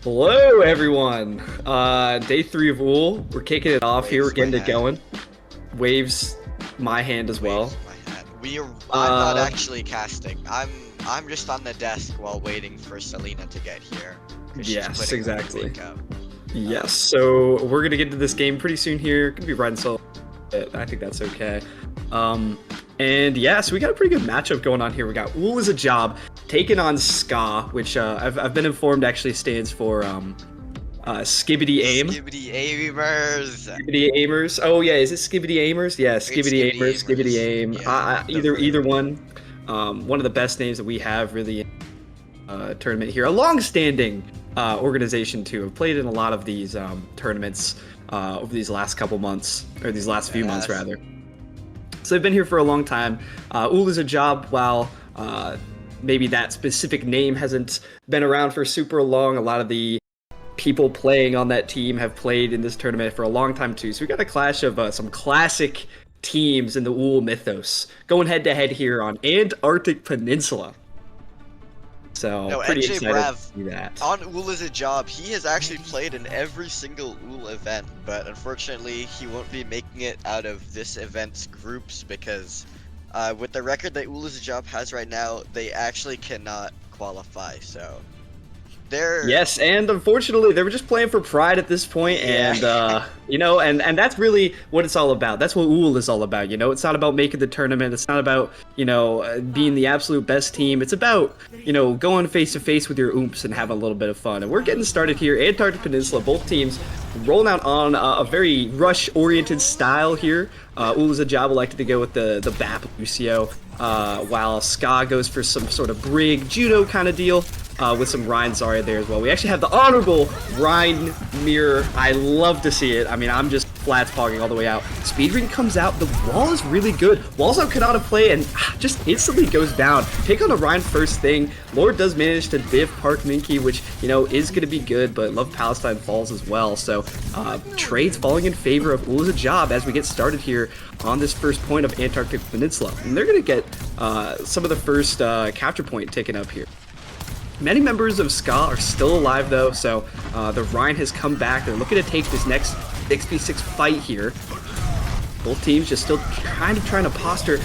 Hello, everyone. Day 3 of OOL. We're kicking it off here. We're Waves my getting it hand. going. Waves my hand as well. Waves my hand. I'm not Uh, actually casting. I'm just on the desk while waiting for Selena to get here. Because she's yes, putting her exactly. makeup. Yes, so we're gonna get into this game pretty soon here. Gonna be riding solo. But I think that's okay. Um, and yeah, so we got a pretty good matchup going on here. We got OOL is a job taking on SKA, which I've been informed actually stands for Skibbity Aim. Skibbity Aimers! Skibbity Aimers. Oh yeah, is it Skibbity Aimers? Yeah, It's Skibbity Skibbity Aimers, Skibbity Aimers. Aim. Yeah, the Either verb. one. One of the best names that we have really in tournament here. A long-standing organization too. I've played in a lot of these tournaments over these last couple months, or these last few months Yes. rather. So I've been here for a long time. OOL is a job. While maybe that specific name hasn't been around for super long, a lot of the people playing on that team have played in this tournament for a long time too. So we got a clash of some classic teams in the OOL mythos going head to head here on Antarctic Peninsula. So No, pretty NJ excited Brav, to see that. on OOL is a job, he has actually played in every single OOL event, but unfortunately he won't be making it out of this event's groups because with the record that OOL is a job has right now, they actually cannot qualify, so they're... Yes, and unfortunately, they were just playing for pride at this point, Yeah. and and that's really what it's all about. That's what OOL is all about. It's not about making the tournament. It's not about being the absolute best team. It's about going face to face with your oomph and having a little bit of fun. And we're getting started here. Antarctic Peninsula, both teams rolling out on a very rush-oriented style here. OOL is a job elected to go with the BAP Lucio, while SKA goes for some sort of brig judo kind of deal. With some Ryan Zarya there as well. We actually have the honorable Ryan Mirror. I love to see it. I mean, I'm just flat spogging all the way out. Speedring comes out. The wall is really good. Walls out cannot play and just instantly goes down. Pick on a Ryan first thing. Lord does manage to div Park Minky, which, is going to be good, but Love Palestine falls as well. So trades falling in favor of OOL is a job as we get started here on this first point of Antarctic Peninsula. And they're going to get some of the first capture point taken up here. Many members of SKA are still alive though, so the Rhine has come back. They're looking to take this next 6v6 fight here. Both teams just still trying to posture.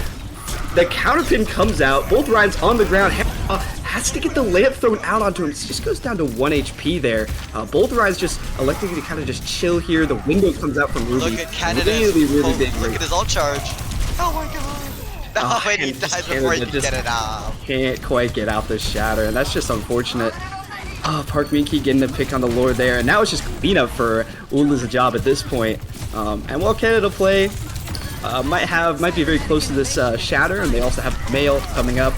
The counterpin comes out. Both Rhines on the ground. Has to get the layup thrown out onto him. It just goes down to 1 HP there. Both Rhines just electing to kind of just chill here. The window comes out from Ruby. Look at Canada's... Really big. Look at his ult charge. Oh my god. No, and he and died just before he Canada could just get it off. Can't quite get out the shatter, and that's just unfortunate. Park Minky getting a pick on the Lord there, and now it's just cleanup for OOL is a job at this point. And while Canada play might be very close to this shatter, and they also have Mail coming up.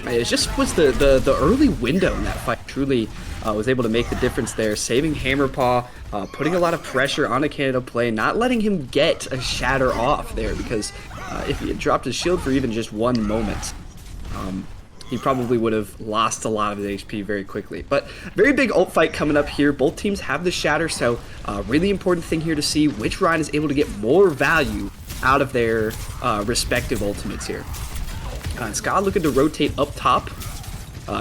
It just was the early window in that fight truly was able to make the difference there, saving Hammerpaw, putting a lot of pressure on a Canada play, not letting him get a shatter off there, because if he had dropped his shield for even just one moment, he probably would have lost a lot of his HP very quickly. But very big ult fight coming up here. Both teams have the shatter, so really important thing here to see which Ryan is able to get more value out of their respective ultimates here. SKA looking to rotate up top.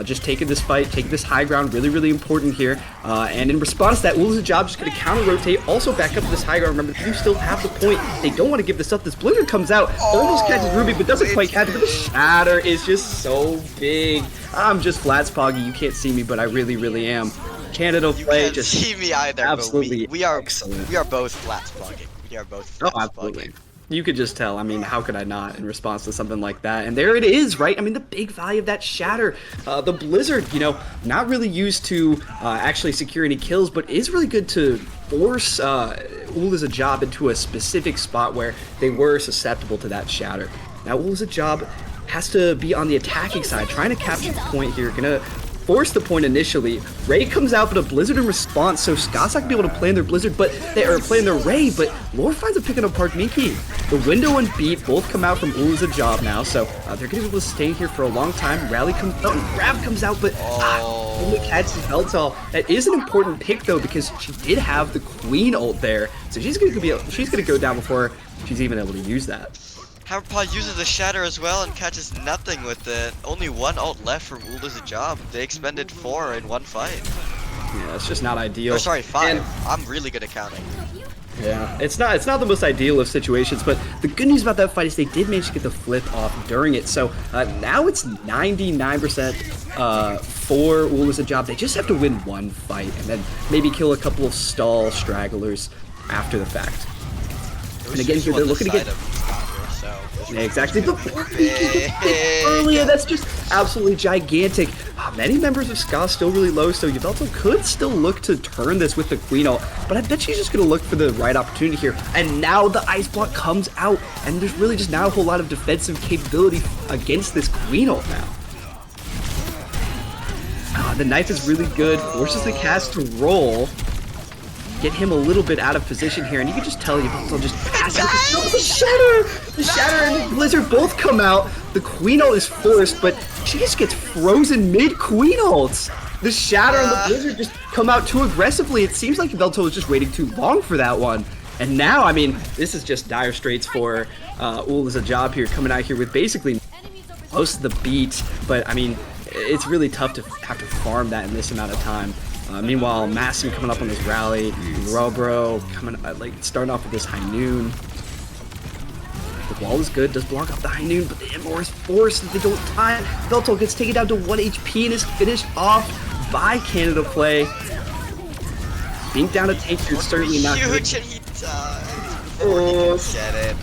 Just taking this fight, taking this high ground, really important here. And in response to that, OOL is a job just going to counter-rotate, also back up to this high ground. Remember, you still have the point. They don't want to give this up. This Blizzard comes out, almost catches Ruby, but doesn't quite catch it. But the shatter is just so big. I'm just flat spoggy. You can't see me, but I really am. Canada play You can't just see me either, absolutely but we are excellent. we are both flat splogging. We are both flat Absolutely. splogging. You could just tell. I mean, how could I not in response to something like that? And there it is, right? I mean, the big value of that shatter. The Blizzard, not really used to actually secure any kills, but is really good to force OOL is a job into a specific spot where they were susceptible to that shatter. Now, OOL is a job has to be on the attacking side, trying to capture the point here. Gonna force the point initially. Ray comes out, but a Blizzard in response, so Scott's not gonna be able to play in their Blizzard, but they are playing their Ray, but Lord finds a pick on Park Minky. The window and beat both come out from OOL is a job now, so they're gonna be able to stay here for a long time. Rally comes out, Grab comes out, but only catches Veltal. That is an important pick though, because she did have the Queen ult there, so she's gonna go down before she's even able to use that. Hammerpaw uses the shatter as well and catches nothing with it. Only one ult left from OOL is a job. They expended 4 in one fight. Yeah, it's just not ideal. Oh, sorry, 5. And I'm really good at counting. yeah, it's not the most ideal of situations, but the good news about that fight is they did manage to get the flip off during it. So now it's 99% for OOL as a job. They just have to win one fight and then maybe kill a couple of stall stragglers after the fact. And again, here they're looking to get. Yeah, exactly. But earlier, that's just absolutely gigantic. Many members of SKA still really low, so Yveltal could still look to turn this with the Queen ult, but I bet she's just going to look for the right opportunity here. And now the Ice Block comes out, and there's really just now a whole lot of defensive capability against this Queen ult now. The knife is really good, forces the cast to roll. Get him a little bit out of position here, and you can just tell Yveltal just passing the Shatter! The Shatter and the Blizzard both come out. The Queen ult is forced, but she just gets frozen mid-Queen ults. The Shatter and the Blizzard just come out too aggressively. It seems like Yveltal was just waiting too long for that one. And now, I mean, this is just dire straits for OOL as a job here, coming out here with basically most of the beat, but I mean, it's really tough to have to farm that in this amount of time. Meanwhile, Massey coming up on this rally, Robro coming like starting off with this High Noon. The wall is good, does block off the High Noon, but the Immor is forced if they don't time. Yveltal gets taken down to 1 HP and is finished off by Canada Play. Being down a tank is certainly not huge, good. and he dies before he can get it.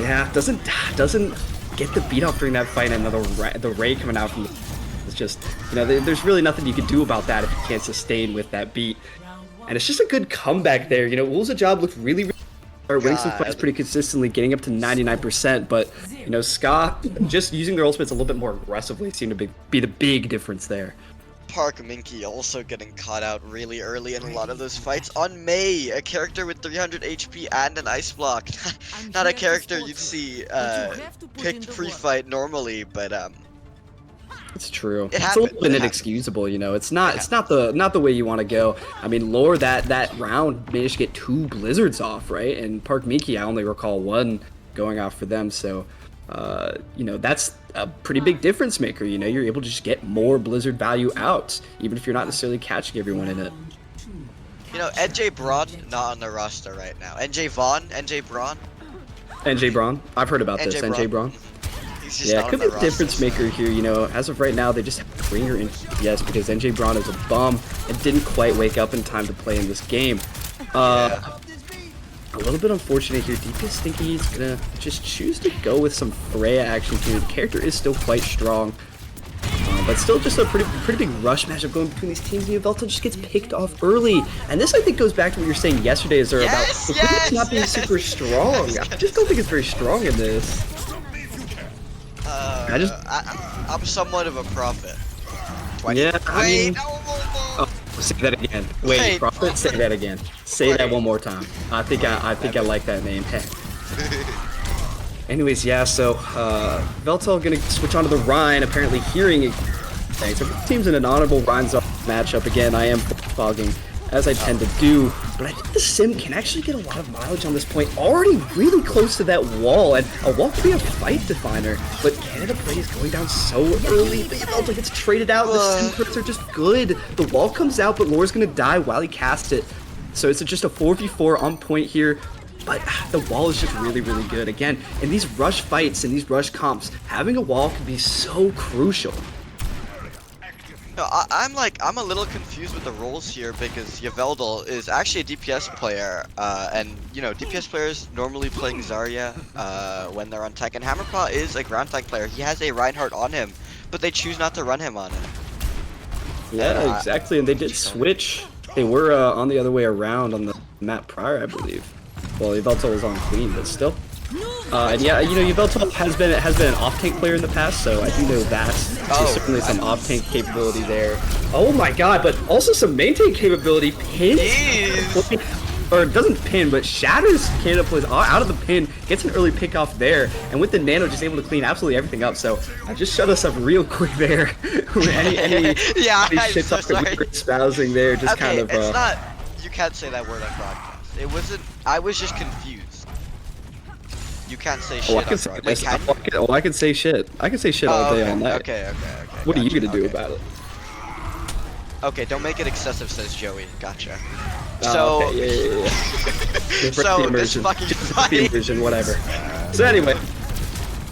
Yeah, doesn't get the beat off during that fight, and the Ray coming out from it's just, you know, there's really nothing you can do about that if you can't sustain with that beat. And it's just a good comeback there. You know, OOL's a job looked really winning some fights pretty consistently, getting up to 99%, but, you know, SKA just using their ultimates a little bit more aggressively seemed to be the big difference there. Park Minky also getting caught out really early in a lot of those fights. On Mei, a character with 300 HP and an ice block. Not a character you'd see picked pre-fight normally, but it's true. It's a little bit inexcusable, you know. It's not the way you want to go. I mean, Lore that round managed to get 2 blizzards off, right? And Park Minky, I only recall 1 going off for them, so you know, that's a pretty big difference maker. You know, you're able to just get more blizzard value out, even if you're not necessarily catching everyone in it. You know, NJ Braun not on the roster right now. NJ Vaughn, NJ Braun. NJ Braun, I've heard about this. NJ Braun. Yeah, it could be a difference maker here. You know, as of right now, they just have to ringer in DPS because NJ Braun is a bum and didn't quite wake up in time to play in this game. A little bit unfortunate here. DPS thinking he's gonna just choose to go with some Freya action too. The character is still quite strong, but still just a pretty big rush matchup going between these teams. Yveltal just gets picked off early, and this I think goes back to what you were saying yesterday. Is there about the not being super strong? I just don't think it's very strong in this. I'm somewhat of a prophet. 20. Yeah, I mean, no. say that again. Wait, prophet. Say that again. Say that one more time. I think I like that name. Anyways, yeah. So Yveltal gonna switch onto the Rhine. Apparently, hearing things. So team's in an honorable Rhine's matchup again. I am fogging as I tend to do, but I think the Sim can actually get a lot of mileage on this point. Already really close to that wall, and a wall could be a fight definer, but Canada Play is going down so early. The Yveltal gets traded out. The Sim perks are just good. The wall comes out, but Lore's gonna die while he casts it. So it's just a 4v4 on point here, but the wall is just really good. Again, in these rush fights, in these rush comps, having a wall can be so crucial. No, I'm a little confused with the roles here because Yveltal is actually a DPS player, and you know, DPS players normally playing Zarya when they're on tank, and Hammerpaw is a ground tank player. He has a Reinhardt on him, but they choose not to run him on him. Yeah, exactly, and they did switch. They were on the other way around on the map prior, I believe. Well, Yveltal was on Queen, but still. And yeah, you know, Yveltal has been an off-tank player in the past, so I do know that. There's certainly some off-tank capability there. Oh my god, but also some main-tank capability. Pins, or doesn't pin, but shatters Canada Plays out of the pin, gets an early pick off there, and with the nano just able to clean absolutely everything up. So I just shut us up real quick there. any shit talk that we were espousing there, just kind of. It's not. You can't say that word on broadcast. It wasn't. I was just confused. You can't say shit on broadcast. Wait, can you? I can say shit. I can say shit all day on that. Okay. What are you gonna do about it? Okay, don't make it excessive, says Joey. Gotcha. Oh, So, okay, yeah. so this fucking the fight. version, whatever. So anyway,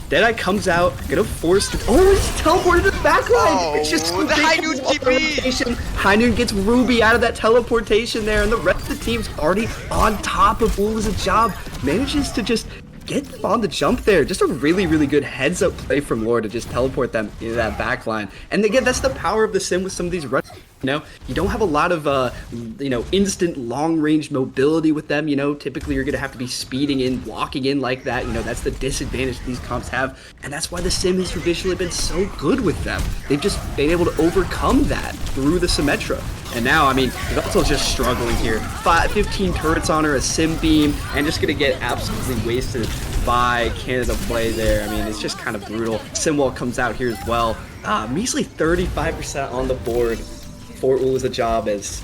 Deadeye comes out, gonna force the. Oh, he's teleported to the back line. Oh, It's just so the big High for Noon the TP. rotation. High Noon gets Ruby out of that teleportation there, and the rest of the team's already on top of OOL as a job. Manages to just get them on the jump there. Just a really, really good heads-up play from Lore to just teleport them into that back line. And again, that's the power of the sim with some of these runs. You know, you don't have a lot of, instant long-range mobility with them. You know, typically you're going to have to be speeding in, walking in like that. You know, that's the disadvantage these comps have. And that's why the sim has traditionally been so good with them. They've just been able to overcome that through the Symmetra. And now, I mean, Velto's just struggling here. 15 turrets on her, a sim beam, and just going to get absolutely wasted by Canada play there. I mean, it's just kind of brutal. Simwall comes out here as well. Measly 35% on the board for OOL as a job as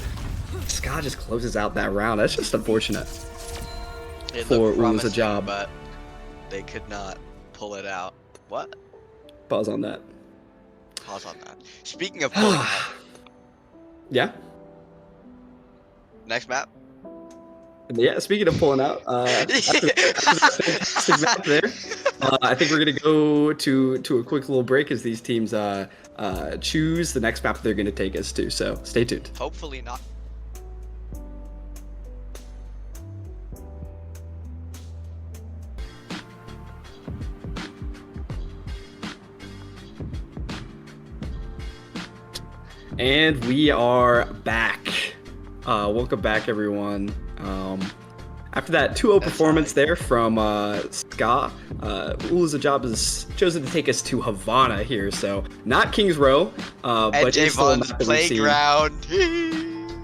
Scott just closes out that round. That's just unfortunate for OOL as a job. But they could not pull it out. What? Pause on that. Pause on that. Speaking of pulling out. Yeah? Next map. Yeah, speaking of pulling out, after that map there, I think we're going to go to a quick little break as these teams choose the next map they're going to take us to. So stay tuned. Hopefully not. And we are back. Welcome back, everyone. After that 2-0 performance there from Ska, OOL as a job has chosen to take us to Havana here. So not Kings Row, but NJ still a Vaughn's map that we've seen. playground.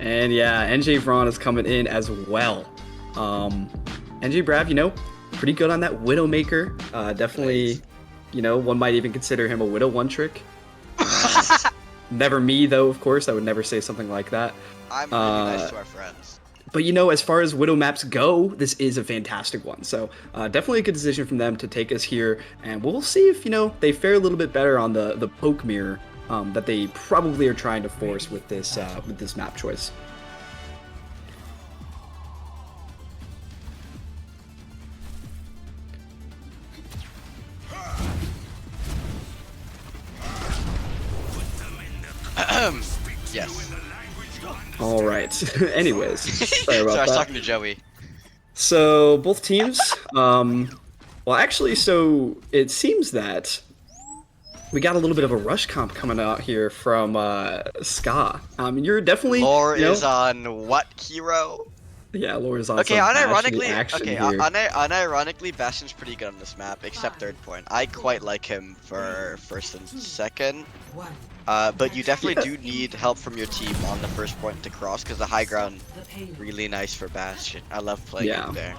And yeah, NJ Vaughn is coming in as well. NJ Brav, you know, pretty good on that Widowmaker. Definitely, you know, one might even consider him a Widow one-trick. Never me, though, of course. I would never say something like that. I'm really nice to our friends. But, you know, as far as Widow maps go, this is a fantastic one. So definitely a good decision from them to take us here. And we'll see if, you know, they fare a little bit better on the poke mirror that they probably are trying to force with this map choice. Yes. All right. Anyways, sorry about So I was that. talking to Joey. So both teams, well, actually, so it seems that we got a little bit of a rush comp coming out here from Ska. You're definitely Lore you know, is on what hero? Yeah, Lore's on Okay, some unironically, action okay, here. unironically, Bastion's pretty good on this map, except third point. I quite like him for first and second. But you definitely do need help from your team on the first point to cross, because the high ground really nice for Bastion. I love playing it there.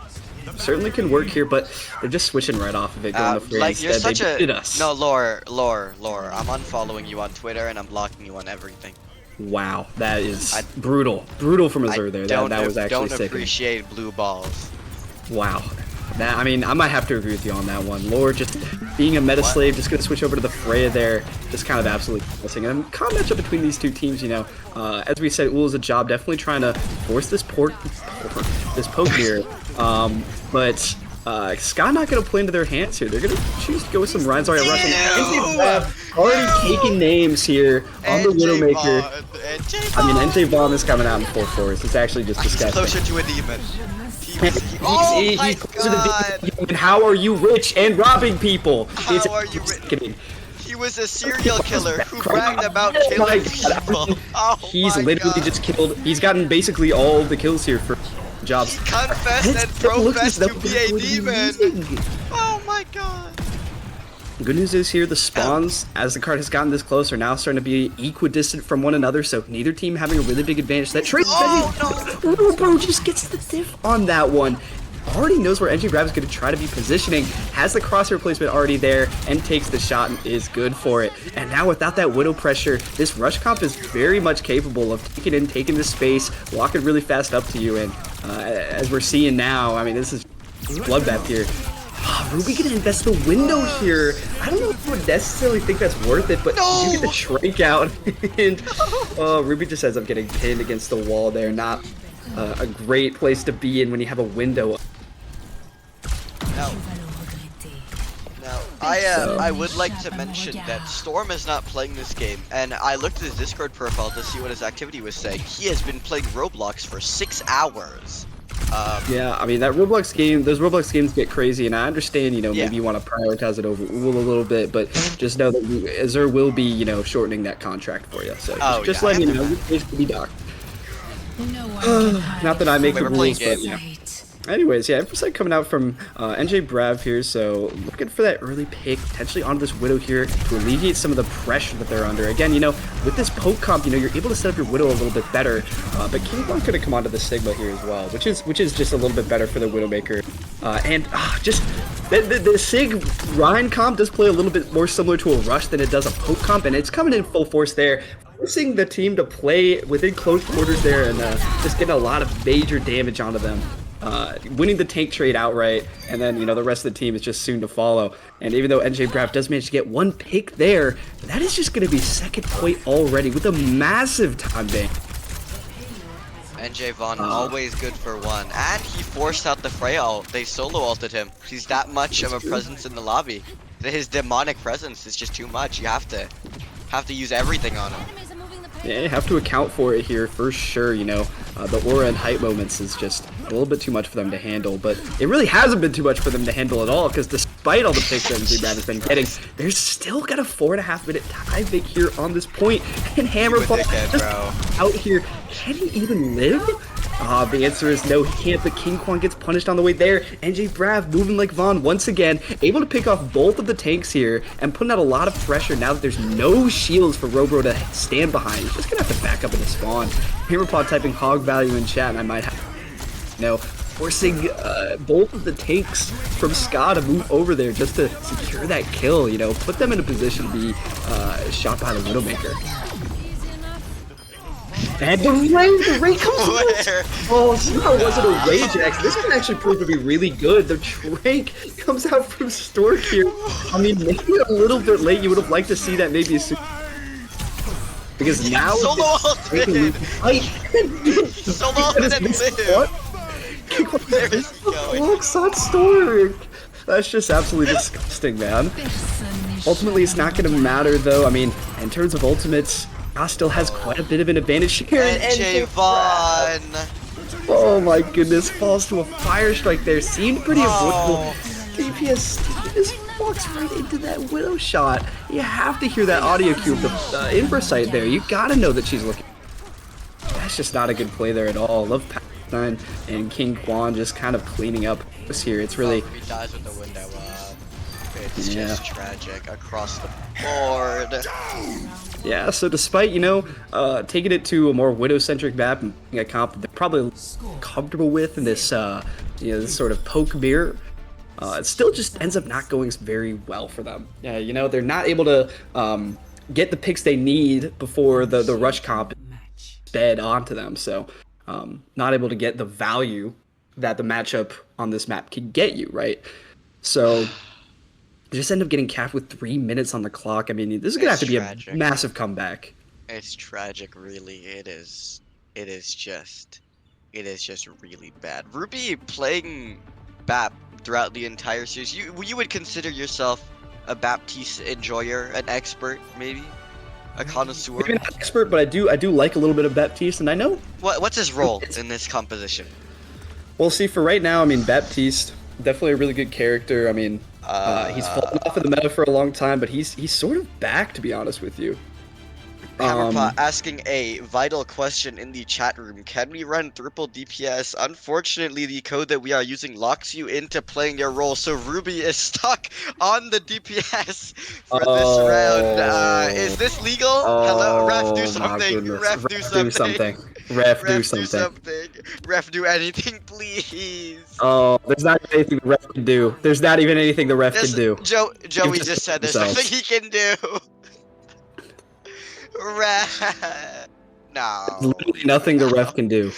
Certainly can work here, but they're just switching right off of it, going the free like you're instead. such They did us. No, Lore. I'm unfollowing you on Twitter and I'm blocking you on everything. Wow, that is brutal from Azure there. That was actually sick. Don't appreciate blue balls. Wow. That, I mean, I might have to agree with you on that one. Lore just being a meta slave, just gonna switch over to the Freya there, just kind of absolutely missing. And calm matchup between these two teams, you know. As we said, OOL is a job, definitely trying to force this poke here. But Ska not gonna play into their hands here. They're gonna choose to go with some Ryan's already rushing. Already taking names here on the Widowmaker. I mean, NJ Vaughn is coming out in full force. It's actually just disgusting. He's closer to a demon. He's closer to demon. How are you rich and robbing people? How are you rich? He was a serial killer who bragged about killing people. Oh he's literally just killed. He's gotten basically all of the kills here for jobs. He confessed and professed to be a demon. Oh my god. Good news is here the spawns, as the card has gotten this close, are now starting to be equidistant from one another, so neither team having a really big advantage. That trade, bro, just gets the diff on that one. Already knows where NG Grab is going to try to be positioning, has the crosshair placement already there, and takes the shot and is good for it. And now without that Widow pressure, this rush comp is very much capable of taking the space, walking really fast up to you, and as we're seeing now, I mean, this is bloodbath here. Ruby gonna invest the window here. I don't know if I would necessarily think that's worth it, but you get the shrink out, and Ruby just ends up getting pinned against the wall there. Not a great place to be in when you have a window. Now, I would like to mention that Storm is not playing this game, and I looked at his Discord profile to see what his activity was saying. He has been playing Roblox for 6 hours. Yeah, I mean, those Roblox games get crazy, and I understand, maybe you want to prioritize it over OOL a little bit, but just know that Azure will be, shortening that contract for you. So just letting you know, your case could be docked. Not that I make the rules, but yeah. Anyways, yeah, Infocyte coming out from NJ Brav here, so looking for that early pick, potentially onto this Widow here to alleviate some of the pressure that they're under. Again, with this poke comp, you're able to set up your Widow a little bit better, but King Kong could have come onto the Sigma here as well, which is just a little bit better for the Widowmaker. Just the Sig Ryan comp does play a little bit more similar to a Rush than it does a poke comp, and it's coming in full force there, forcing the team to play within close quarters there and just getting a lot of major damage onto them. Winning the tank trade outright, and then the rest of the team is just soon to follow. And even though NJ Brav does manage to get one pick there, that is just going to be second point already with a massive time bank. NJ Vaughn always good for one, and he forced out the Freya ult. They solo ulted him. He's that much of a presence in the lobby. His demonic presence is just too much. You have to use everything on him. Yeah, you have to account for it here for sure, the aura and hype moments is just a little bit too much for them to handle, but it really hasn't been too much for them to handle at all, because despite all the picks that NJ Brav has been getting, they're still got a 4.5 minute tie break here on this point, and Hammerfall just out here. Can he even live? The answer is no, he can't, but King Kwan gets punished on the way there. NJ Brav moving like Vaughn once again, able to pick off both of the tanks here and putting out a lot of pressure now that there's no shields for Robro to stand behind. He's just gonna have to back up into spawn. Hammerpod typing hog value in chat, and I might have, forcing both of the tanks from Ska to move over there just to secure that kill, put them in a position to be shot by the Widowmaker. And the Ray comes out! Oh, somehow it wasn't a Rage X. This can actually prove to be really good. The Drake comes out from Stork here. I mean, maybe a little bit late. You would have liked to see that maybe because now Solo ulted! Solo ulted and live! Where is he going? Alongside Stork! That's just absolutely disgusting, man. Ultimately, it's not going to matter, though. I mean, in terms of ultimates, still has quite a bit of an advantage here. NJ Vaughn! Oh my goodness, falls to a fire strike there. Seemed pretty avoidable. DPS just walks right into that Widow shot. You have to hear that audio cue of the Infocyte there. You gotta know that she's looking. That's just not a good play there at all. Love Palestine and King Kwan just kind of cleaning up this here. It's really. He dies with the window up. It's just tragic across the board. Yeah, so despite, taking it to a more Widow-centric map and a comp that they're probably comfortable with in this, this sort of poke mirror, it still just ends up not going very well for them. Yeah, they're not able to get the picks they need before the rush comp sped onto them, so not able to get the value that the matchup on this map can get you, right? So they just end up getting capped with 3 minutes on the clock. I mean, this is gonna have to be a massive comeback. It's tragic, really. It is just really bad. Ruby playing BAP throughout the entire series. You would consider yourself a Baptiste enjoyer, an expert, maybe, a connoisseur. Maybe not an expert, but I do like a little bit of Baptiste, and I know. What's his role in this composition? Well, see, for right now, I mean, Baptiste, definitely a really good character. I mean, he's fallen off of the meta for a long time, but he's sort of back, to be honest with you. Hammerpot asking a vital question in the chat room. Can we run triple DPS? Unfortunately, the code that we are using locks you into playing your role, so Ruby is stuck on the DPS for this round. Is this legal? Hello, ref, do something. Ref, do something. Ref, do something. Ref, do anything, please. Oh, there's not anything the ref can do. There's not even anything the ref can do. Joey just said there's something he can do. Ref. No. Literally nothing the ref can do.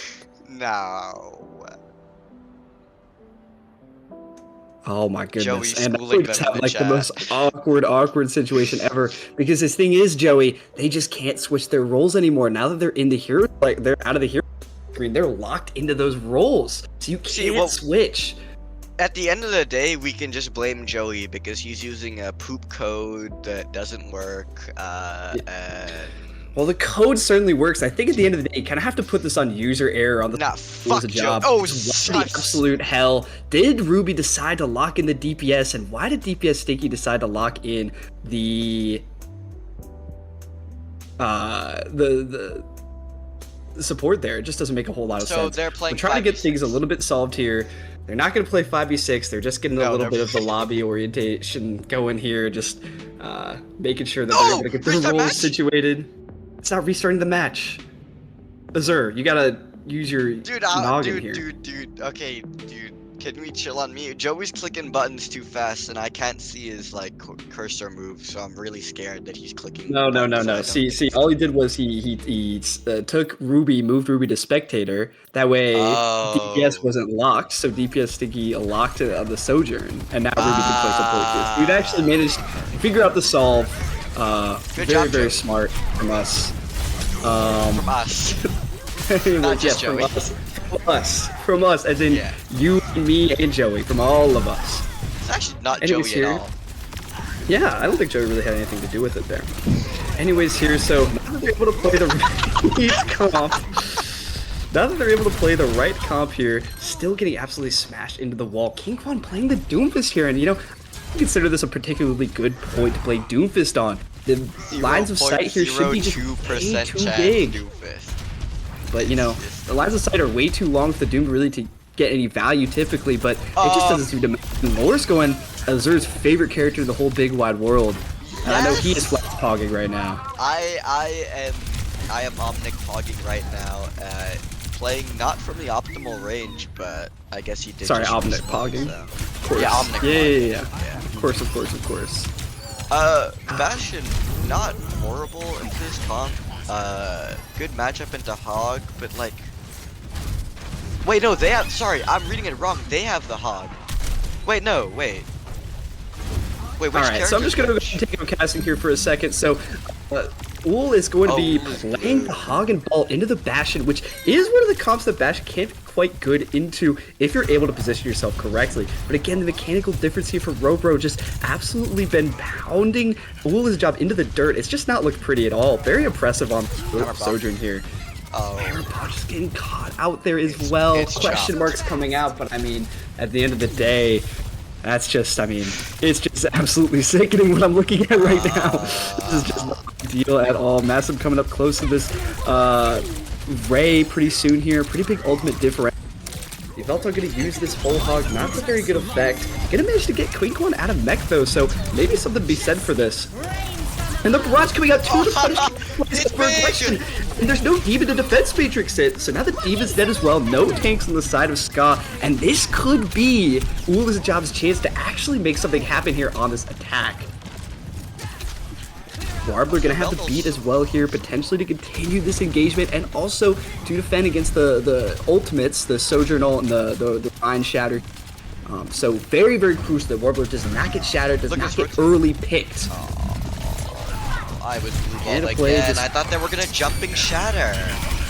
No. Oh my goodness. Joey And I schooling would them just in have the like the chat. most awkward situation ever. Because this thing is, Joey, they just can't switch their roles anymore. Now that they're in the hero, like they're out of the hero screen, they're locked into those roles. So you See, can't switch. At the end of the day, we can just blame Joey because he's using a poop code that doesn't work. And Well, the code certainly works. I think at the end of the day, you kind of have to put this on user error on the nah, was fuck a Joe. job. Oh, What the absolute hell did Ruby decide to lock in the DPS, and why did DPS Sticky decide to lock in the support there? It just doesn't make a whole lot of So sense. they're playing We're trying to get 5v6. things a little bit solved here. They're not going to play 5v6. They're just getting a No, little they're- bit of the lobby orientation going here, just making sure that they're No! going to get their Restart roles match? situated. It's not restarting the match. Azur, you gotta use your noggin here. Dude. Okay, dude. Can we chill on me? Joey's clicking buttons too fast, and I can't see his like cursor move, so I'm really scared that he's clicking. No. buttons that I don't See, think all he did was he took Ruby, moved Ruby to spectator. That way, DPS wasn't locked, so DPS Sticky locked it on the Sojourn, and now Ruby can play support too. So we've actually managed to figure out the solve. Good Very, job, very Joey. smart from us. From us. Not just Joey. From us, as in Yeah. you, and me, and Joey, from all of us. It's actually not Anyways, Joey here- at all. Yeah, I don't think Joey really had anything to do with it there. Anyways, here, so now that they're able to play the right comp, now that they're able to play the right comp here, still getting absolutely smashed into the wall. King Quan playing the Doomfist here, and you know, I consider this a particularly good point to play Doomfist on. The lines of sight here should be just way too big. Doofus. But you know, the lines of sight are way too long for the Doom really to get any value typically, but it just doesn't seem to matter. Lore's going Azur's favorite character in the whole big wide world. And I know he is flex pogging right now. I am Omnic pogging right now, playing not from the optimal range, but I guess he did. Sorry, just Omnic respawn, pogging. so. Of course. Yeah, Omnic Yeah. pogging. Of course. Bastion, not horrible into this comp. Good matchup into Hog, but like. Wait, no, they have. Sorry, I'm reading it wrong. They have the Hog. Wait, no, wait. Wait, which Alright, so I'm just going to take a casting here for a second. So, OOL is going to be playing the Hog and Ball into the Bastion, which is one of the comps that Bastion can't be quite good into if you're able to position yourself correctly. But again, the mechanical difference here for Robro just absolutely been pounding OOL's job into the dirt. It's just not looked pretty at all. Very impressive on Sojourn here. Airpod just getting caught out there as well. Question chopped. marks coming out, but I mean, at the end of the day, that's just, I mean, it's just absolutely sickening what I'm looking at right now. This is just not ideal at all. Massive coming up close to this Ray pretty soon here. Pretty big ultimate differential. The Velto gonna use this whole hog, not to very good effect. Gonna manage to get Queen Quan out of mech though, so maybe something to be said for this. And the barrage coming out too to punish It's for aggression. And there's no D.Va to defense matrix it, so now the D.Va's dead as well. No tanks on the side of Ska, and this could be OOL's job's chance to actually make something happen here on this attack. Warbler gonna have the beat as well here, potentially to continue this engagement and also to defend against the ultimates, the Sojourn ult and the Mind Shatter. So very, very crucial that Warbler does not get shattered, does not get early picked. I was blue And balled a play again. just- I thought they were gonna jumping shatter.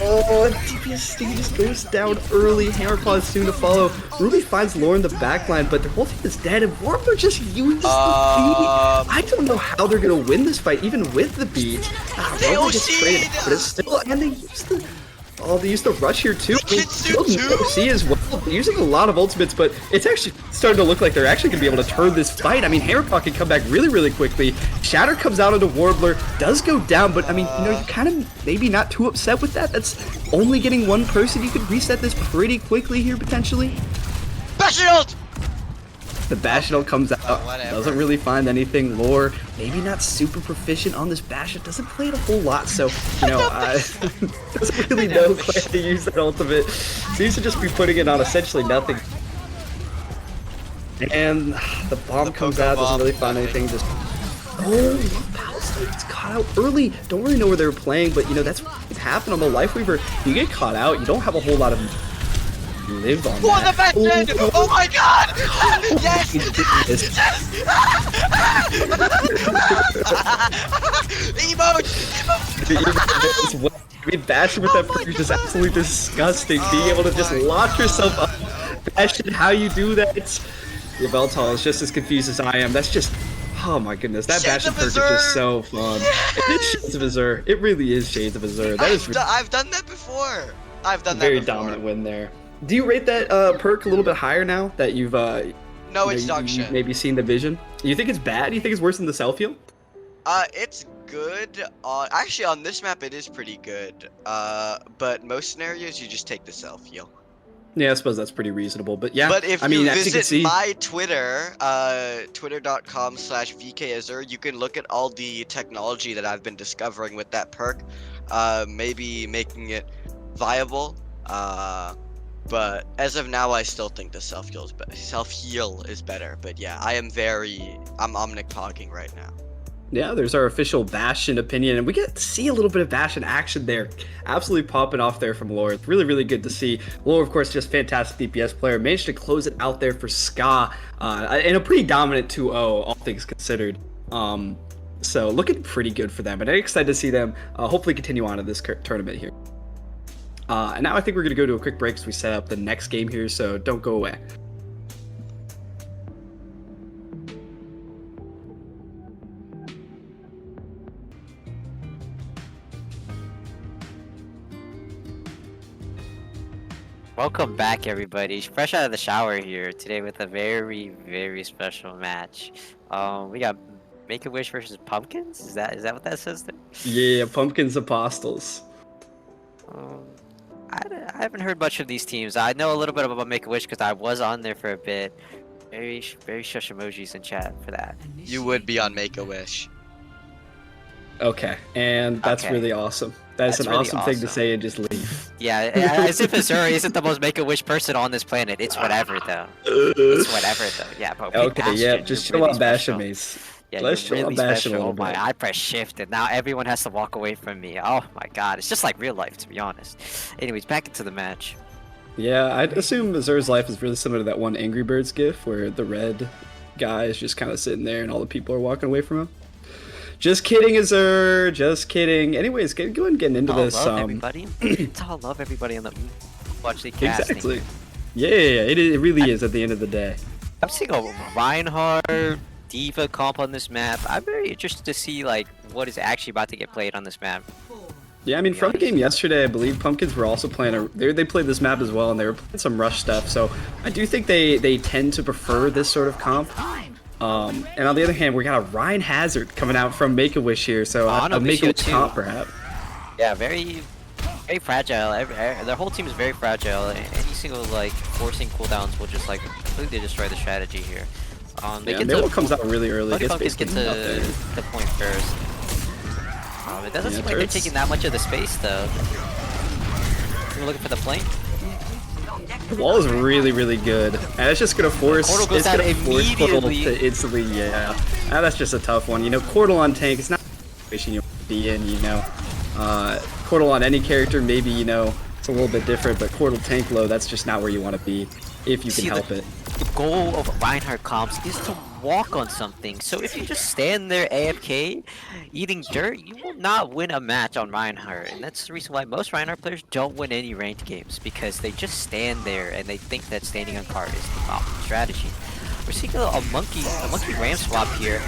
Oh, DPS Sting just goes down early. Hammerclaw is soon to follow. Ruby finds Lore in the backline, but their whole team is dead, and Warbler just uses the beat. I don't know how they're gonna win this fight, even with the beat. Warbler gets traded, but it's still, and they use the. Oh, they used the rush here too. I mean, Kitsu too? OC as well. They're using a lot of ultimates, but it's actually starting to look like they're actually going to be able to turn this fight. I mean, Hammerclaw can come back really, really quickly. Shatter comes out onto Warbler, does go down, but I mean, you know, you're kind of maybe not too upset with that. That's only getting one person. You could reset this pretty quickly here, potentially. Bastion ult! The Bastion comes out, whatever. doesn't really find anything. Lore, maybe not super proficient on this Bastion, doesn't play it a whole lot, so, you know, doesn't really know quite how to use that ultimate. Seems to just be putting it on essentially nothing. And the bomb comes out, doesn't really find anything, just... Oh, Palestine gets caught out early. Don't really know where they were playing, but, you know, that's what happened on the Lifeweaver. You get caught out, you don't have a whole lot of live on For the that. veteran! Oh my god! Yes! Yes! Emote! I mean, bashing with that perk is just absolutely disgusting. Being able to just my lock yourself up, bashing how you do that. Yeah, Veltal is just as confused as I am. That's just, oh my goodness, that Shades bashing of perk is Azure. just so fun. It is Shades of Azure. It really is Shades of Azure. That is I've done that before. I've done very that before. dominant win there. Do you rate that perk a little bit higher now that you've No, it's dog shit. you've maybe seen the vision? You think it's bad? You think it's worse than the self heal? It's good. Actually, on this map, it is pretty good. But most scenarios, you just take the self heal. Yeah, I suppose that's pretty reasonable. But yeah, But if I mean, you as you can visit see, my Twitter, twitter.com/VKAzure, you can look at all the technology that I've been discovering with that perk. Maybe making it viable. But as of now, I still think the self heal is better. But yeah, I'm omnic-pogging right now. yeah, there's our official Bastion opinion, and we get to see a little bit of Bastion action there. Absolutely popping off there from Lore. It's really, really good to see. Lore, of course, just fantastic DPS player. Managed to close it out there for Ska in a pretty dominant 2-0, all things considered. So looking pretty good for them, and I'm excited to see them hopefully continue on in this tournament here. And now I think we're going to go to a quick break as we set up the next game here, so don't go away. Welcome back, everybody. Fresh out of the shower here today with a very, very special match. We got Make-A-Wish versus Pumpkins. Is that what that says there? Yeah, Pumpkins Apostles. I haven't heard much of these teams. I know a little bit about Make-A-Wish because I was on there for a bit. Very shush emojis in chat for that. You would be on Make-A-Wish. Okay, and that's Okay. really awesome. That's an really awesome thing to awesome. say and just leave. Yeah, as if Azure isn't the most Make-A-Wish person on this planet. It's whatever though. It's whatever though. Yeah, but with Okay, yeah, Bastion, just you're chill really on Bastion, special. mates. Yeah, Let's you're chill on really Bastion a special. Oh little my, bit. I press shift and now everyone has to walk away from me. Oh my god, it's just like real life to be honest. Anyways, back into the match. Yeah, I'd assume Azure's life is really similar to that one Angry Birds gif where the red guy is just kind of sitting there and all the people are walking away from him. Just kidding, Azure. Just kidding. Anyways, go ahead and get into It's all this. love, everybody. It's all love, everybody on the watch the casting. Exactly. Yeah, it really is at the end of the day. I'm seeing a Reinhardt Diva comp on this map. I'm very interested to see like what is actually about to get played on this map. Yeah, I mean, be from the honest. game yesterday, I believe Pumpkins were also playing they played this map as well, and they were playing some rush stuff. So I do think they tend to prefer this sort of comp. And on the other hand, we got a Ryan Hazard coming out from Make-A-Wish here, so no, a Make-A-Wish too. comp perhaps. Yeah, very fragile. Their whole team is very fragile. Any single like forcing cooldowns will just like completely destroy the strategy here. They Yeah, get Mabel to comes out really early. Lucky Gets Pumpkins get basically to nothing. the point first. It doesn't Yeah, seem like they're turrets. taking that much of the space though. We're looking for the flank. The wall is really, really good, and it's just gonna force. Cordal goes it's out gonna force Cordal immediately. to instantly, yeah. And that's just a tough one. You know, Cordal on tank. It's not a situation you want to be in. You know, Cordal on any character, maybe you know it's a little bit different, but Cordal tank low. That's just not where you want to be if you can See, help it. The goal of Reinhardt comps is to walk on something. So if you just stand there AFK, eating dirt, you will not win a match on Reinhardt. And that's the reason why most Reinhardt players don't win any ranked games, because they just stand there and they think that standing on card is the optimal strategy. We're seeing a monkey ram swap here.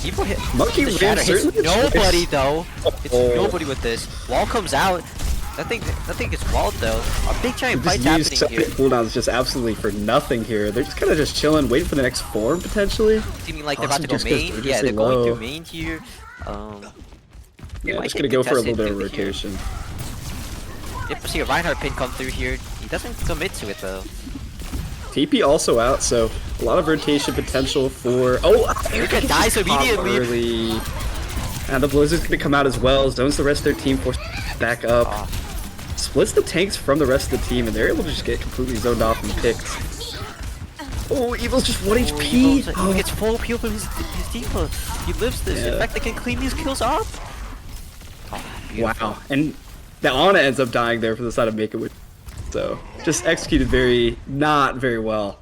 People hit Monkey the ram shatter hits certainly nobody is- though. It's Oh. nobody with this. Wall comes out. Nothing gets walled though. A big giant Just fight's use happening here. second cooldowns just absolutely for nothing here. They're just kind of just chilling, waiting for the next form potentially. Seeming like they're about to Possibly go just 'cause main. they're Yeah, just they're going low. through main here. Yeah, might just get gonna go for a little contested bit of through here. rotation. Yep, we see a Reinhardt pin come through here. He doesn't commit to it though. TP also out, so a lot of rotation potential for. Oh, Erika dies pop immediately. early. And the Blizzard's gonna come out as well. Zones the rest of their team, force back up. Oh, Splits the tanks from the rest of the team, and they're able to just get completely zoned off and picked. Oh, Evil's just 1 HP. He Oh, gets full heal from his default. He lives this. Yeah. In fact, they can clean these kills up. Oh, beautiful. wow. And the Ana ends up dying there for the side of Make-A-Wish. So just executed not very well.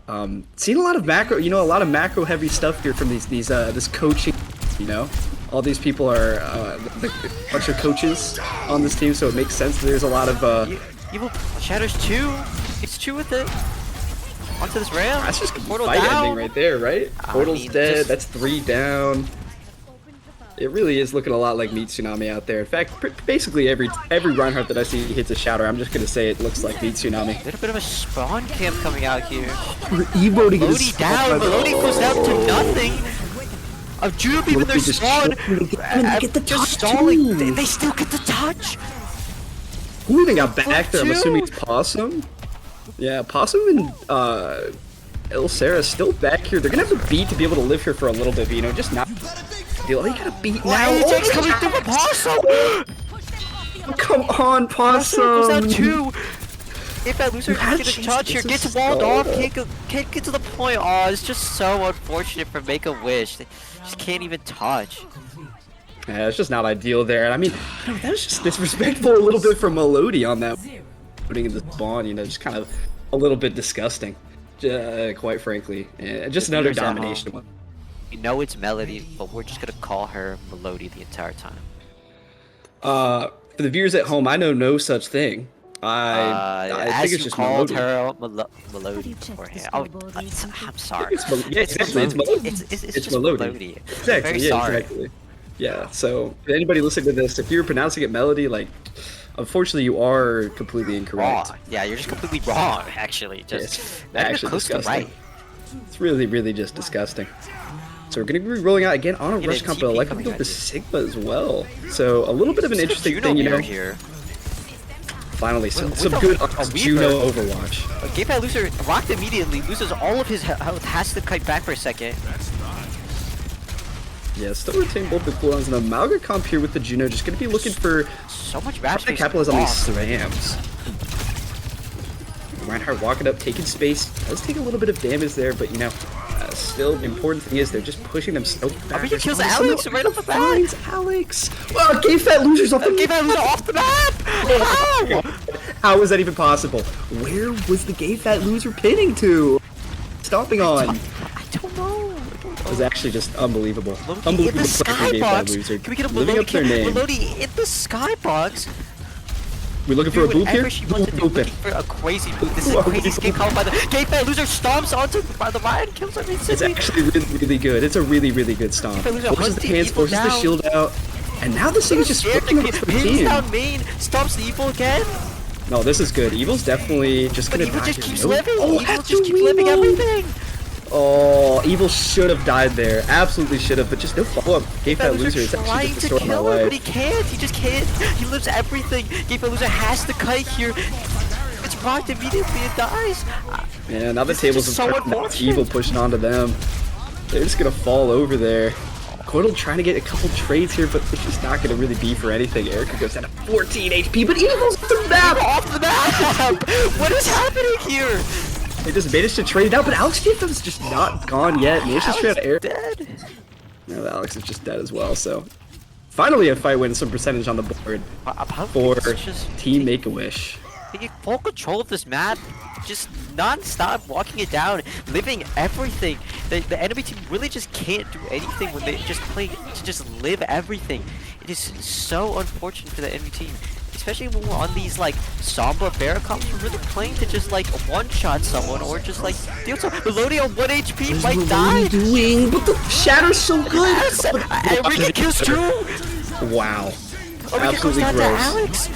Seen a lot of macro, a lot of macro heavy stuff here from this coaching, all these people are a bunch of coaches on this team, so it makes sense that there's a lot of Evil shatters 2. It's 2 with it. Onto this rail. that's just Portal fight down. ending right there, right? Portal's dead. just- That's 3 down. It really is looking a lot like Meat Tsunami out there. In fact, basically every Reinhardt that I see hits a shatter. I'm just gonna say it looks like Meat Tsunami. A little bit of a spawn camp coming out here. We're emoting Melody down. Melody goes down to nothing. Juno leaving their spawn. Just stalling. They still get the touch. Who even got back there? I'm two. assuming it's Possum. Yeah, Possum and El Sarah still back here. They're gonna have to beat to be able to live here for a little bit, but just not deal. Oh, you gotta beat now. AJ's coming through for Possum. Come on, Possum goes Possum. down 2. If that loser You had can get a chances touch here, to gets walled off, stall. can't get to the point. Oh, it's just so unfortunate for Make-A-Wish. They just can't even touch. Yeah, it's just not ideal there. I mean, that was just disrespectful a little bit from Melody on that. Putting in the spawn, just kind of a little bit disgusting, quite frankly. Just another Viewers at home, domination. We know it's Melody, but we're just gonna call her Melody the entire time. For the viewers at home, I know no such thing. I As think you it's just called Melody. her Melody beforehand. Oh, I'm sorry. Yeah, exactly. It's Melody. It's It's just Melody. Melody. Exactly. Very Yeah, sorry. exactly. Yeah. So, if anybody listening to this, if you're pronouncing it Melody, unfortunately, you are completely incorrect. Wrong. Yeah, you're just completely wrong. Actually, just It's not even actually close to disgusting. right. It's really, really just disgusting. So we're gonna be rolling out again on a Yeah, rush the combo. TP Like we coming go at with the you. Sigma as well. So a little bit of an interesting Juno thing, mirror here. Finally, some With good a Juno Weaver. Overwatch. Game Pad loser rocked immediately, loses all of his health, has to kite back for a second. Yeah, still retain both the cooldowns. And Amalga comp here with the Juno, just gonna be looking for So much match trying to space capitalize on these lost. slams. Reinhardt walking up, taking space. Does take a little bit of damage there, but still the important thing is they're just pushing them so back. he kills Alex right off the bat. Finds Alex. Well, Game Fat losers off the Game Pad loser off the map! How? How is that even possible? Where was the Gay Fat Loser pinning to? Stomping on. I don't know. It was actually just unbelievable. Melody in Unbelievable the play from Gay Fat skybox. Loser. Can we get a Living up their name. Melody in the skybox? We looking for a boop here? Whatever she wants to do, Boop looking it. for a crazy move. This is a crazy escape called by the Game Pad loser stomps onto by the Ryan, kills him It's instantly. actually really, really good. It's a really, really good stomp. Gay Fat Loser Forces hunts the the hands, evil forces the down. shield out. And now this thing is just Scared flipping to up for the pins team. down main, stomps the evil again. No, this is good. Evil's definitely just But gonna evil die just here. keeps No- living. Oh, Evil that's just a keeps living reload. everything. Oh, Evil should have died there. Absolutely should have, but just no follow-up. Gay Fat Game Loser is actually trying just to destroying my kill him, but he life. can't. He just can't. He lives everything. Game Pad loser has to kite here. It's rocked immediately. It dies. Yeah, now the This is tables just have so turned. Now unfortunate. Evil pushing onto them. They're just gonna fall over there. Coital trying to get a couple trades here, but it's just not gonna really be for anything. Erica goes down to 14 HP, but Evil's off the map! Off the map. What is happening here? They just managed to trade it out, but Alex Giffen's just not gone yet. Managed to trade out Eric. Dead. No, Alex is just dead as well, so. Finally a fight win, some percentage on the board for Team Make-A-Wish. Taking full control of this map, just non-stop walking it down, living everything. The enemy team really just can't do anything when they just play to just live everything. It is so unfortunate for the enemy team, especially when we're on these Sombra Bear comps. We're really playing to just one-shot someone or just deal some. Melody on 1 HP might die. Doing, but the Shatter's so good. Yes! Enrique kills 2. Wow. Enrique goes Absolutely down to gross. Alex.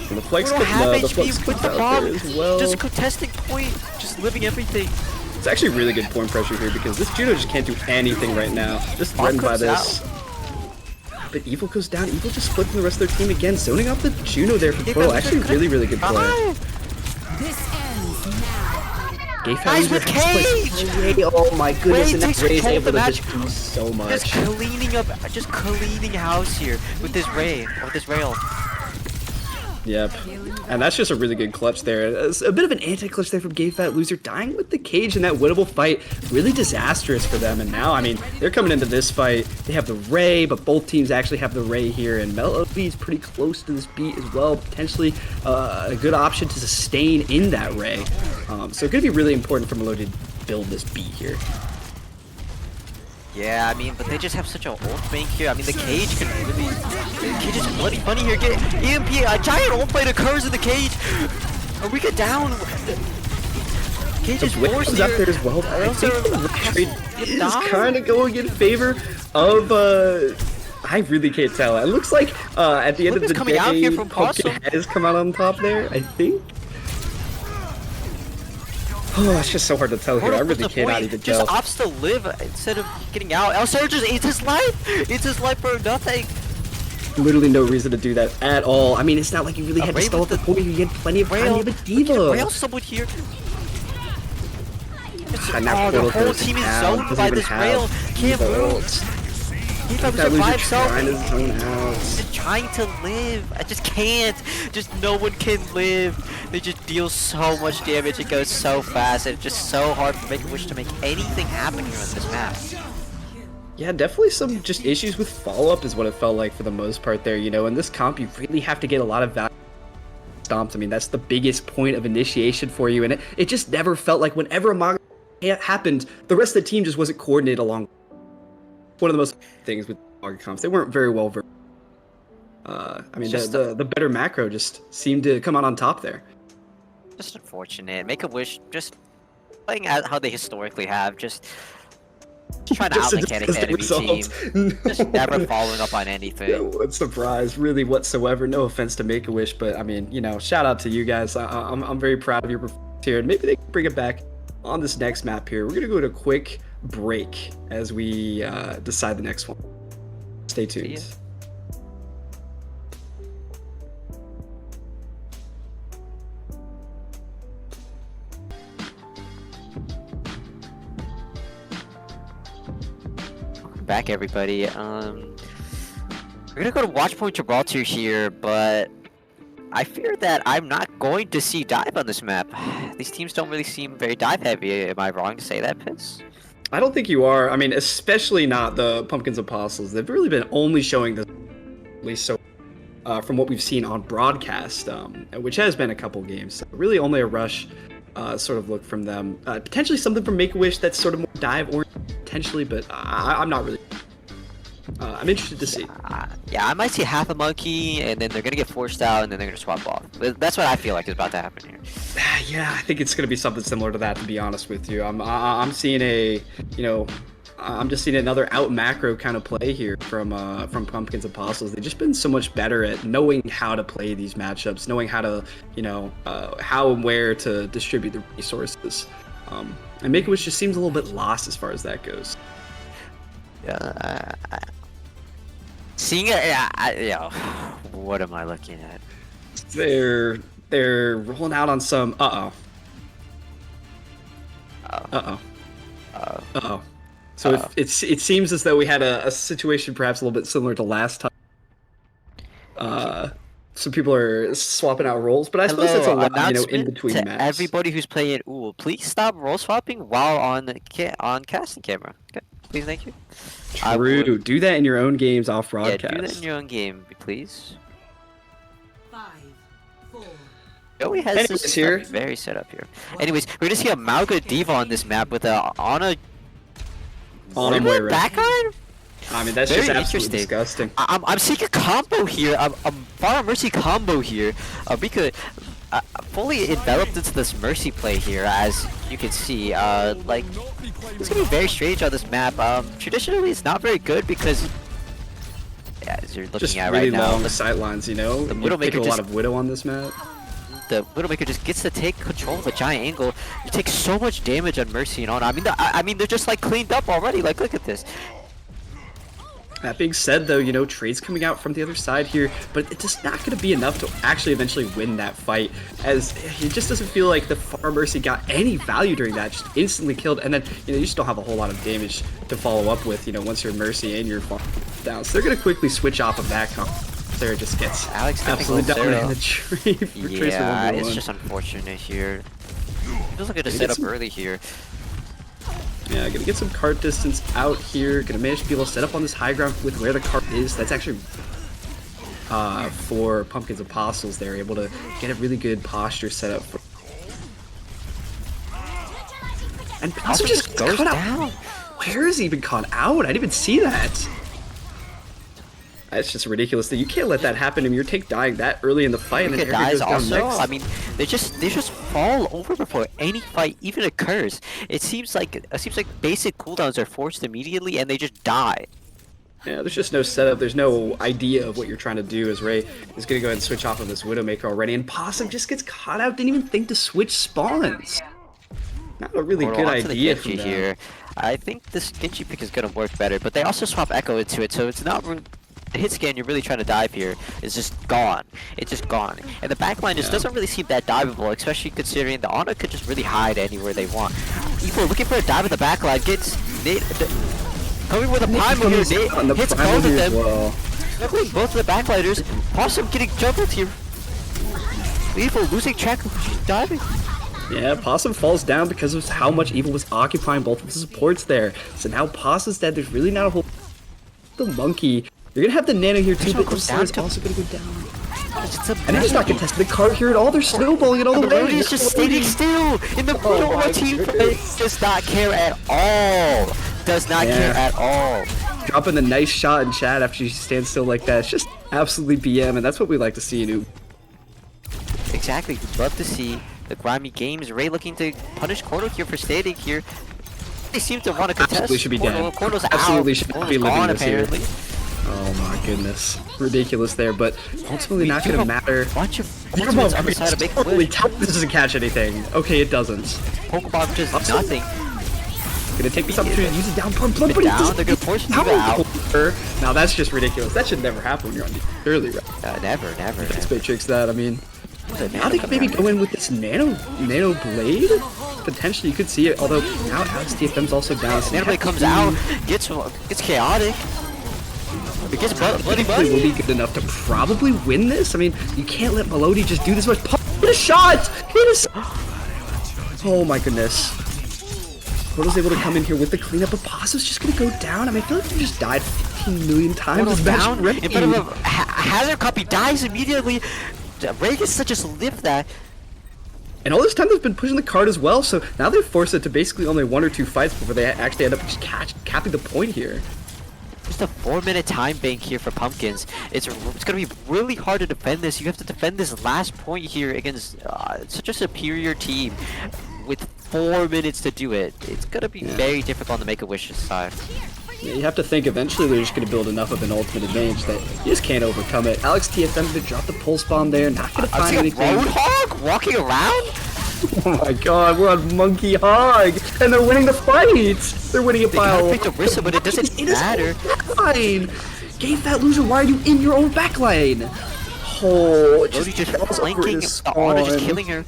And the flex We don't have the HP flex with comes the out bomb. there as well. Just contesting point, just living everything. It's actually really good point pressure here because this Juno just can't do anything right now. Just threatened by comes this. But Evil goes down. Evil just splits the rest of their team again, zoning out the Juno there for Gay Coral. Fat Actually, Loser really, really good play. This ends now. Gay Fat Guys, Loser with has Cage! Ray. Oh my goodness, Ray and that takes Ray's control of able the to match. just do so Just much. cleaning up, just cleaning house here with this Ray, with this rail. Yep. And that's just a really good clutch there. It's a bit of an anti-clutch there from GameFat Loser, dying with the cage in that winnable fight. Really disastrous for them. And now, I mean, they're coming into this fight. They have the Ray, but both teams actually have the Ray here. And Melody's pretty close to this beat as well. Potentially a good option to sustain in that Ray. So going to be really important for Melody to build this beat here. Yeah, I mean, but they just have such an ult bank here. I mean, the cage can really... The cage is bloody funny here. Get EMP, a giant ult fight occurs in the cage. Are we get down? Cage is forced up there as well. I think the trade is kind of going in favor of... I really can't tell. It looks like at the end of the coming day, out here from Pumpkin has come out on top there, I think. Oh, it's just so hard to tell here. I really cannot even tell. Just opts to live instead of getting out. El Surge just eats his life! Eats his life for nothing! Literally no reason to do that at all. I mean, it's not like you really had to stall at the point. You had plenty of time. You have a diva. Rail someone here. The whole team is zoned by this rail. Can't move. He comes up by himself. Just trying to live. I just can't. Just no one can live. They just deal so much damage. It goes so fast. And it's just so hard for Make-A-Wish to make anything happen here on this map. Yeah, definitely some just issues with follow-up is what it felt like for the most part there. You know, in this comp, you really have to get a lot of value stomped. I mean, that's the biggest point of initiation for you. And it just never felt like whenever a Maga happened, the rest of the team just wasn't coordinated along. One of the most things with Maga comps, they weren't very well versed. I mean, the better macro just seemed to come out on top there. Just unfortunate. Make-A-Wish just playing out how they historically have, just trying to outlink any enemy team. Just never following up on anything. No one surprised, really, whatsoever. No offense to Make-A-Wish, but I mean, you know, shout out to you guys. I'm very proud of your performance here, and maybe they can bring it back on this next map here. We're gonna go to a quick break as we decide the next one. Stay tuned. Welcome back, everybody. We're gonna go to Watchpoint Gibraltar here, but I fear that I'm not going to see dive on this map. These teams don't really seem very dive heavy. Am I wrong to say that, Piss? I don't think you are. I mean, especially not the Pumpkins Apostles. They've really been only showing this, at least so from what we've seen on broadcast, which has been a couple games. So really only a rush sort of look from them. Potentially something from Make-A-Wish that's sort of more dive-oriented, potentially, but I'm not really... I'm interested to see. Yeah, I might see half a monkey, and then they're gonna get forced out, and then they're gonna swap off. That's what I feel like is about to happen here. Yeah, I think it's gonna be something similar to that. To be honest with you, I'm seeing a, you know, I'm just seeing another out macro kind of play here from Pumpkins Apostles. They've just been so much better at knowing how to play these matchups, knowing how to, you know, how and where to distribute the resources. And Make-A-Wish just seems a little bit lost as far as that goes. Yeah. Seeing it, yo, what am I looking at? They're rolling out on some. So it seems as though we had a situation perhaps a little bit similar to last time. Some people are swapping out roles, but I suppose that's allowed, you know, in between to maps. Everybody who's playing OOL, please stop role swapping while on casting camera. Okay, please, thank you. True. Do that in your own games off broadcast. Yeah, do that in your own game, please. 5, 4. Joey has this here. Very set up here. Anyways, we're gonna see a Mauga Diva on this map with a Ana Moira. back iron. I mean, that's Very just absolutely interesting. disgusting. I'm seeing a combo here. A Fire Mercy combo here. We could fully enveloped into this Mercy play here, as you can see. Like, it's gonna be very strange on this map. Traditionally, it's not very good because, yeah, as you're looking Just at really right now, long sightlines, you know. the You Widowmaker pick a lot just- of Widow on this map. the Widowmaker just gets to take control of a giant angle. You take so much damage on Mercy and on. I mean, they're just like cleaned up already. Like, look at this. That being said, though, you know, trades coming out from the other side here, but it's just not going to be enough to actually eventually win that fight, as it just doesn't feel like the Far Mercy got any value during that, just instantly killed, and then, you know, you just don't have a whole lot of damage to follow up with, you know, once your Mercy and your Far down. So they're going to quickly switch off of that comp. There just gets Alex absolutely definitely down in goes the tree for Tracer Yeah, 1v1. it's just unfortunate here. He doesn't get a Gonna get setup some- early here. Yeah, gonna get some cart distance out here. Gonna manage to be able to set up on this high ground with where the cart is. That's actually for Pumpkin's Apostles. They're able to get a really good posture set up. And also just goes cut down. out. Where is he even caught out? I didn't even see that. That's just ridiculous that you can't let that happen. I mean, your take dying that early in the fight, and It then Erica dies goes down also. next. I mean, they just fall over before any fight even occurs. It seems like basic cooldowns are forced immediately, and they just die. Yeah, there's just no setup. There's no idea of what you're trying to do. As Ray is gonna go ahead and switch off of this Widowmaker already, and Possum just gets caught out. Didn't even think to switch spawns. Not a really Portal good onto the idea Genji from them. here. I think this Genji pick is gonna work better, but they also swap Echo into it, so it's not. The hit scan you're really trying to dive here is just gone. It's just gone. And the backline just doesn't really seem that diveable, especially considering the Ana could just really hide anywhere they want. Evo looking for a dive in the backline, gets coming with a Primal here, On the hits Primal both of here as them. well. Juggling both of the backliners. Possum getting juggled here. Evo losing track of who she's diving. Yeah, Possum falls down because of how much Evil was occupying both of the supports there. So now Possum's dead. There's really not a whole. The monkey. You're gonna have the Nano here too, but goes the down is to- also gonna go down. It's a And they're just not contesting the cart here at all. They're snowballing it all the way. Melody's just standing still in the middle of my a team fight. goodness. Does not care at all. Does not care Yeah. at all. Dropping the nice shot in chat after she stands still like that. It's just absolutely BM, and that's what we like to see in Oob. Exactly. We'd love to see the grimy games. Ray looking to punish Cordo here for standing here. They seem to want to contest. Absolutely should be dead. Cordo's Absolutely out. should not Cordo's be living gone, this here. apparently. Oh my goodness. Ridiculous there, but ultimately not gonna matter. Bunch of ultimates on the side of Big Totally Wish. tell this doesn't catch anything. Okay, it doesn't. Pokemon just Also- nothing. Gonna take this opportunity to use it down plumb, but Bit he down, doesn't. they're gonna force How Diva out. Now that's just ridiculous. That should never happen when you're on the early round. Never. Let's Matrix that. I mean, The now they could maybe go in with this nano blade. Potentially, you could see it. Although now Alex TFM's also down. So Nano Blade comes out, gets chaotic. It gets bloody Will money. be good enough to probably win this. I mean, you can't let Melody just do this much. Hit a shot. Hit a. Oh my goodness. Portal's able to come in here with the cleanup, but Possum's just gonna go down. I mean, I feel like he just died 15 million times. Portal's This match down already. in front of a hazard copy, dies immediately. Ray gets to just live that. And all this time they've been pushing the card as well, so now they've forced it to basically only 1 or 2 fights before they actually end up just capping the point here. Just a 4-minute time bank here for Pumpkins. It's gonna be really hard to defend this. You have to defend this last point here against such a superior team with 4 minutes to do it. It's gonna be very difficult to make a Wish's side. Yeah, you have to think eventually they're just going to build enough of an ultimate advantage that you just can't overcome it. Alex TFM to drop the pulse bomb there, not going to I'm find seeing a anything. Roadhog walking around? Oh my god, we're on Monkey Hog, and they're winning the fight! They're winning it They by gotta a pick the Rissa, but it doesn't in his matter. own backline! Game Fat Loser, why are you in your own backline? Oh, it Lodi just falls over flanking, his the Ana just spawn. killing her.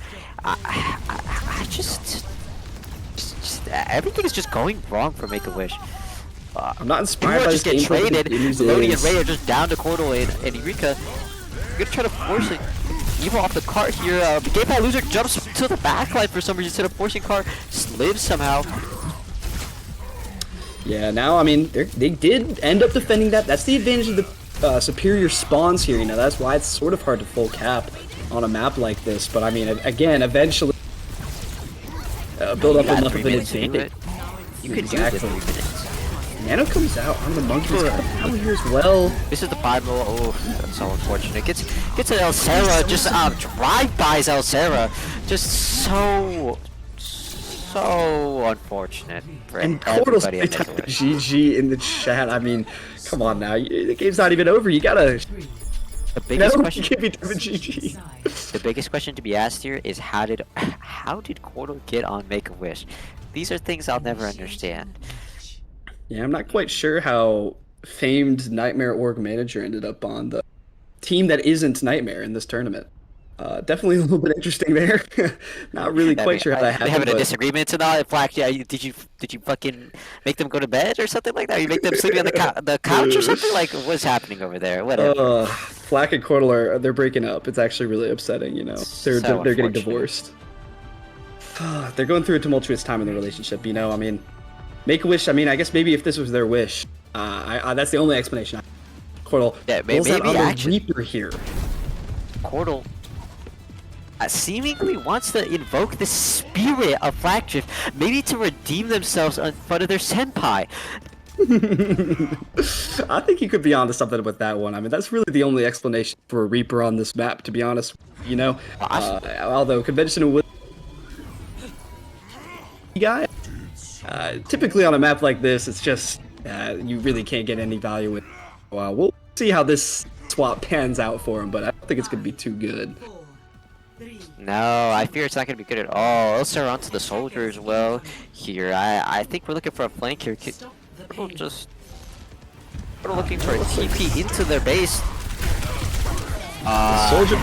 Just everything is just going wrong for Make-A-Wish. I'm not People inspired are by just this getting gameplay traded. these Lodi and days. Ray are just down to Cordal and Eureka. You're gonna try to force it. Evo off the cart here. Game Fat Loser jumps to the backline for some reason instead of forcing cart. Lives somehow. Yeah, now, I mean, they did end up defending that. That's the advantage of the superior spawns here, you know, that's why it's sort of hard to full cap on a map like this. But, I mean, again, eventually, build up You got enough 3 of an minutes to do advantage. it. You could Exactly. do it in 3 minutes. Nano comes out on the monkeys out here as well. This is the Bible. Oh, that's so unfortunate. Gets an El Sarah, just drive-bys El Sarah. Just so unfortunate for And Cordal's everybody at Make-A-Wish. GG in the chat. I mean, come on now. The game's not even over. You gotta. The biggest No, question. you can't be doing GG. The biggest question to be asked here is how did Cordal get on Make-A-Wish? These are things I'll never understand. Yeah, I'm not quite sure how famed Nightmare org manager ended up on the team that isn't Nightmare in this tournament. Definitely a little bit interesting there. Not really quite sure how that They happened, having a but disagreement tonight. Flack, yeah, did you fucking make them go to bed or something like that? You make them sleeping on the couch or something? Like, what's happening over there? Whatever. Flack and Cordell they're breaking up. It's actually really upsetting, you know. They're So they're getting unfortunate. divorced. They're going through a tumultuous time in the relationship, you know. I mean, Make-A-Wish. I mean, I guess maybe if this was their wish, that's the only explanation. Cordell, Yeah, rolls that maybe other actually- Reaper here. Cordell seemingly wants to invoke the spirit of Flagdrift, maybe to redeem themselves in front of their senpai. I think you could be onto something with that one. I mean, that's really the only explanation for a Reaper on this map, to be honest. You know, although conventional would guy, typically on a map like this, it's just you really can't get any value with. Well, we'll see how this swap pans out for him, but I don't think it's gonna be too good. 4, 3, No, I fear it's not going to be good at all. Also onto the soldier as well here. I think we're looking for a flank here. stop the We're pain. we're looking for a TP into their base. Soldier,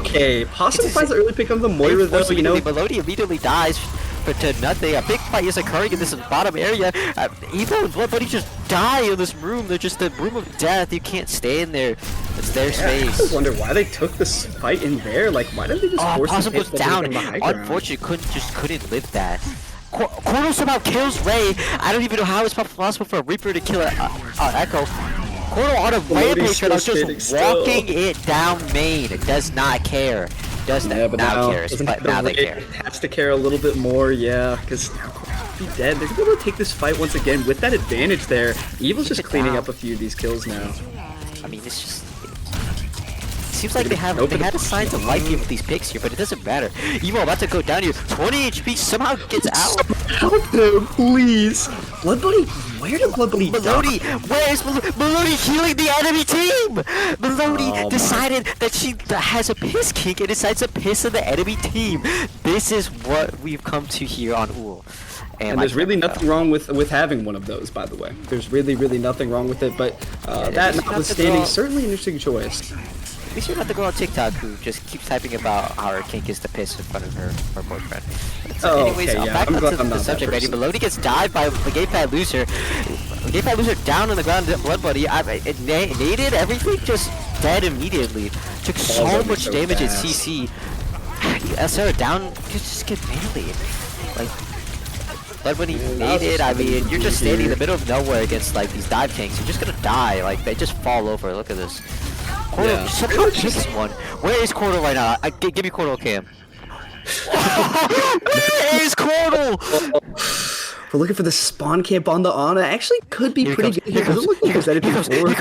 okay, possibly finds the early pick on the Moira though, you know. Melody immediately dies but to nothing. A big fight is occurring in this bottom area. Evo and Bloodbuddy just die in this room. They're just the room of death. You can't stay in there. It's their I space. wonder why they took this fight in there. Like, why didn't they just force Possum him was down. Unfortunately, couldn't live that. Cordell somehow kills Ray. I don't even know how it's possible for a Reaper to kill Echo. Cordell on a rampage right now, just walking it down main. It does not care. Does that? Yeah, but now now, cares. But now they care. Has to care a little bit more, yeah, because now be dead. They're gonna be able to take this fight once again with that advantage there. Evil's just Keep it cleaning down. up a few of these kills now. I mean, it's just. It seems like they had a sign to life game with these picks here, but it doesn't matter. Evo about to go down here. 20 HP somehow gets out. Help him, please! Bloodbuddy, where did Bloodbuddy Melody, die? where is Melody healing the enemy team? Melody Oh my. decided that she has a piss kink and decides to piss on the enemy team. This is what we've come to here on OOL. And there's really nothing wrong with having one of those, by the way. There's really nothing wrong with it, but that there's nothing notwithstanding, wrong. certainly an interesting choice. At least you're not the girl on TikTok who just keeps typing about how her kink is to piss in front of her boyfriend. Oh, Anyways, okay, yeah, back I'm glad onto I'm not the that subject matter. person. Melody gets dived by the Gay Fat Loser. Gay Fat Loser down on the ground, Bloodbuddy. It naded everything just dead immediately. Took so Balls much so damage in fast. CC. Sarah down, just get melee. Like, Bloodbuddy naded, I mean, you're just standing in the middle of nowhere against like these dive tanks. You're just gonna die. Like, they just fall over. Look at this. Cordell Yeah. somehow takes one. Where is Cordell right now? Give me Cordell Cam. Where is Cordell? We're looking for the spawn camp on the Ana. Actually, could be Here he pretty comes, good. here It doesn't look like there's anything comes, forward.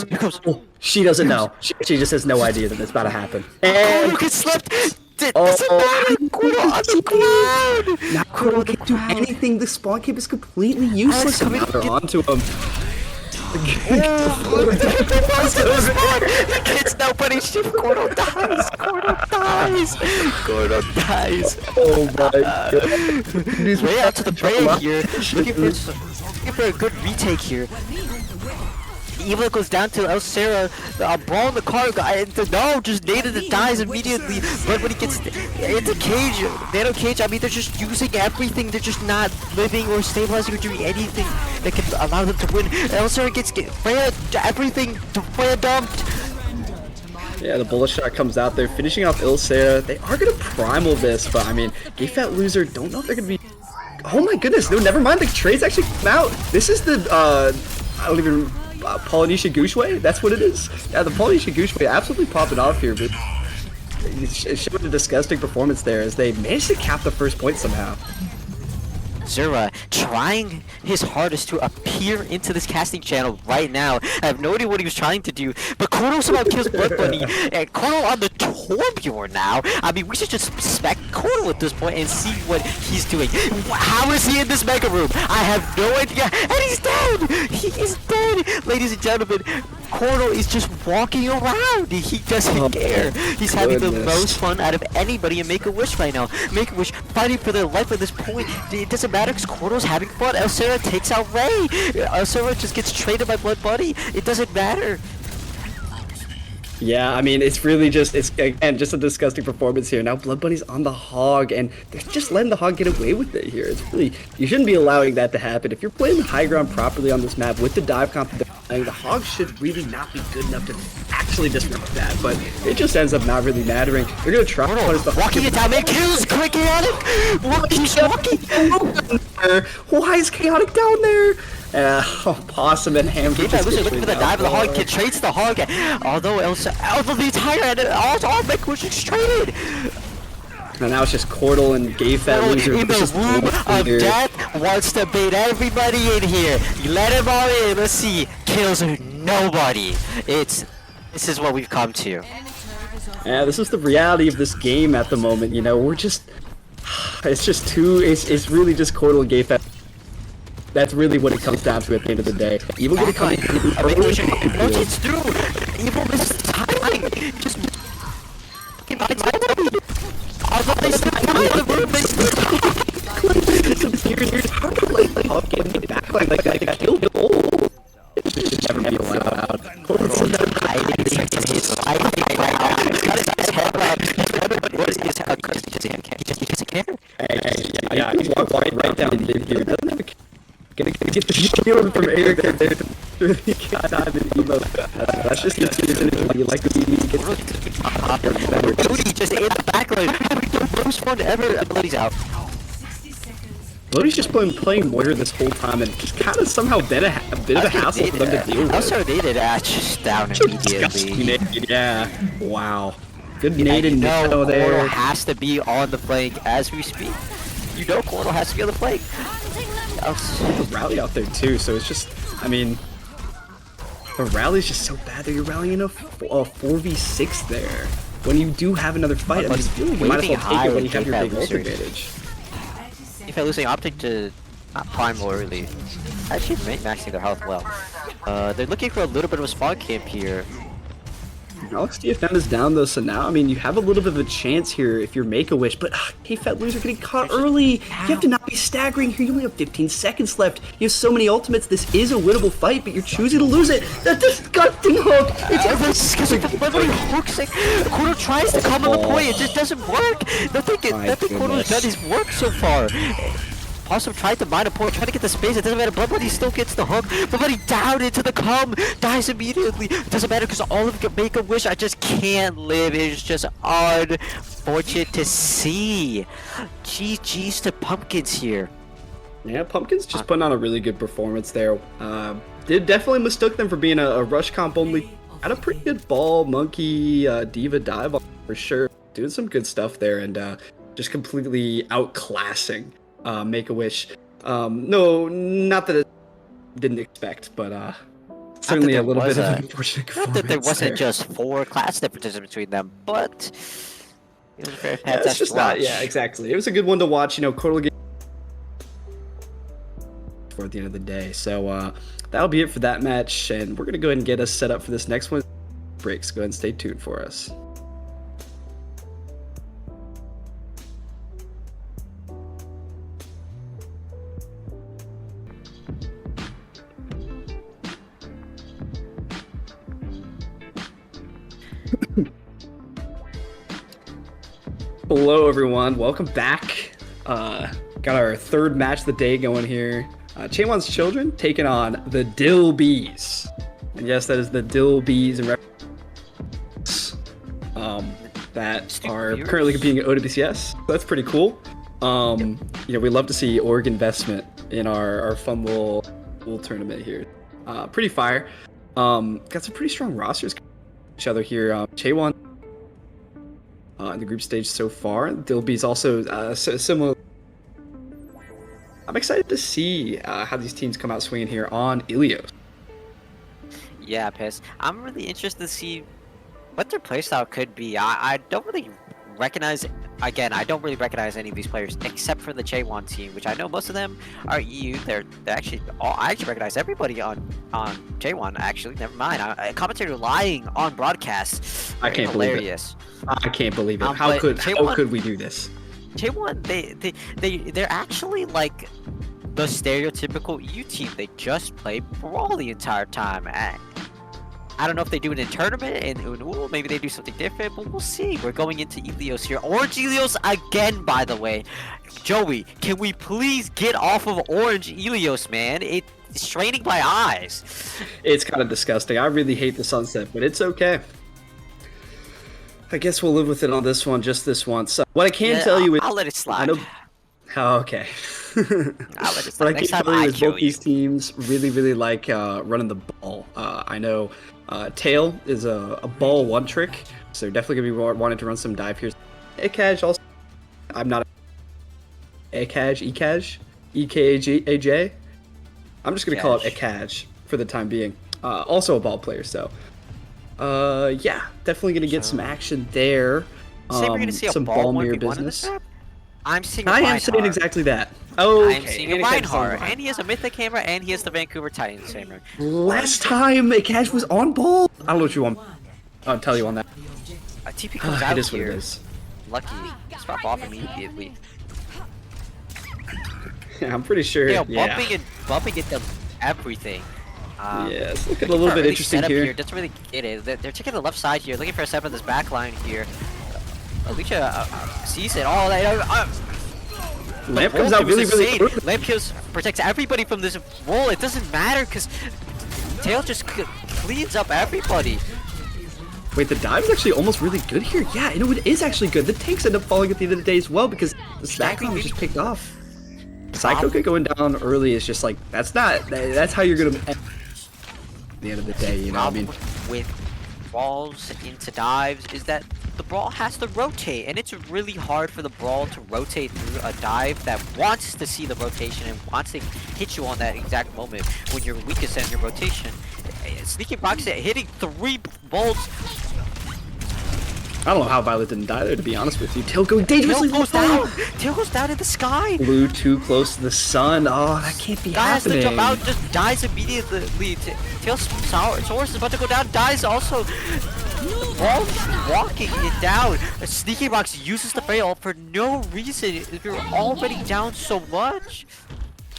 here comes. Oh, she doesn't know. She just has no idea that it's about to happen. Cordell And gets slipped. Doesn't Oh, matter. Cordell on the ground. now Cordell can't do anything. The spawn camp is completely useless. coming Now they're to onto him. The kid's now putting shit. Cordell dies. Cordell dies. Oh my god. He's Way out to the break here. Looking for a good retake here. Evo goes down to El Sarah, brawl in the car, and no, just naded and dies immediately. But when he gets into cage, nano cage, I mean, they're just using everything. They're just not living or stabilizing or doing anything that can allow them to win. El Sarah gets Freya, everything, Freya dumped. Yeah, the bullet shot comes out there, finishing off Ilsera. They are gonna primal this, but I mean, Gay Fat Loser, don't know if they're gonna be. Oh my goodness, no, never mind. The trades actually come out. This is the I don't even. Polynesian Gooshway? That's what it is? Yeah, the Polynesian Gooshway absolutely popping off here, but it showed a disgusting performance there as they managed to cap the first point somehow. Zura trying his hardest to appear into this casting channel right now. I have no idea what he was trying to do, but Cordell somehow kills Bloodbuddy, and Cordell on the Torbjorn now. I mean, we should just respect Cordell at this point and see what he's doing. How is he in this mega room? I have no idea, and he's dead! He is dead! Ladies and gentlemen, Cordell is just walking around. He doesn't care. He's having the goodness. most fun out of anybody in Make-A-Wish right now. Make-A-Wish fighting for their life at this point. It doesn't matter because Cordell's having fun. El Sarah takes out Ray. El Sarah just gets traded by Bloodbuddy. It doesn't matter. Yeah, I mean, it's really just, it's again, just a disgusting performance here. Now Blood Bunny's on the Hog, and they're just letting the Hog get away with it here. It's really, you shouldn't be allowing that to happen. If you're playing the high ground properly on this map with the dive comp that they're playing, the Hog should really not be good enough to actually disrupt that, but it just ends up not really mattering. They're gonna try to punish the Hog. Walking it down, man, kills, quick, chaotic! Walking! Why is Chaotic down there? Possum and Ham. Looking for the dive of the Hog, trades the Hog, although the entire end, all make was traded! And now it's just Cordal and Gayfet loser. In the womb of death, wants to bait everybody in here. You let him all in, let's see. Kills nobody. This is what we've come to. Yeah, this is the reality of this game at the moment, you know, we're just, it's really just Cordal and Gayfet. That's really what it comes down to at the end of the day. Evil gonna come in. It's through. Evil misses timing. Just fucking by timing. Although they still find the room, they still How can like get me back like I killed the old? It should never be allowed. Yeah, he's walking right down the mid here. Doesn't have a gonna get the shield from Eric and then really got out of the emo. That's just you like to see get Cody just in the back line. The worst one ever. Bloody's out. 60 seconds. Bloody's just playing Warrior this whole time and just kind of somehow been a bit of a hassle for them to deal with. Also needed just down immediately. Yeah. Wow. Good nade and no there. Cordal has to be on the flank as we speak. You know Cordal has to be on the flank. Rally out there too, so it's just, I mean, the rally's just so bad that you're rallying in a 4v6 there. When you do have another fight, I mean, you might as well take it when you have your big ult advantage. If you're losing optic to not primal early, actually maxing their health well. They're looking for a little bit of a spawn camp here. Alex DFM is down though, so now, I mean, you have a little bit of a chance here if you're Make-A-Wish, but K-Fat Loser getting caught early. You have to not be staggering here. You only have 15 seconds left. You have so many ultimates. This is a winnable fight, but you're choosing to lose it. That disgusting hook. It's hooks. Cordal tries to come on the point. It just doesn't work. Nothing Cordal has done his work so far. Possum tried to mine a point, trying to get the space. It doesn't matter. Blood Bunny still gets the hook. Blood Bunny down into the cum, dies immediately. It doesn't matter because all of Make-A-Wish, I just can't live. It's just unfortunate to see. GG's to Pumpkins here. Yeah, Pumpkins just putting on a really good performance there. Did definitely mistook them for being a rush comp only. Had a pretty good ball, monkey, diva dive for sure. Doing some good stuff there and just completely outclassing Make-A-Wish. No, not that it didn't expect, but certainly a little bit of an unfortunate performance. Not that there wasn't there. just 4 class differences between them, but it was very Yeah, it's just not, yeah, exactly. It was a good one to watch. You know, Cordal game for at the end of the day. So that'll be it for that match, and we're gonna go ahead and get us set up for this next one. Breaks. Go ahead and stay tuned for us. Hello everyone, welcome back. Got our third match of the day going here. Chaewon's Children taking on the Dill Bees. And yes, that is the Dill Bees in reference that are currently competing at OWCS. So that's pretty cool. You know, we love to see org investment in our fun little tournament here. Pretty fire. Got some pretty strong rosters each other here. Chaewon in the group stage so far. Dilby's also similar. I'm excited to see how these teams come out swinging here on Ilios. Yeah, Piss. I'm really interested to see what their playstyle could be. I don't really recognize, again, I don't really recognize any of these players except for the Chaewon team, which I know most of them are EU. They're actually, I actually recognize everybody on Chaewon, actually. Never mind. A commentator lying on broadcast. I can't hilarious. believe it. I can't believe it. How could we do this? Chaewon, they're actually like the stereotypical EU team. They just play Brawl the entire time. I don't know if they do it in tournament and OOL, maybe they do something different, but we'll see. We're going into Elios here. Orange Elios again, by the way. Joey, can we please get off of Orange Elios, man? It's straining my eyes. It's kind of disgusting. I really hate the sunset, but it's okay. I guess we'll live with it on this one, just this once. So what I can tell you is... I'll let it slide. I know... Oh, okay. I'll let it slide. What I Next can time tell you I is kill both you. these teams really like running the ball. I know Tail is a ball one trick, so they're definitely going to be wanting to run some dive here. Ekaj also... I'm not... Ekaj? E-K-A-J? I'm just going to call it Ekaj for the time being. Also a ball player, so... yeah, definitely going to get some action there. Say we're gonna see a some ball mirror 1v1 in this map? I'm seeing a I am Reinhardt. saying exactly that. Oh, I'm seeing a Reinhardt, and he has a Mythic camera, and he has the Vancouver Titans in the same room. Last time Ekaj was on ball. I don't know what you want. I'll tell you on that. A TP comes out It is what here. it is. Lucky. Swap off immediately. Yeah, I'm pretty sure. Yeah, Yeah. bumping into everything. Yeah, it's looking a little bit interesting here. Doesn't really get it. They're taking the left side here, looking for a step on this back line here. Alicia sees it all. Lamp comes out really quick. Lamp kills, protects everybody from this roll. It doesn't matter because Tail just cleans up everybody. Wait, the dive is actually almost really good here. Yeah, you know, it is actually good. The tanks end up falling at the end of the day as well because the background was just picked off. Psycho going down early is just like, that's how you're going to end at the end of the day, you know what I mean? With balls into dives is that the brawl has to rotate, and it's really hard for the brawl to rotate through a dive that wants to see the rotation and wants to hit you on that exact moment when you're weakest in your rotation. Sneaking box hitting 3 bolts. I don't know how Violet didn't die there, to be honest with you. Tail going dangerously Tail goes down. Tail goes down in the sky. Blue too close to the sun. Oh, that can't be Guy has to happening. jump out, just dies immediately. Tail's Source is about to go down, dies also. Ball walking it down. A sneaky box uses the fail for no reason. If you're already down so much,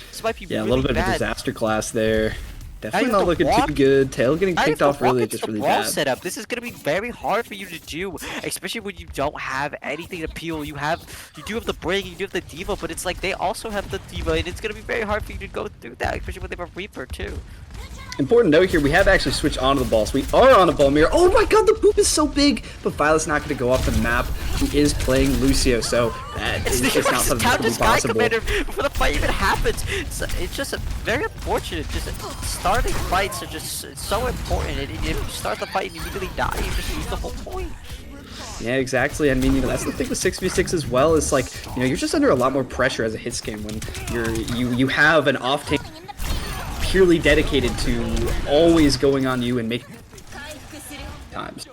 this might be Yeah, really a little bit bad. of a disaster class there. Definitely you not have to looking walk- too good. Tail getting Now you kicked have to off really walk just into the really brawl bad. setup. This is gonna be very hard for you to do, especially when you don't have anything to peel. You do have the Bring, you do have the Diva, but it's like they also have the Diva, and it's gonna be very hard for you to go through that, especially when they have a Reaper too. Important note here, we have actually switched onto the ball, so we are on a ball mirror. Oh my god, the boop is so big! But Violet's not going to go off the map. He is playing Lucio, so that is just not something that Down to could be Sky possible. Commander before the fight even happens. It's just very unfortunate. Just starting fights are just so important. And if you start the fight and immediately die, you just lose the whole point. Yeah, exactly. I mean, you know, that's the thing with 6v6 as well. It's like, you know, you're just under a lot more pressure as a hits game when you have an off-tank purely dedicated to always going on you and making times.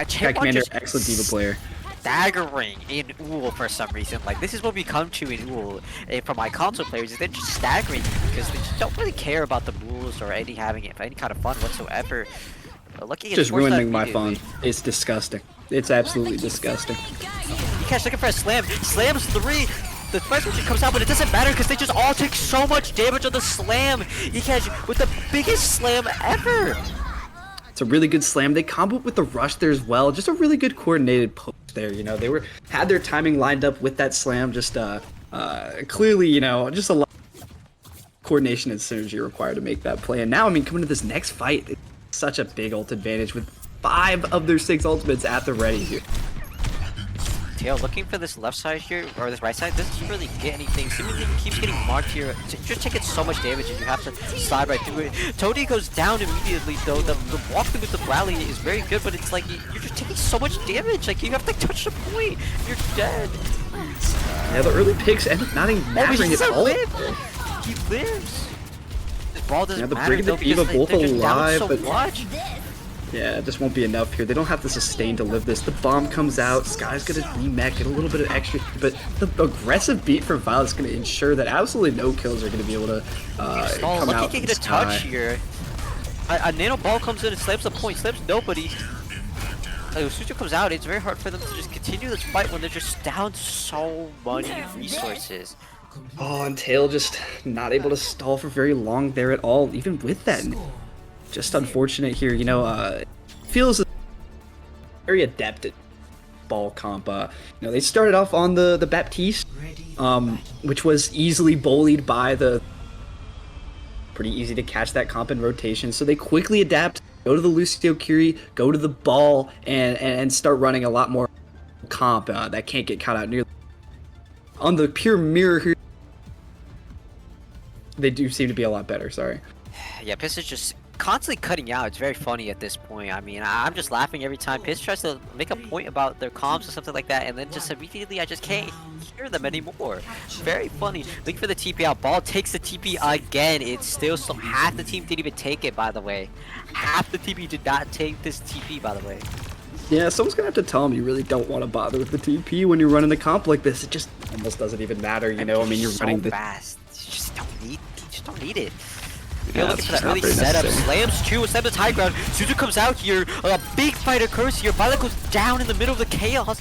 Sky Commander, excellent Diva player. Staggering in OOL for some reason. Like, this is what we come to in OOL for my console players, is they're just staggering because they just don't really care about the rules or any kind of fun whatsoever. Looking at Just Force ruining Dive my fun. It's disgusting. It's absolutely disgusting. Ekash looking for a slam. Slams 3. The first one comes out, but it doesn't matter because they just all take so much damage on the slam. Ekash with the biggest slam ever. It's a really good slam. They combo with the rush there as well. Just a really good coordinated post there. You know, they had their timing lined up with that slam. Just clearly, you know, just a lot of coordination and synergy required to make that play. And now, I mean, coming to this next fight, it's such a big ult advantage with 5 of their 6 ultimates at the ready here. Tail looking for this left side here, or this right side, doesn't really get anything. Seemingly keeps getting marked here. Just taking so much damage and you have to slide right through it. Tony goes down immediately though. The walk through with the rally is very good, but it's like you're just taking so much damage. Like you have to touch the point. You're dead. Yeah, the early picks end up not even mattering at all. He lives. This ball doesn't Yeah, the matter Brig and the though because Diva both they're just down alive, so but- much. Yeah, it just won't be enough here. They don't have the sustain to live this. The bomb comes out. Sky's gonna remech, get a little bit of extra, but the aggressive beat from Violet's gonna ensure that absolutely no kills are gonna be able to come out Lucky from get a Sky. touch here. A nano ball comes in and slams the point, slams nobody. Suju comes out, it's very hard for them to just continue this fight when they're just down so many resources. Oh, and Tail just not able to stall for very long there at all, even with that. Just unfortunate here, you know, feels very adept at ball comp. They started off on the Baptiste, which was easily bullied by the. Pretty easy to catch that comp in rotation, so they quickly adapt, go to the Lucio Curie, go to the ball, and start running a lot more comp that can't get caught out nearly. On the pure mirror here, they do seem to be a lot better, sorry. Yeah, Piss is just constantly cutting out. It's very funny at this point. I mean, I'm just laughing every time Piss tries to make a point about their comms or something like that, and then just immediately I just can't hear them anymore. Very funny. Looking for the TP out. Ball takes the TP again. It's still so half the team didn't even take it, by the way. Half the TP did not take this TP, by the way. Yeah, someone's gonna have to tell them you really don't want to bother with the TP when you're running the comp like this. It just almost doesn't even matter, you know. I mean, you're so running the fast. You just don't need it. Yeah, You're looking for that early setup. Slams two, slams high ground. Suzu comes out here. A big fight occurs here. Violet goes down in the middle of the chaos.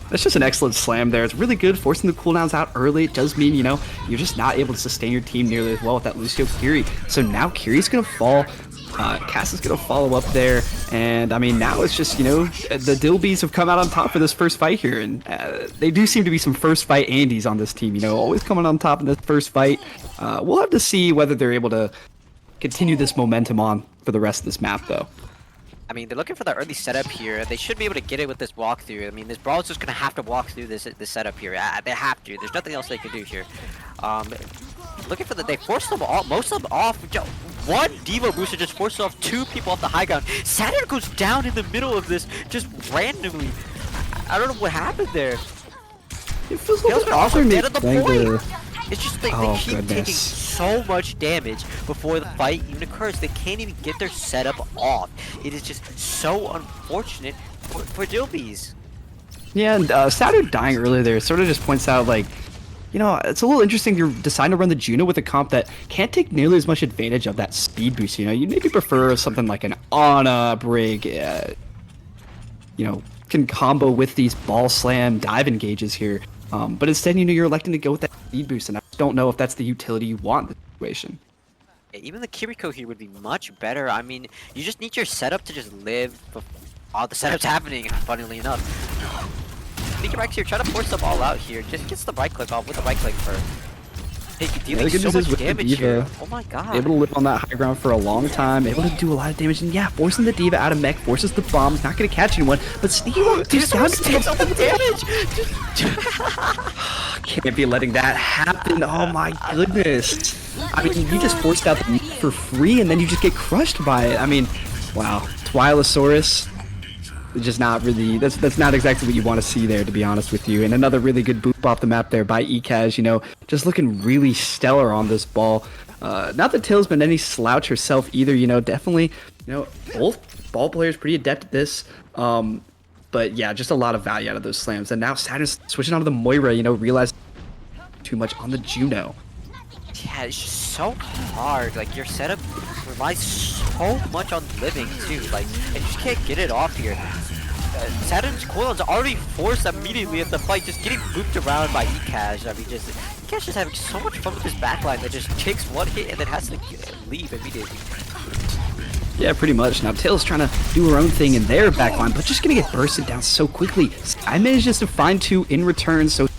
That's just an excellent slam there. It's really good, forcing the cooldowns out early. It does mean, you're just not able to sustain your team nearly as well with that Lucio Curie. So now Curie's going to fall. Cass is going to follow up there. And, I mean, now it's just, the Dilbies have come out on top for this first fight here. And they do seem to be some first fight Andes on this team, always coming on top in this first fight. We'll have to see whether they're able to continue this momentum on for the rest of this map, though. I mean, they're looking for the early setup here. They should be able to get it with this walkthrough. I mean, this Brawl's just gonna have to walk through this setup here. They have to. There's nothing else they can do here. Looking for they forced them all, most of them off. One Devo booster just forced off two people off the high ground. Saturn goes down in the middle of this, just randomly. I don't know what happened there. It feels like an alternate thing. It's just they keep taking so much damage before the fight even occurs. They can't even get their setup off. It is just so unfortunate for Dilbies. Yeah, and Saturn dying earlier there sort of just points out, it's a little interesting you're deciding to run the Juno with a comp that can't take nearly as much advantage of that speed boost. You'd maybe prefer something like an Ana Brig, can combo with these ball slam dive engages here. But instead, you're electing to go with that speed boost, and I just don't know if that's the utility you want in this situation. Even the Kiriko here would be much better. I mean, you just need your setup to just live while the setup's happening, funnily enough. Sneaky Rex here, try to force the ball out here. Just gets the right click off with the right click first. Hey, you're dealing so much damage here. Oh my god. Able to live on that high ground for a long time, able to do a lot of damage, and yeah, forcing the D.Va out of mech, forces the bombs, not gonna catch anyone, but Sneaky Rex takes all the damage! Can't be letting that happen, oh my goodness. I mean, you just forced out the mech for free, and then you just get crushed by it. I mean, wow. Twilosaurus. Just not really, that's not exactly what you want to see there, to be honest with you. And another really good boop off the map there by Ekaz, just looking really stellar on this ball. Not that Tail's been any slouch herself either, definitely, both ball players pretty adept at this. But yeah, just a lot of value out of those slams. And now Saturn's switching on to the Moira, realize too much on the Juno. Yeah, it's just so hard. Like, your setup relies so much on living, too. Like, and you just can't get it off here. Saturn's cooldown's already forced immediately at the fight, just getting booped around by Ekaz. I mean, Ekaz just having so much fun with his backline that just takes one hit and then has to leave immediately. Yeah, pretty much. Now, Tail's trying to do her own thing in their backline, but just gonna get bursted down so quickly. I manages to find two in return, so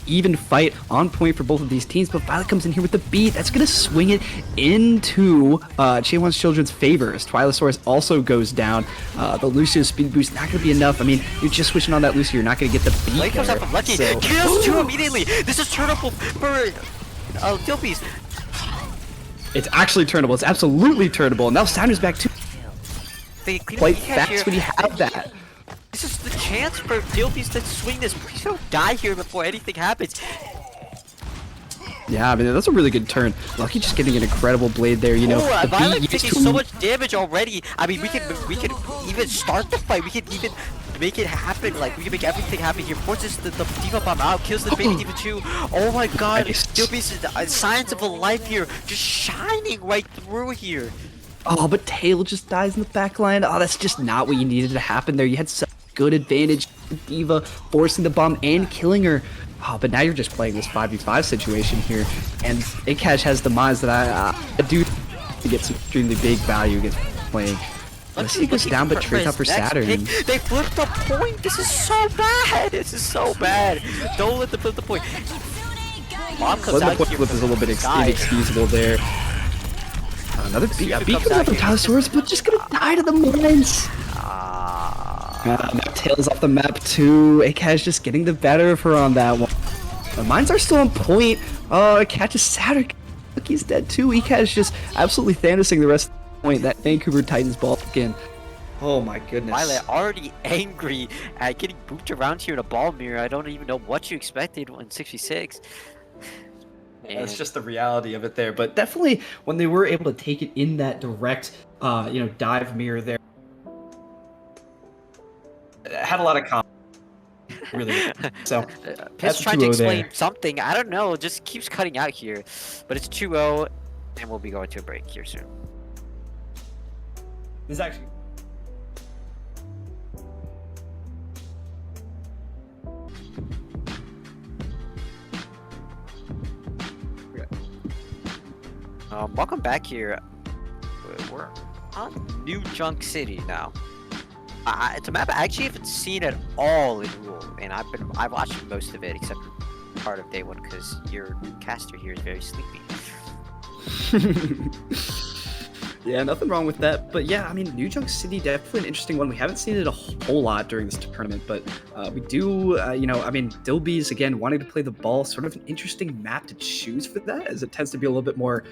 even fight on point for both of these teams, but Violet comes in here with the beat. That's going to swing it into Chaewon's Children's favor as Twilosaurus also goes down. The Lucio speed boost not going to be enough. I mean, you're just switching on that Lucio. You're not going to get the beat. Blake comes out from Lucky. So, kills two immediately. This is turnable for Dilbies. It's actually turnable. It's absolutely turnable. And now Sounder's back too. Quite fast when you have that. This is the chance for Dilbies to swing this. Please don't die here before anything happens. Yeah, I mean, that's a really good turn. Lucky just getting an incredible blade there, the Violet taking so much damage already. I mean, we can even start the fight. We can even make it happen. Like, we can make everything happen here. Forces the D.Va bomb out, kills the baby D.Va too. Oh my god. Dilbies, signs of a life here, just shining right through here. Oh, but Tail just dies in the backline. Oh, that's just not what you needed to happen there. You had such good advantage. D.Va forcing the bomb and killing her. Oh, but now you're just playing this 5v5 situation here. And Ekaz has the minds that I do to get some extremely big value against playing Messi goes down, but trades out for Saturn. They flipped the point. This is so bad. This is so bad. Don't let them flip the point. Mom comes Well, out the point here flip is a little bit inexcusable there. Another B comes out from Tylosaurus, but just gonna die to the mines. Tails off the map too. Akaz just getting the better of her on that one. The mines are still on point. Oh, it catches Saturn. He's dead too. Akaz just absolutely Thanosing the rest of the point. That Vancouver Titans ball again. Oh my goodness. Violet already angry at getting booped around here in a ball mirror. I don't even know what you expected on 66. That's just the reality of it there. But definitely when they were able to take it in that direct, dive mirror there, it had a lot of confidence. Really. So Piss trying to explain something. I don't know. It just keeps cutting out here. But it's 2-0, and we'll be going to a break here soon. This is actually. Welcome back here. We're on New Junk City now. It's a map I actually haven't seen at all in OOL, and I've watched most of it except for part of day one because your caster here is very sleepy. Yeah, nothing wrong with that. But yeah, I mean, New Junk City, definitely an interesting one. We haven't seen it a whole lot during this tournament, but we do, Dilby's, again, wanting to play the ball, sort of an interesting map to choose for that, as it tends to be a little bit more,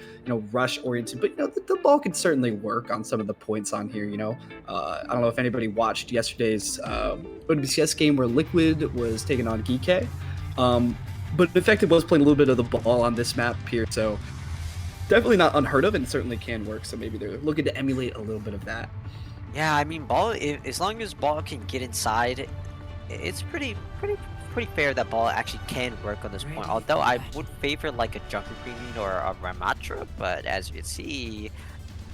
rush-oriented. But, the ball can certainly work on some of the points on here, I don't know if anybody watched yesterday's OWCS game where Liquid was taking on Geek. But Effective was playing a little bit of the ball on this map here, so definitely not unheard of, and certainly can work. So maybe they're looking to emulate a little bit of that. Yeah, I mean, ball. As long as ball can get inside, it's pretty fair that ball actually can work on this point. Although I would favor like a Junker Queen or a Ramatra, but as you can see,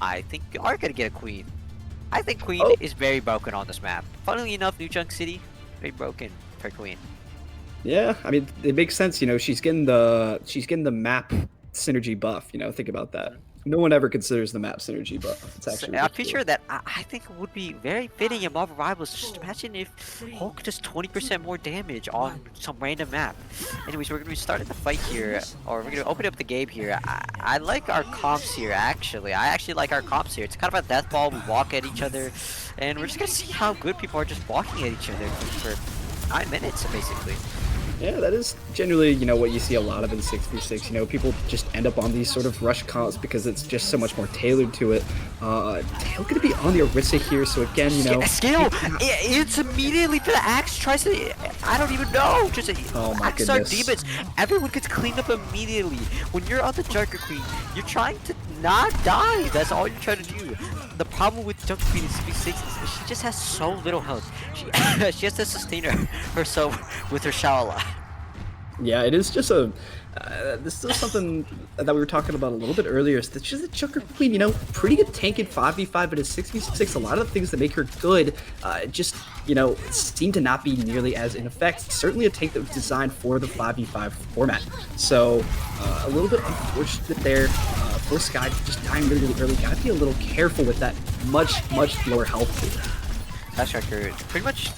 I think you are gonna get a Queen. I think Queen is very broken on this map. Funnily enough, New Junk City, very broken for Queen. Yeah, I mean, it makes sense. She's getting the map synergy buff. Think about that. No one ever considers the map synergy buff. It's actually I'm pretty sure that I think it would be very fitting in Marvel Rivals. Just imagine if Hulk does 20% more damage on some random map. Anyways, we're gonna be starting the fight here, or we're gonna open up the game here. I like our comps here. Actually, I actually like our comps here. It's kind of a death ball. We walk at each other, and we're just gonna see how good people are just walking at each other for 9 minutes, basically. Yeah, that is generally, what you see a lot of in 6v6. People just end up on these sort of rush comps because it's just so much more tailored to it. Tail gonna be on the Orisa here, so again, Scale! It's immediately for the Axe, tries to, I don't even know, just oh my Axe our goodness. demons. Everyone gets cleaned up immediately. When you're on the Junker Queen, you're trying to not die. That's all you're trying to do. The problem with Junker Queen in 6v6 is she just has so little health. She has to sustain herself with her Shala. Yeah, it is just this is something that we were talking about a little bit earlier. It's just a Junker Queen, pretty good tank in 5v5, but in 6v6, a lot of the things that make her good just, seem to not be nearly as in effect. Certainly a tank that was designed for the 5v5 format. So a little bit unfortunate there for Sky just dying really early. Gotta be a little careful with that much lower health pool. That's Junker pretty much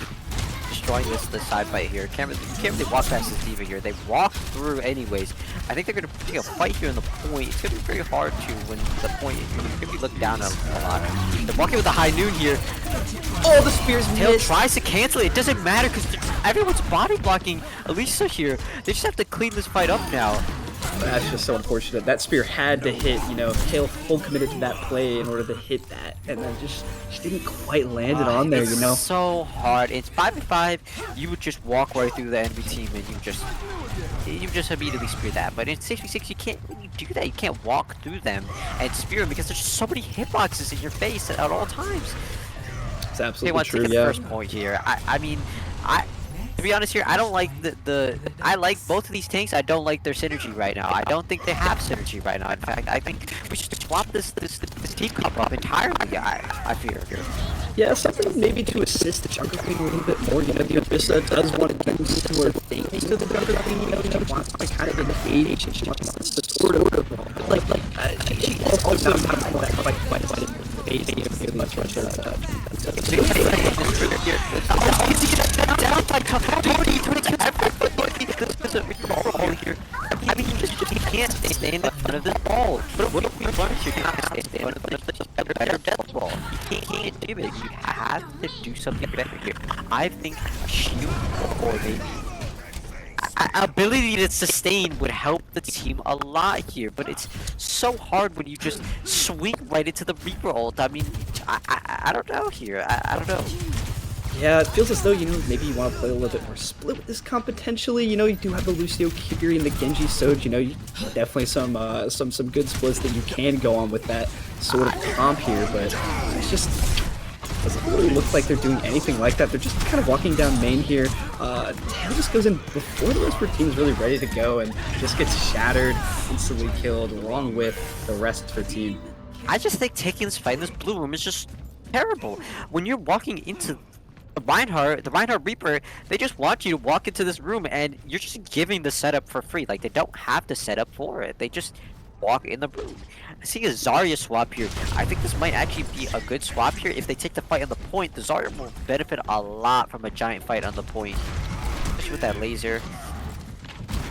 destroying this side fight here. Can't really walk past this diva here. They walk through anyways. I think they're gonna take a fight here in the point. It's gonna be very hard to when the point is gonna be looked down a lot. They're walking with a high noon here. Oh, the spear's Tail tries to cancel it. It doesn't matter because everyone's body blocking Elisa here. They just have to clean this fight up now. That's just so unfortunate. That spear had to hit, Tail full committed to that play in order to hit that, and then just didn't quite land it on there, It's so hard. It's 5v5. You would just walk right through the enemy team and you just immediately spear that. But in 6v6, you can't really do that. You can't walk through them and spear them because there's just so many hitboxes in your face at all times. It's absolutely they want true. to take the first point here. I mean, to be honest here, I don't like I like both of these tanks. I don't like their synergy right now. I don't think they have synergy right now. In fact, I think we should swap this team comp up entirely. I fear. Yeah, something maybe to assist the Junker Queen a little bit more. The Orisa does want to use to her things to the Junker Queen. She wants to kind of engage, and she wants to sort of she also knows how to play that quite much. Down by Tony everybody here. I mean, you can't stay in front of this ball. What if we run here? You can't stay in front of the better death ball. You can't do it. You have to do something better here. I think a shield or maybe ability to sustain would help the team a lot here, but it's so hard when you just swing right into the Reaper ult. I mean, I don't know here. I don't know. Yeah, it feels as though, maybe you want to play a little bit more split with this comp potentially. You do have the Lucio Kiri and the Genji Soj. Definitely some good splits that you can go on with that sort of comp here, but it's just doesn't really look like they're doing anything like that. They're just kind of walking down main here. Tail just goes in before the rest of our team is really ready to go and just gets shattered, instantly killed, along with the rest of their team. I just think taking this fight in this blue room is just terrible. When you're walking into the Reinhardt Reaper, they just want you to walk into this room and you're just giving the setup for free. Like, they don't have to set up for it. They just walk in the room. Seeing a Zarya swap here, I think this might actually be a good swap here. If they take the fight on the point, the Zarya will benefit a lot from a giant fight on the point, especially with that laser.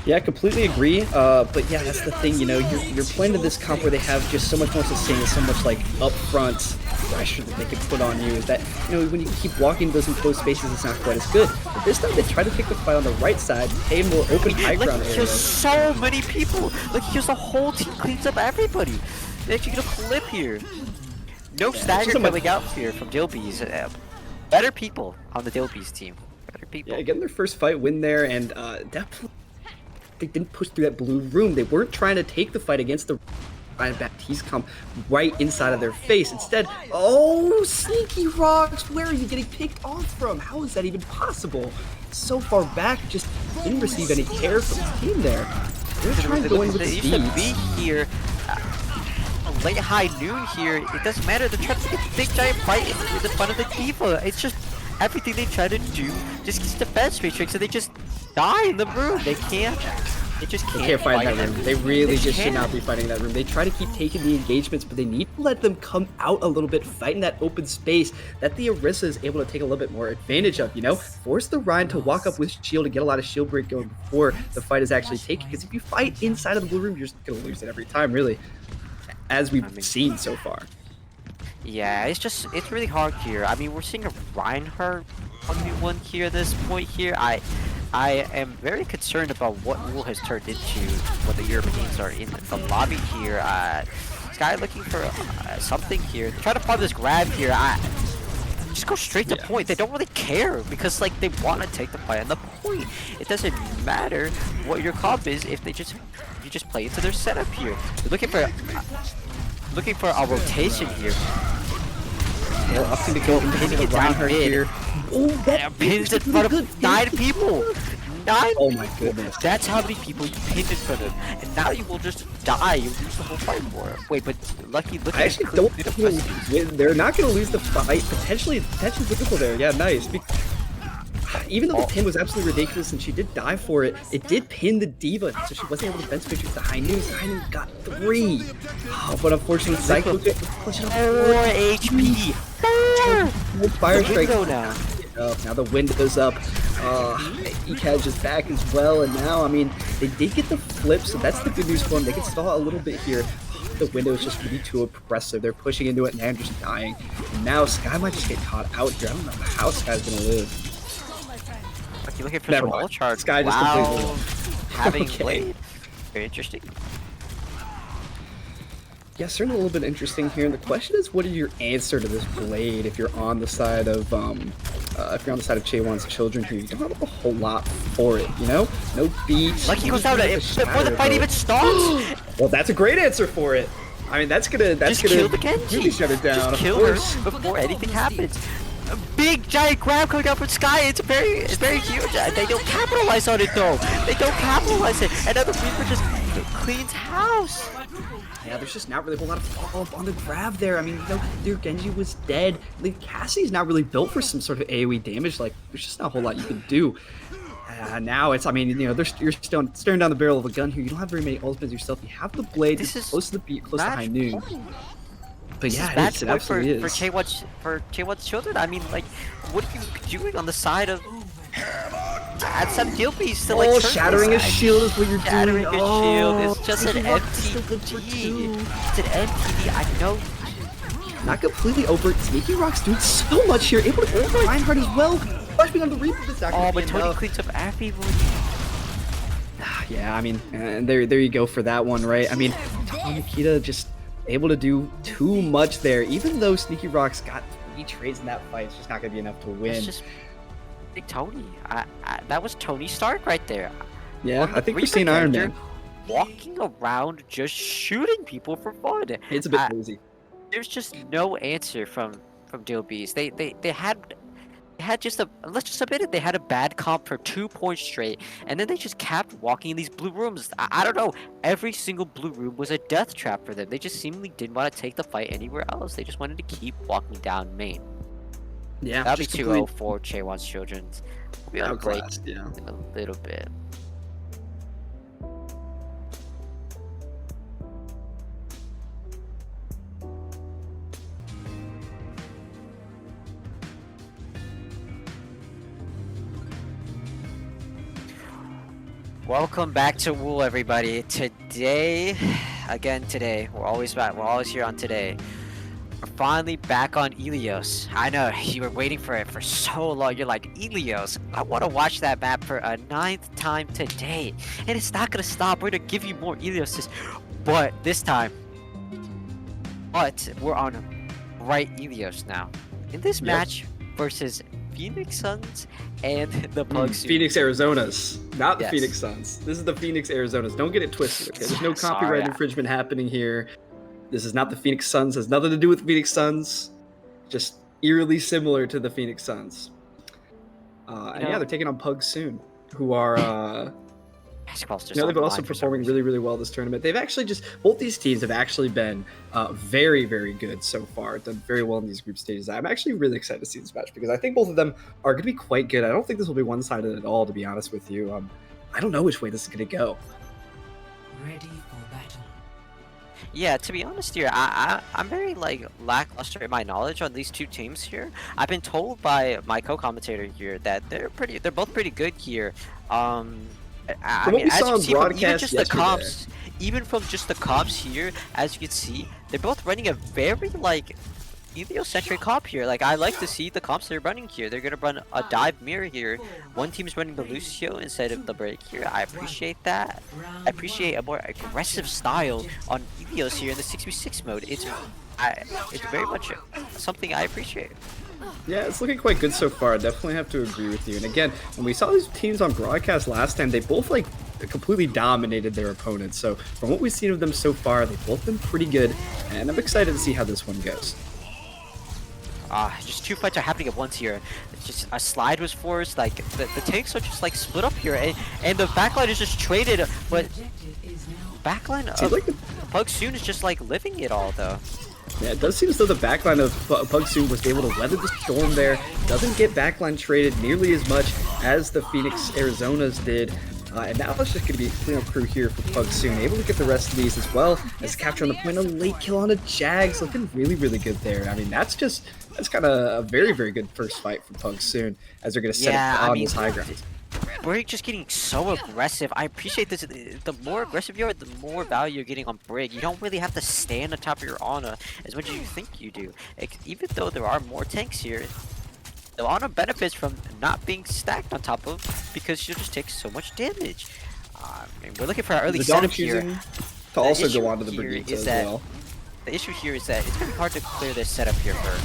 Yeah, I completely agree. But yeah, that's the thing. You're playing to this comp where they have just so much more sustain and so much like upfront pressure that they can put on you. Is that when you keep walking those enclosed spaces, it's not quite as good. But this time they try to take the fight on the right side, pay more open high ground area. There's so many people. Look, here's the whole team cleans up everybody. They actually get a flip here. No stagger coming out here from Dilby's. Better people on the Dilby's team. Better people. Yeah, getting their first fight win there, and definitely they didn't push through that blue room. They weren't trying to take the fight against the Baptiste comp right inside of their face. Instead, oh, sneaky rocks! Where are you getting picked off from? How is that even possible? So far back, just didn't receive any care from his team there. They're trying to go in with the They speed. used to be here. Late high noon here. It doesn't matter. They're trying to get a big giant fight in the front of the diva. It's just everything they try to do just gets defense matrix, and they just die in the room. They can't. They just can't. They can't fight in that room. They really just should can't. not be fighting in that room. They try to keep taking the engagements, but they need to let them come out a little bit, fight in that open space that the Orisa is able to take a little bit more advantage of, Force the Ryan to walk up with shield and get a lot of shield break going before the fight is actually taken, because if you fight inside of the blue room, you're just going to lose it every time, really, as we've seen so far. Yeah, it's really hard here. I mean, we're seeing a Reinhardt 1v1 here at this point here. I am very concerned about what OOL has turned into when the Europeans are in the lobby here. Sky looking for something here. Try to farm this grab here. Just go straight to point. They don't really care because they want to take the fight on the point. It doesn't matter what your comp is if you just play into their setup here. They're looking for a rotation here. They're opting to go into Pinning the it down Reinhardt mid. here. Oh, that Pins in front of 9 people. 9. Oh my goodness. That's how many people you pinned in front of, and now you will just die. You lose the whole fight for it. Wait, but look I actually don't think they're not going to lose the fight. Potentially difficult there. Yeah, nice. Even though the pin was absolutely ridiculous and she did die for it, it did pin the diva, so she wasn't able to defense matrix the high noon. High noon got 3. Oh, but unfortunately, Psycho could push it up 4 HP. 4. Fire strike. Now. Now the window's up. Ekaj is back as well, and now, I mean, they did get the flip, so that's the good news for them. They can stall a little bit here. The window is just really too oppressive. They're pushing into it, and they're just dying. And now Sky might just get caught out here. I don't know how Sky's gonna live. Okay, looking for Never some mind. wall charge. Sky just completely Having Okay. played. Very interesting. Yeah, certainly a little bit interesting here. And the question is, what is your answer to this blade if you're on the side of Chaewon's children here? You don't have a whole lot for it, No beats. Lucky goes down before the fight even starts. Well, that's a great answer for it. I mean, that's gonna Kill the Genji. really shut it down. Just of kill course. her before anything happens. A big giant grab coming out from Sky. It's very huge. They don't capitalize on it though. They don't capitalize it. And now the Reaper just cleans house. Yeah, there's just not really a whole lot of follow-up on the grab there. I mean, their Genji was dead. Cassie's not really built for some sort of AoE damage. There's just not a whole lot you can do. Now it's, you're staring down the barrel of a gun here. You don't have very many ultimates yourself. You have the blade. This It's is close to the beat, close to high noon. But This yeah, is bad it boy absolutely for is. Chaewon's children. I mean, like, what are you doing on the side of? Add some gilbies to like Oh, turn shattering this. his shield is what you're Shattering doing. his shield. It's just an Sneaky Rock is still MTD. good for 2. It's an MTD. I know. Not completely over. Sneaky Rock's doing so much here. Able to over Reinhardt as well. Pushing on the reap, but it's not Oh, gonna but be Tony enough. cleans up everybody. Yeah, I mean, and there you go for that one, right? I mean, Tom Nikita just able to do too much there. Even though Sneaky Rock's got 3 trades in that fight, it's just not gonna be enough to win. It's just big Tony. That was Tony Stark right there. Yeah, On the I think we're Reaper seeing Iron character, Man. walking around just shooting people for fun. It's a bit crazy. There's just no answer from DLBs. They had just a, let's just admit it, they had a bad comp for 2 points straight, and then they just kept walking in these blue rooms. I don't know. Every single blue room was a death trap for them. They just seemingly didn't want to take the fight anywhere else. They just wanted to keep walking down main. Yeah, That'll be just 2-0 for Chaewon's children. We'll be on break outclassed, yeah. in a little bit. Welcome back to OOL, everybody. Today, we're always back. We're always here on today. We're finally back on Ilios. I know you were waiting for it for so long. You're like, Ilios, I want to watch that map for a 9th time today, and it's not gonna stop. We're gonna give you more Ilioses, but this time, we're on right Ilios now. In this match versus Phoenix Suns and the Pugs. Phoenix Arizonas, not the Yes. Phoenix Suns. This is the Phoenix Arizonas. Don't get it twisted, okay? There's no Sorry. copyright infringement happening here. This is not the Phoenix Suns. Has nothing to do with Phoenix Suns. Just eerily similar to the Phoenix Suns. And yeah, they're taking on Pugs soon, who are Basketball's just they've been online also for some performing reason. really, really well this tournament. They've actually both these teams have actually been very, very good so far. Done very well in these group stages. I'm actually really excited to see this match because I think both of them are going to be quite good. I don't think this will be one-sided at all, to be honest with you. I don't know which way this is going to go. Ready for battle. Yeah, to be honest here, I'm very like lackluster in my knowledge on these two teams here. I've been told by my co-commentator here that they're both pretty good here. I From what mean, we as saw you on see from even broadcast just the yesterday. comps, even from just the comps here, as you can see, they're both running a very like Elio-centric comp here. Like, I like to see the comps they're running here. They're gonna run a dive mirror here. One team's running the Lucio instead of the break here. I appreciate that. I appreciate a more aggressive style on Elios here in the 6v6 mode. It's very much something I appreciate. Yeah, it's looking quite good so far. I definitely have to agree with you. And again, when we saw these teams on broadcast last time, they both like completely dominated their opponents. So from what we've seen of them so far, they've both been pretty good. And I'm excited to see how this one goes. Just 2 fights are happening at once here. It's just a slide was forced, like the tanks are just like split up here, and the backline is just traded, but Objective is now backline Seems of like the Pugsoon is just like living it all though. Yeah, it does seem as though the backline of Pugsoon was able to weather the storm there. Doesn't get backline traded nearly as much as the Phoenix Arizonas did. And now it's just going to be a cleanup crew here for Pugsoon. Able to get the rest of these as well as capture on the point. A late kill on a Jags. Looking really, really good there. I mean, that's kind of a very, very good first fight for Pugsoon as they're going to set up on this high ground. We're just getting so aggressive. I appreciate this. The more aggressive you are, the more value you're getting on Brig. You don't really have to stand on top of your Ana as much as you think you do. Even though there are more tanks here, the Ana benefits from not being stacked on top of because she'll just take so much damage. We're looking for our early The Dom setup here. choosing to also issue go on to the here Brigade is as that- well. The issue here is that it's gonna be hard to clear this setup here for.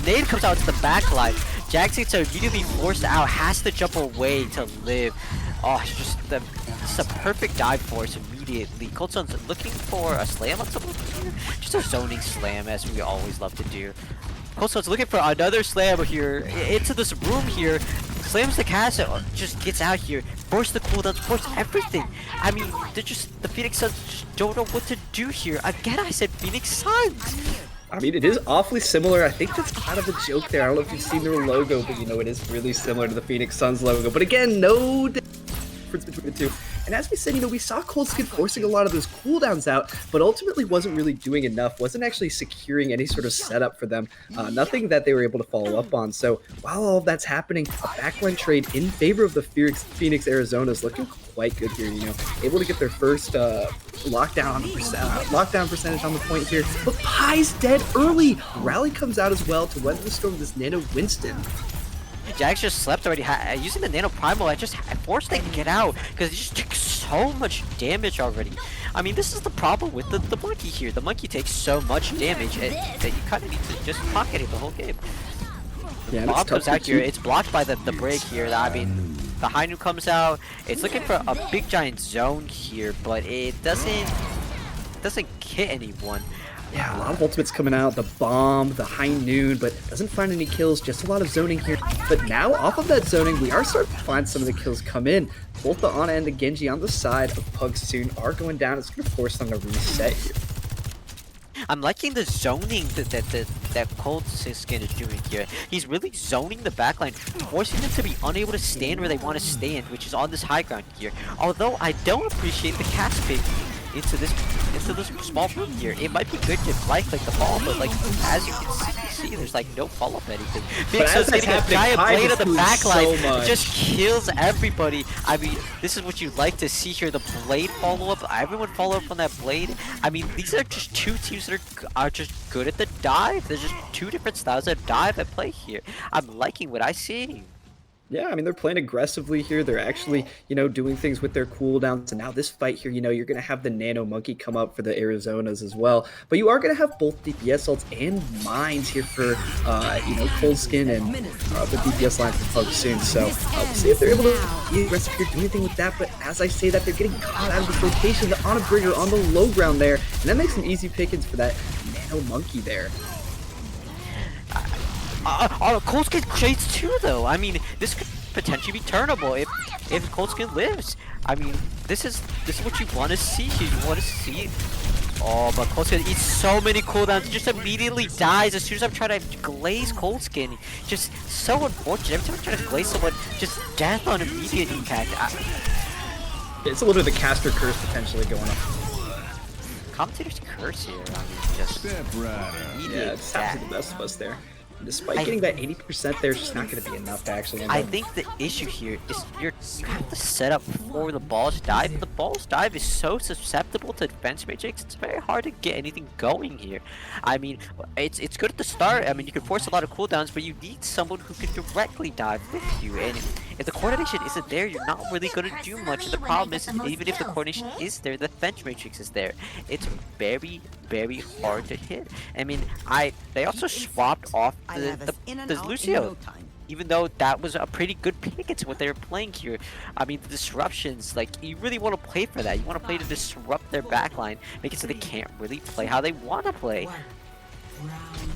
Nade comes out to the back line. Jax gets immediately forced out, has to jump away to live. Oh, it's just a perfect dive force immediately. Coltson's looking for a slam on someone here. Just a zoning slam, as we always love to do. Coltson's looking for another slam here into this room here. Slams the cast, just gets out here. Force the cooldowns, force everything. I mean, the Phoenix Suns just don't know what to do here. Again, I said Phoenix Suns. I mean, it is awfully similar. I think that's kind of a joke there. I don't know if you've seen their logo, but you know, it is really similar to the Phoenix Suns logo. But again, no difference between the two. And as we said, you know, we saw Cold Skin forcing a lot of those cooldowns out, but ultimately wasn't really doing enough, wasn't actually securing any sort of setup for them, nothing that they were able to follow up on. So while all of that's happening, a backline trade in favor of the Phoenix Arizona is looking quite good here, you know, able to get their first lockdown percentage on the point here. But Pie's dead early. Rally comes out as well to weather the storm of this Nano Winston. Jax just slept already. Using the Nano Primal, I forced them to get out because he just took so much damage already. I mean, this is the problem with the monkey here. The monkey takes so much damage that you kind of need to just pocket it the whole game. Yeah, Bob comes out here. It's blocked by the break here. I mean, the Hainu comes out. It's looking for a big giant zone here, but it doesn't hit anyone. Yeah, a lot of ultimates coming out, the bomb, the high noon, but doesn't find any kills, just a lot of zoning here. But now, off of that zoning, we are starting to find some of the kills come in. Both the Ana and the Genji on the side of Pug soon are going down. It's going to force them to reset here. I'm liking the zoning that Cold Skin is doing here. He's really zoning the backline, forcing them to be unable to stand where they want to stand, which is on this high ground here. Although I don't appreciate the cast pick into this small room here. It might be good to right click the ball, but like as you can see there's like no follow-up anything. Vixo's getting a giant blade of the backline. It just kills everybody. I mean, this is what you like to see here. The blade follow-up. Everyone follow up on that blade. I mean, these are just two teams that are just good at the dive. There's just two different styles of dive at play here. I'm liking what I see. Yeah, I mean, they're playing aggressively here. They're actually, you know, doing things with their cooldowns. And now this fight here, you know, you're going to have the Nano Monkey come up for the Arizonas as well. But you are going to have both DPS ults and mines here for, you know, Cold Skin and the DPS line for Pug soon. So we'll see if they're able to be aggressive here, do anything with that. But as I say that, they're getting caught out of this location. The Honor Bringer on the low ground there. And that makes some easy pickings for that Nano Monkey there. Cold Skin trades too, though. I mean, this could potentially be turnable if Cold Skin lives. I mean, this is what you want to see here. You want to see. Oh, but Cold Skin eats so many cooldowns. Just immediately dies as soon as I'm trying to glaze Cold Skin. Just so unfortunate. Every time I try to glaze someone, just death on immediate impact. It's a little bit of the caster curse potentially going on. Commentator's curse here. I mean, just Yeah, it's absolutely the best of us there. Despite getting that 80% there, it's just not going to be enough to actually end I up. think the issue here is you have to set up for the ball's dive. The ball's dive is so susceptible to defense matrix. It's very hard to get anything going here. I mean, it's good at the start. I mean, you can force a lot of cooldowns, but you need someone who can directly dive with you. And if the coordination isn't there, you're not really going to do much. And the problem is, even if the coordination is there, the defense matrix is there. It's very, very hard to hit. I mean, they also swapped off the Lucio, even though that was a pretty good pick. It's what they were playing here. I mean, the disruptions, like, you really want to play for that. You want to play to disrupt their backline, make it so they can't really play how they want to play.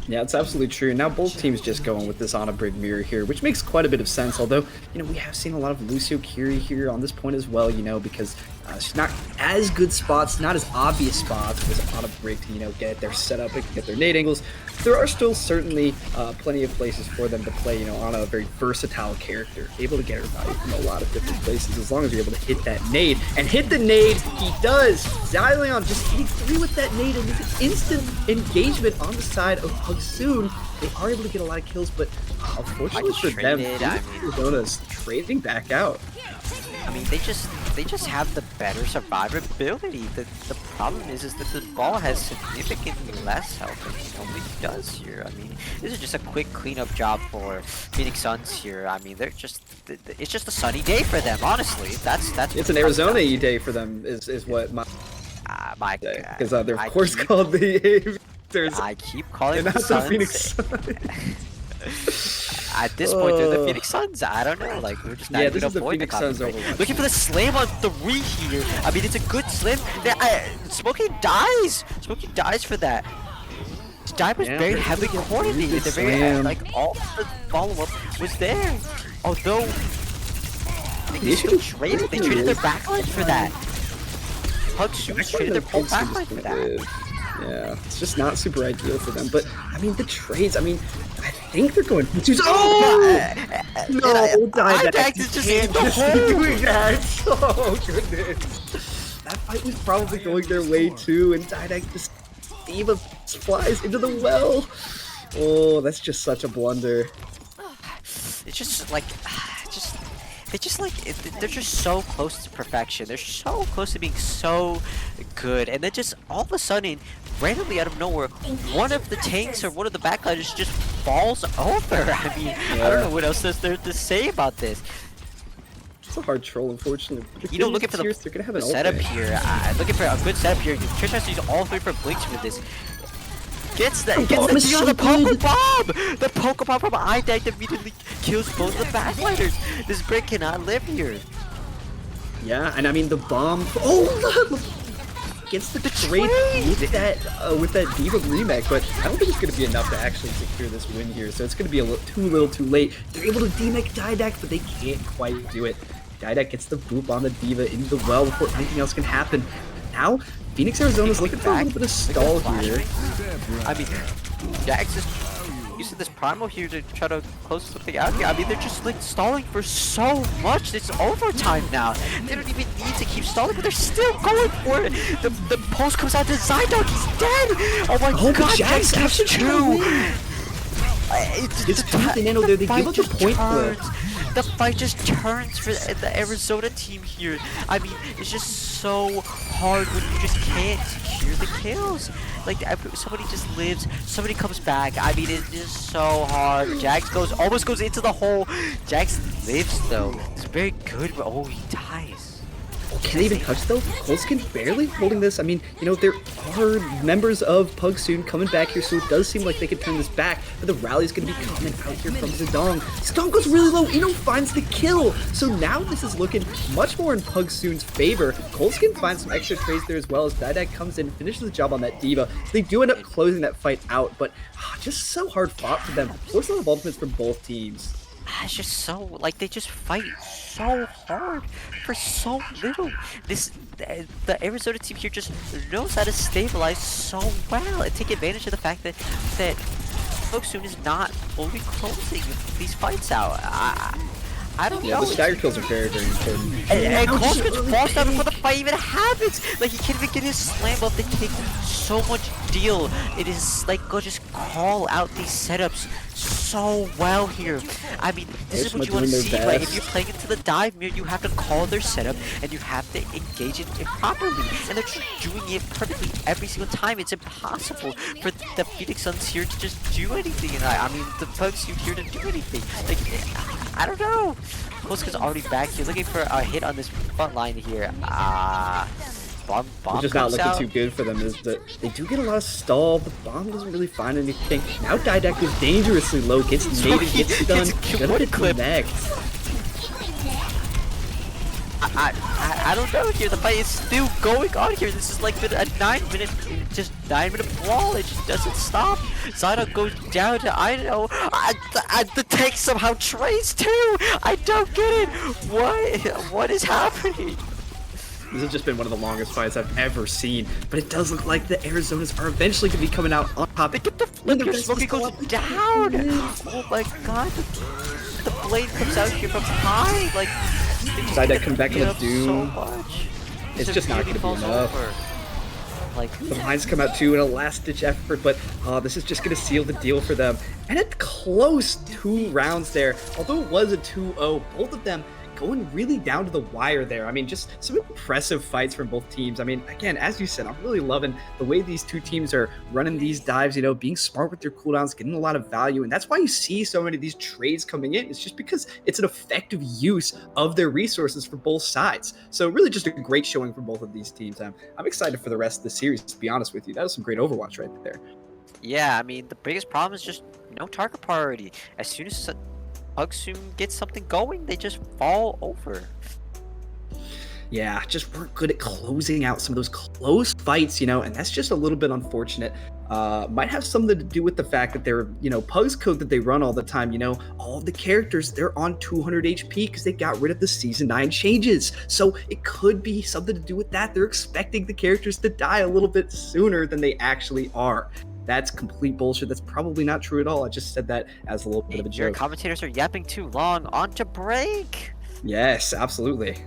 Yeah, it's absolutely true. Now both teams just going with this on a brig mirror here, which makes quite a bit of sense. Although, you know, we have seen a lot of Lucio Kiri here on this point as well, you know, because she's not as good spots, not as obvious spots as on a brig to, you know, get their setup and get their nade angles. There are still certainly plenty of places for them to play, you know, on a very versatile character, able to get her value from a lot of different places as long as you're able to hit that nade. And hit the nade, he does! Zileon just hitting 3 with that nade, and with an instant engagement on the side of Pugsoon. They are able to get a lot of kills, but unfortunately for them, Arizona's trading back out. I mean, they just have the better survivability. The problem is that the ball has significantly less health than it normally does here. I mean, this is just a quick cleanup job for Phoenix Suns here. I mean, it's just a sunny day for them, honestly. That's It's an Arizona-y day for them, is what my day, because they're of course called the I keep calling them the Phoenix Suns. At this point, they're the Phoenix Suns. I don't know. Like, we're just not even this is the avoid Phoenix Suns overwatch. Looking for the slam on 3 here. I mean, it's a good slam. Smokey dies. Smokey dies for that. His dive was very heavily coordinated. They're very like all the follow-up was there. Although they still traded. They traded their backline for that. Pugsoon traded their whole backline for that. Yeah, it's just not super ideal for them. But I mean, the trades. I mean, I think they're going to choose. Oh no, Didact is just in the hole. doing that. Oh goodness, that fight was probably going their way too, and Didact just Diva flies into the well. Oh, that's just such a blunder. It's just like, they're just so close to perfection. They're so close to being so good, and then just all of a sudden, randomly out of nowhere, one of the tanks or one of the backliners just falls over. I mean, I don't know what else there to say about this. It's a hard troll, unfortunately. You know, looking for the they're gonna have an setup ult here, looking for a good setup here. Trish has to use all 3 for blinks with this. Gets the deal, the Pokebomb! The Pokebomb from Didact immediately kills both the backliners. This brick cannot live here. Yeah, and I mean the bomb. Oh, gets the trade with that Diva remake, but I don't think it's going to be enough to actually secure this win here. So it's going to be a little too late. They're able to demech Didact, but they can't quite do it. Didact gets the boop on the Diva into the well before anything else can happen. Now, Phoenix Arizona's looking for a little bit of stall here. I mean, Jax is using this primal here to try to close something out here. I mean, they're just like stalling for so much. It's overtime now. They don't even need to keep stalling, but they're still going for it. The pulse comes out to Zydog. He's dead. Oh my god, Jax has 2. It's tough to handle there. They give up the point flip. The fight just turns for the Arizona team here. I mean, it's just so hard when you just can't secure the kills. Like, somebody just lives, somebody comes back. I mean, it is so hard. Jax almost goes into the hole. Jax lives though. It's very good, but oh, he dies. Can they even touch though? Colskin barely holding this. I mean, you know, there are members of Pug soon coming back here, so it does seem like they could turn this back, but the rally's going to be coming out here from Zedong. Zedong goes really low. Eno finds the kill. So now this is looking much more in Pug soon's favor. Colskin finds some extra trades there as well as Didact comes in and finishes the job on that Diva. So they do end up closing that fight out, but just so hard fought for them. Force a lot of ultimates from both teams. It's just so, like, they just fight so hard for so little. The Arizona team here just knows how to stabilize so well and take advantage of the fact that Poksoon is not fully closing these fights out. I don't know. The stagger kills are very, very important. And Cole gets falls down before the fight even happens. Like, he can't even get his slam up. They take so much deal. It is like, go just call out these setups so well here. I mean, this is what you want to see, right? If you're playing into the dive mirror, you have to call their setup and you have to engage it properly. And they're just doing it perfectly every single time. It's impossible for the Phoenix Suns here to just do anything. And I mean, the folks here to do anything. Like, I don't know. Kosuke's already back here, looking for a hit on this front line here. Bomb Which is not looking too good for them, is that they do get a lot of stall. The bomb doesn't really find anything. Now Didact is dangerously low, gets nated, gets stunned, gonna connect. I don't know here. The fight is still going on here. This is like been a 9-minute brawl. It just doesn't stop. Zydog goes down to the tank somehow trades too. I don't get it. What is happening? This has just been one of the longest fights I've ever seen, but it does look like the Arizonas are eventually going to be coming out on top. They get the flicker, Smokey goes down! Oh my god, the blade comes out here from high, like... Didact come back on the Doom. So it's just not going to be enough. Like, the mines come out too in a last-ditch effort, but this is just going to seal the deal for them. And a close 2 rounds there, although it was a 2-0, both of them going really down to the wire there. I mean, just some impressive fights from both teams. I mean, again, as you said, I'm really loving the way these two teams are running these dives, you know, being smart with their cooldowns, getting a lot of value. And that's why you see so many of these trades coming in. It's just because it's an effective use of their resources for both sides. So really just a great showing from both of these teams. I'm excited for the rest of the series, to be honest with you. That was some great Overwatch right there. Yeah, I mean, the biggest problem is just no target priority. As soon as Pugsoon gets something going, they just fall over. Yeah, just weren't good at closing out some of those close fights, you know, and that's just a little bit unfortunate. might have something to do with the fact that their, Pugs code that they run all the time, all of the characters, they're on 200 HP because they got rid of the Season 9 changes. So it could be something to do with that. They're expecting the characters to die a little bit sooner than they actually are. That's complete bullshit. That's probably not true at all. I just said that as a little bit of a Your joke. commentators are yapping too long. On to break. Yes, absolutely.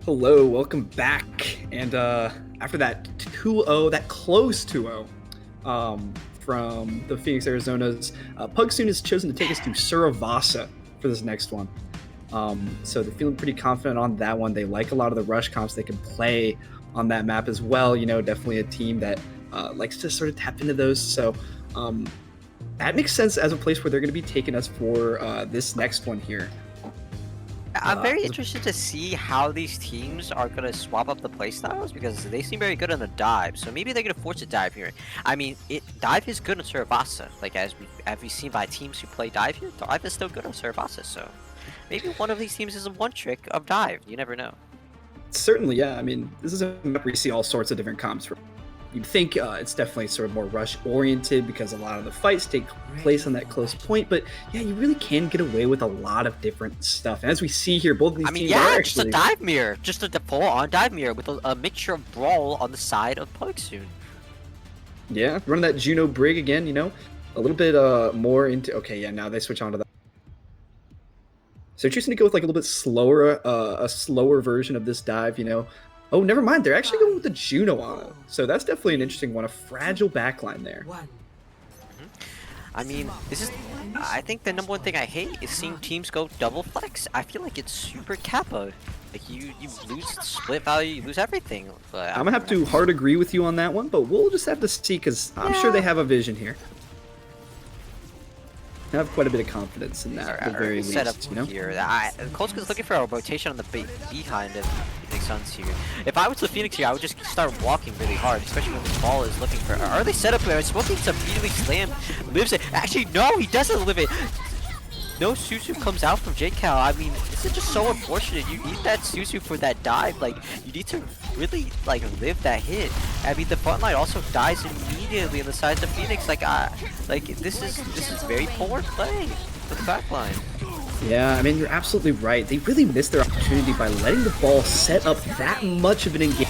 Hello, welcome back. And after that 2-0, that close 2-0 from the Phoenix Arizonas, Pugsoon has chosen to take us to Suravasa for this next one. So they're feeling pretty confident on that one. They like a lot of the rush comps they can play on that map as well. Definitely a team that likes to sort of tap into those. So that makes sense as a place where they're going to be taking us for this next one here. I'm very interested to see how these teams are going to swap up the playstyles because they seem very good on the dive. So maybe they're going to force a dive here. I mean, dive is good on Suravasa. Like as we've seen by teams who play dive here, dive is still good on Suravasa. So maybe one of these teams is a one trick of dive. You never know. Certainly, yeah. I mean, this is a map where you see all sorts of different comps. You'd think it's definitely sort of more rush-oriented because a lot of the fights take place on that close point. But yeah, you really can get away with a lot of different stuff. And as we see here, both of these teams are just actually... a dive mirror. Just a full-on dive mirror with a mixture of brawl on the side of Pugsoon. Yeah, running that Juno Brig again, a little bit more into... Okay, yeah, now they switch on to that. So choosing to go with like a little bit slower, a slower version of this dive, Oh, never mind. They're actually going with the Juno on it. So that's definitely an interesting one. A fragile backline there. I mean, I think the number one thing I hate is seeing teams go double flex. I feel like it's super kappa. Like you lose split value, you lose everything. But I'm gonna have to hard agree with you on that one, but we'll just have to see because I'm sure they have a vision here. I have quite a bit of confidence in that, at the very least, set up here. Colts is looking for a rotation on the behind of Phoenix Suns here. If I was the Phoenix here, I would just start walking really hard, especially when the ball is looking for. Are they set up there? Smoking to immediately slam, lives it. Actually, no, he doesn't live it. No Susu comes out from JCal. I mean, this is just so unfortunate. You need that Susu for that dive. Like, you need to really live that hit. I mean, the front line also dies immediately on the sides of Phoenix. This is very poor play for the back line. Yeah, I mean, you're absolutely right. They really missed their opportunity by letting the ball set up that much of an engagement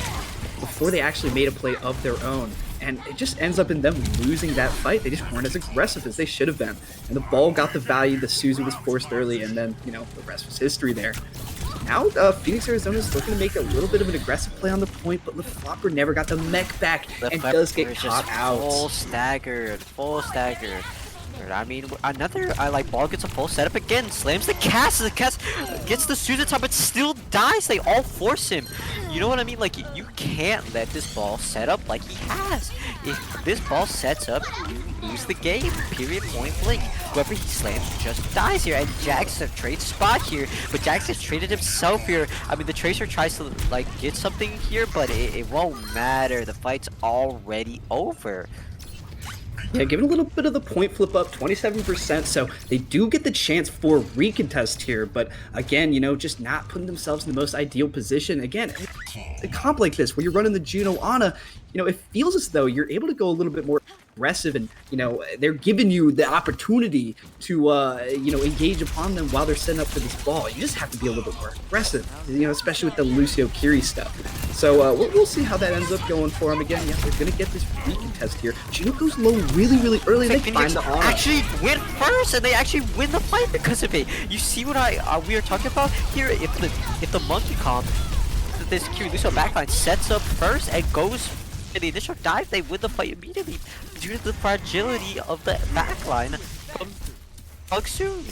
before they actually made a play of their own. And it just ends up in them losing that fight. They just weren't as aggressive as they should have been. And the ball got the value, the Suzu was forced early, and then, the rest was history there. Now, Phoenix Arizona is looking to make a little bit of an aggressive play on the point, but LeFlopper never got the mech back and does get caught out. Full staggered. I mean, another ball gets a full setup again, slams the cast. The cast gets the Suzu top, but still dies. They all force him. You know what I mean? Like, you can't let this ball set up like he has. If this ball sets up, you lose the game. Period. Point blank. Whoever he slams just dies here. And Jax a trade spot here, but Jax has traded himself here. I mean, the Tracer tries to get something here, but it won't matter. The fight's already over. Yeah, given a little bit of the point flip up, 27%, so they do get the chance for a recontest here, but again, just not putting themselves in the most ideal position. Again, a comp like this, where you're running the Juno Ana, it feels as though you're able to go a little bit more aggressive and, they're giving you the opportunity to, engage upon them while they're setting up for this ball. You just have to be a little bit more aggressive, especially with the Lucio Kiri stuff. So we'll see how that ends up going for them again. Yeah, they're going to get this recontest here. Juno goes low really early. They find the Ana. Actually win first, and they actually win the fight because of it. You see what we are talking about here? If the monkey comp, this Lucio backline sets up first and goes in the initial dive, they win the fight immediately due to the fragility of the backline from Pugsoon.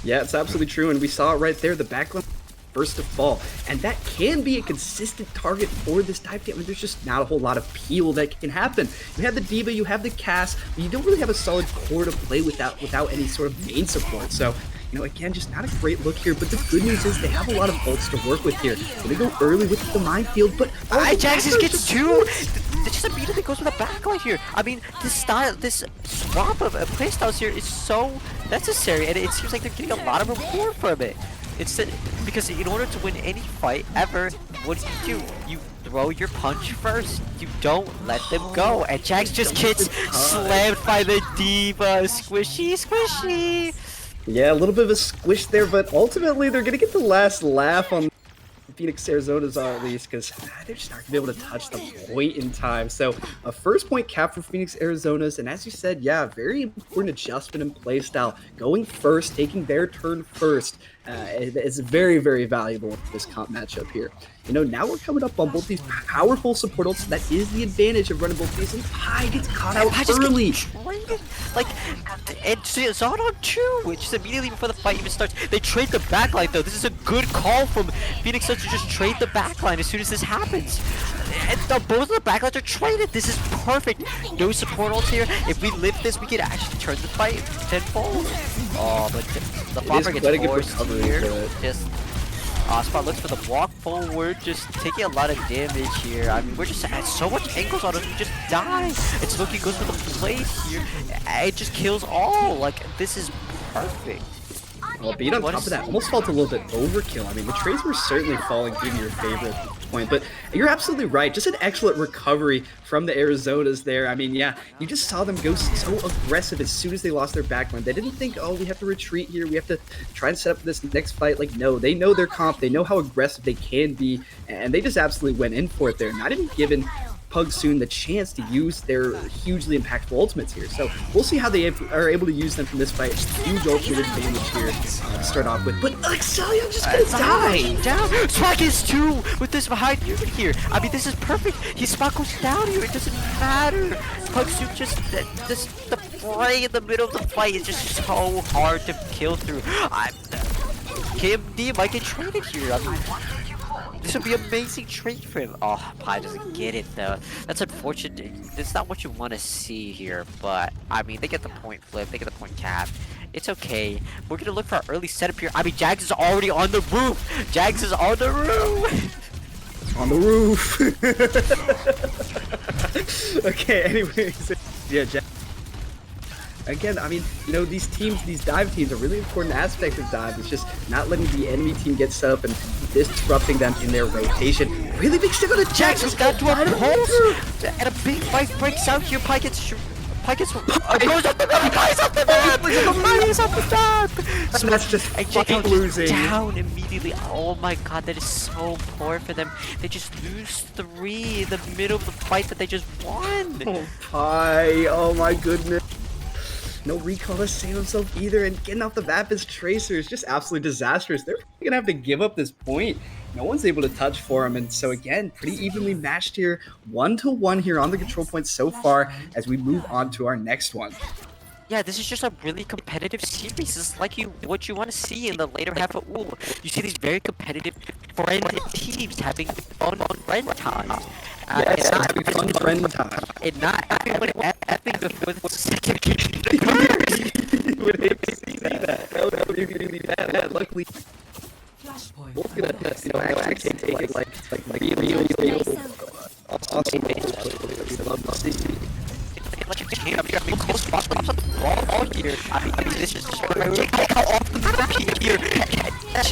Yeah, it's absolutely true, and we saw it right there. The backline first to fall, and that can be a consistent target for this dive team. I mean, there's just not a whole lot of peel that can happen. You have the Diva, you have the Cass, but you don't really have a solid core to play without any sort of main support. So, again, just not a great look here, but the good news is they have a lot of ults to work with here. So they go early with the minefield, but Jax gets two. Just immediately goes with a backline here. I mean, this swap of playstyles here is so necessary, and it seems like they're getting a lot of reward from it. Because in order to win any fight ever, what do? You throw your punch first. You don't let them go. And Jax just gets slammed by the diva. Squishy, squishy. Yeah, a little bit of a squish there, but ultimately they're gonna get the last laugh on Phoenix Arizona's at least, because they're just not gonna be able to touch the point in time. So a first point cap for Phoenix Arizona's, and as you said, yeah, very important adjustment in playstyle. Going first, taking their turn first, is very, very valuable in this comp matchup here. You know, now we're coming up on both these powerful support ults. That is the advantage of running both these, and Pi gets caught out early. Like, and Zodon too, which is immediately before the fight even starts. They trade the backline though. This is a good call from Phoenix Suns to just trade the backline as soon as this happens. And both of the backlines are traded. This is perfect. No support ults here. If we lift this, we can actually turn the fight tenfold. Oh, but the Flopper gets forced here. Just Spot looks for the walk forward, just taking a lot of damage here. I mean, we're just at so much angles on us, we just die. It's Loki goes for the plate here. It just kills all. Like, this is perfect. Well, beat on top of that almost felt a little bit overkill. I mean, the trades were certainly falling in your favor at this point, but you're absolutely right. Just an excellent recovery from the Arizonas there. I mean, yeah, you just saw them go so aggressive as soon as they lost their backline. They didn't think, oh, we have to retreat here. We have to try and set up this next fight. Like, no, they know their comp. They know how aggressive they can be, and they just absolutely went in for it there. Not even given Pugsoon the chance to use their hugely impactful ultimates here. So we'll see how they are able to use them from this fight. Huge ultimate advantage here to start off with. But Alexelia just gonna die! Down! SIXES2 with this behind unit here. I mean, this is perfect. His spot goes down here. It doesn't matter. Pugsoon just the fray in the middle of the fight is just so hard to kill through. KMD might get traded here. I mean, this would be an amazing trade for him. Oh, Pi doesn't get it though. That's unfortunate. That's not what you want to see here. But I mean, they get the point flip. They get the point cap. It's okay. We're gonna look for our early setup here. I mean, Jags is already on the roof. Jags is on the roof. On the roof. Okay. Anyways, yeah, Jags. Again, I mean, you know, these teams, these dive teams, a really important aspect of dive is just not letting the enemy team get set up and disrupting them in their rotation. Really big stick on the Jax. Jax got to a pulse, and a big fight breaks out here. Pi gets goes up the map. Pi's up the map. Pi's up the map. So that's just fucking losing. Down immediately. Oh my god, that is so poor for them. They just lose 3 in the middle of the fight that they just won. Oh, Pi. Oh my goodness. No recall to save himself either, and getting off the map as Tracer is just absolutely disastrous. They're gonna have to give up this point. No one's able to touch for him, and so again, pretty evenly matched here. 1-1 here on the control point so far as we move on to our next one. Yeah, this is just a really competitive series. This is like what you want to see in the later half of OOL. You see these very competitive friend teams having fun friend time. Yes, having fun friend time. And not everyone effing before the second game occurs. You would hate to see that. That would be really bad. Luckily, Flashpoint. both gonna, you know, actually take it like real awesome. Love to see. Like you're getting up here, I mean, close spots, but all here. I mean, this is just like how off the map here. That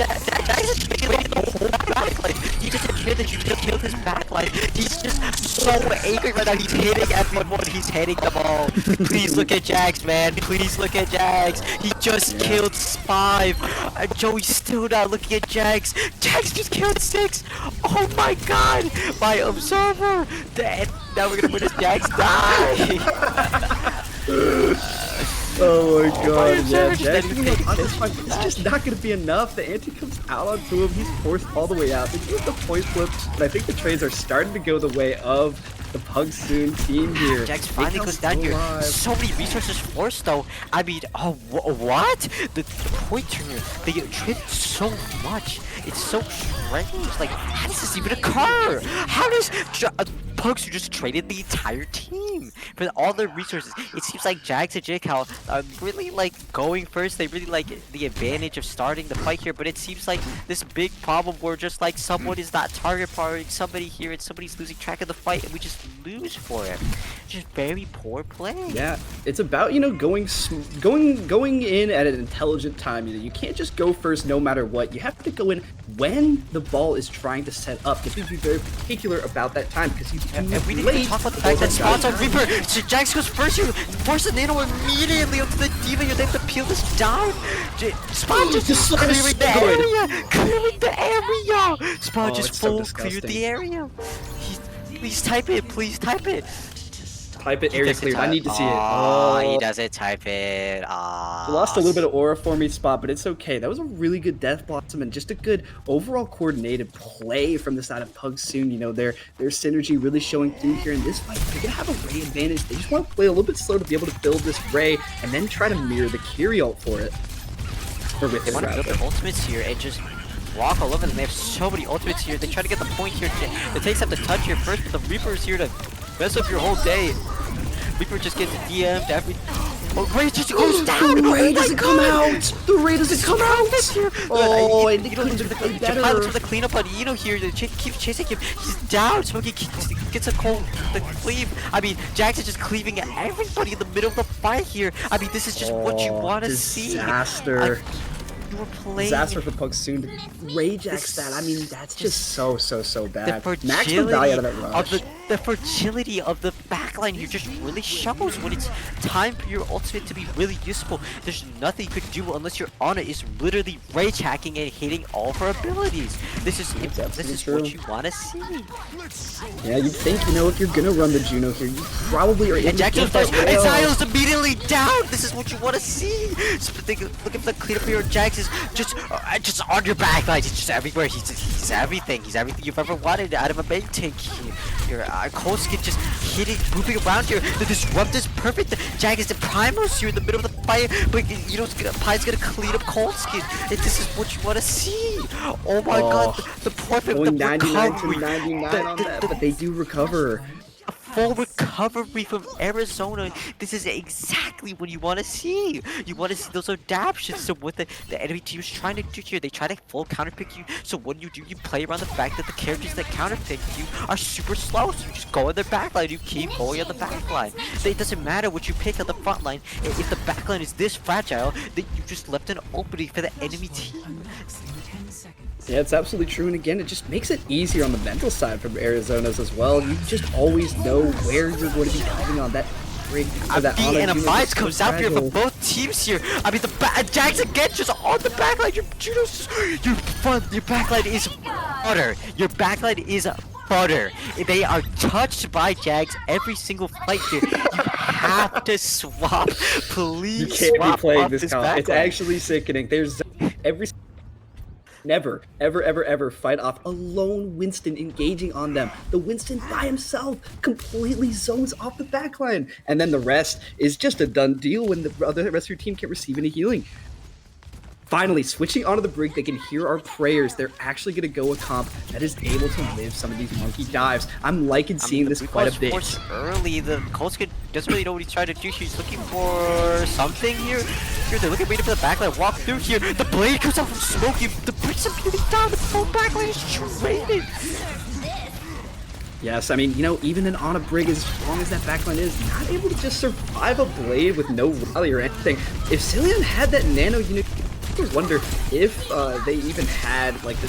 is just making the whole backline. You just admit that you just killed his backline. He's just so angry right now. He's hitting everyone. He's hitting them all. Please look at Jax, man. Please look at Jax. He just killed 5. And Joey's still not looking at Jax. Jax just killed 6. Oh my god. My observer. Now we're gonna win this. Jax die. Oh my god, yeah, Jax, it's just not gonna be enough. The anti comes out onto him, he's forced all the way out. They use the point flip, but I think the trades are starting to go the way of the Pugsoon team here. Jax finally goes down here. So many resources forced though. I mean, oh, what? The point turner, they get traded so much. It's so strange. Like, how does this even occur? How does Pugsoon just traded the entire team for all their resources? It seems like Jax and J-Cal are really like going first. They really like the advantage of starting the fight here, but it seems like this big problem where just like someone is not target partying somebody here and somebody's losing track of the fight, and we just lose for it. Just very poor play. Yeah, it's about going in at an intelligent time. You can't just go first no matter what. You have to go in when the ball is trying to set up. You have to be very particular about that time because you can And we didn't even talk about the fact that spots on Reaper. So Jax goes first. You force the nano immediately onto the D.Va. You're there to peel this dive. Spawn just clearing the area. Clearing the area. Spawn just full cleared the area. Please type it. Please type it. Type it area cleared. I need to see it. Oh, he doesn't type it. You lost a little bit of aura for me, Spot, but it's okay. That was a really good Death Blossom and just a good overall coordinated play from the side of Pugsoon. Their synergy really showing through here in this fight. They're gonna have a Ray advantage. They just want to play a little bit slow to be able to build this Ray and then try to mirror the Kyrie ult for it. Or with They it, want to build rather. their ultimates here and just walk all over them. They have so many ultimates here. They try to get the point here. It takes up the touch here first, but the Reaper is here to mess up your whole day. Reaper just gets DM'd every. Oh, Ray just goes down. The Ray doesn't come out. The Ray doesn't come out. Oh, and they you know, couldn't the play pilot's better. for the cleanup on Eno here. They keep chasing him. He's down. Smokey gets a cold the cleave. I mean, Jax is just cleaving at everybody in the middle of the fight here. I mean, this is just what you want to see. Disaster. You were playing. Disaster for Pugsoon to Rage X that. I mean, that's just so the bad. fragility Max would die out of that rush. the fragility of the backline here just really shows when it's time for your ultimate to be really useful. There's nothing you could do unless your Ana is literally rage hacking and hitting all of her abilities. This is true. what you want to see. Yeah, you'd think, if you're gonna run the Juno here, you probably are able And to Jack get goes that first, and rail. Zion's immediately down. This is what you want to see. So look at the cleanup here. Jax is just on your backline. He's just everywhere. He's everything. He's everything you've ever wanted out of a main tank. Your Kolskin just hitting, moving around here. The disrupt is perfect. Jack is the Primos here in the middle of the fight, but Pi's gonna clean up Kolskin. And this is what you want to see. Oh my god, the perfect Going the 99 recovery. to 99 on that, but they do recover. A full recovery from Arizona. This is exactly what you want to see. You want to see those adaptations to what the enemy team is trying to do here. They try to full counterpick you. So when you do, you play around the fact that the characters that counterpick you are super slow. So you just go on their backline. You keep going on the backline. So it doesn't matter what you pick on the front line. If the backline is this fragile, then you just left an opening for the enemy team. Yeah, it's absolutely true, and again, it just makes it easier on the mental side from Arizona's as well. You just always know where you're going to be coming on that break. And a bias comes out here for both teams here. I mean, Jax again just on the backline. Your backline is butter. Your backline is butter. They are touched by Jags every single fight here. You have to swap. Please You can't be swap playing off this comp. backline. It's actually sickening. There's never, ever fight off a lone Winston engaging on them. The Winston by himself completely zones off the backline. And then the rest is just a done deal when the rest of your team can't receive any healing. Finally, switching onto the brig, they can hear our prayers. They're actually going to go a comp that is able to live some of these monkey dives. I'm liking seeing this quite a bit. Early, the Kolskin doesn't really know what he's trying to do. He's looking for something here. They're looking right for the backline. Walk through here. The blade comes out from Smokey. The brig's immediately down. The full backline is traded. Yes, I mean, even an on a brig, as strong as that backline is, not able to just survive a blade with no rally or anything. If Cillian had that nano, I wonder if they even had like the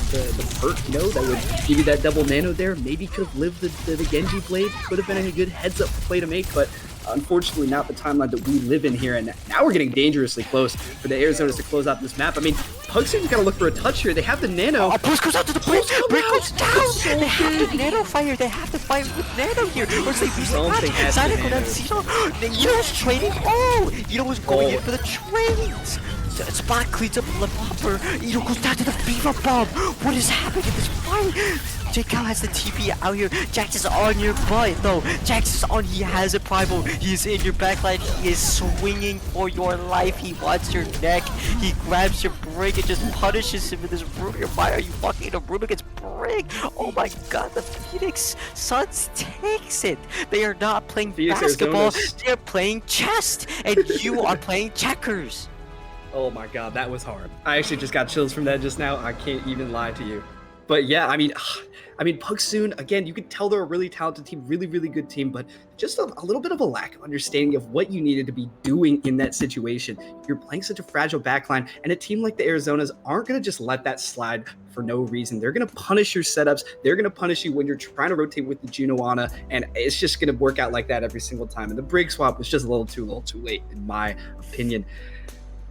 perk, that would give you that double nano there. Maybe could have lived the Genji blade. Could have been a good heads up play to make, but unfortunately not the timeline that we live in here. And now we're getting dangerously close for the Arizonas to close out this map. I mean, Pugsoon's got to look for a touch here. They have the nano. Oh, Bruce goes out to the bridge. Bridge goes down. They have to nano fire. They have to fire with nano here, or else they lose the Something match. has to Zayna go nano. down Zeno. Eno's trading. Eno was going in for the trades. Spot cleans up the popper. Eno goes down to the fever bomb. What is happening in this fight? JCal has the TP out here. Jax is on your butt though. Jax is on. He has a primal. He is in your backline. He is swinging for your life. He wants your neck. He grabs your brig and just punishes him in this room. Why are you walking in a room against brig? Oh my god, the Phoenix Suns takes it. They are not playing Phoenix basketball. Arizonas. They are playing chess, and you are playing checkers. Oh my god, that was hard. I actually just got chills from that just now. I can't even lie to you. But yeah, I mean, Pugsoon, again, you could tell they're a really talented team, really, really good team, but just a little bit of a lack of understanding of what you needed to be doing in that situation. You're playing such a fragile backline, and a team like the Arizonas aren't going to just let that slide for no reason. They're going to punish your setups. They're going to punish you when you're trying to rotate with the Junoana, and it's just going to work out like that every single time. And the Brig swap was just a little too late, in my opinion.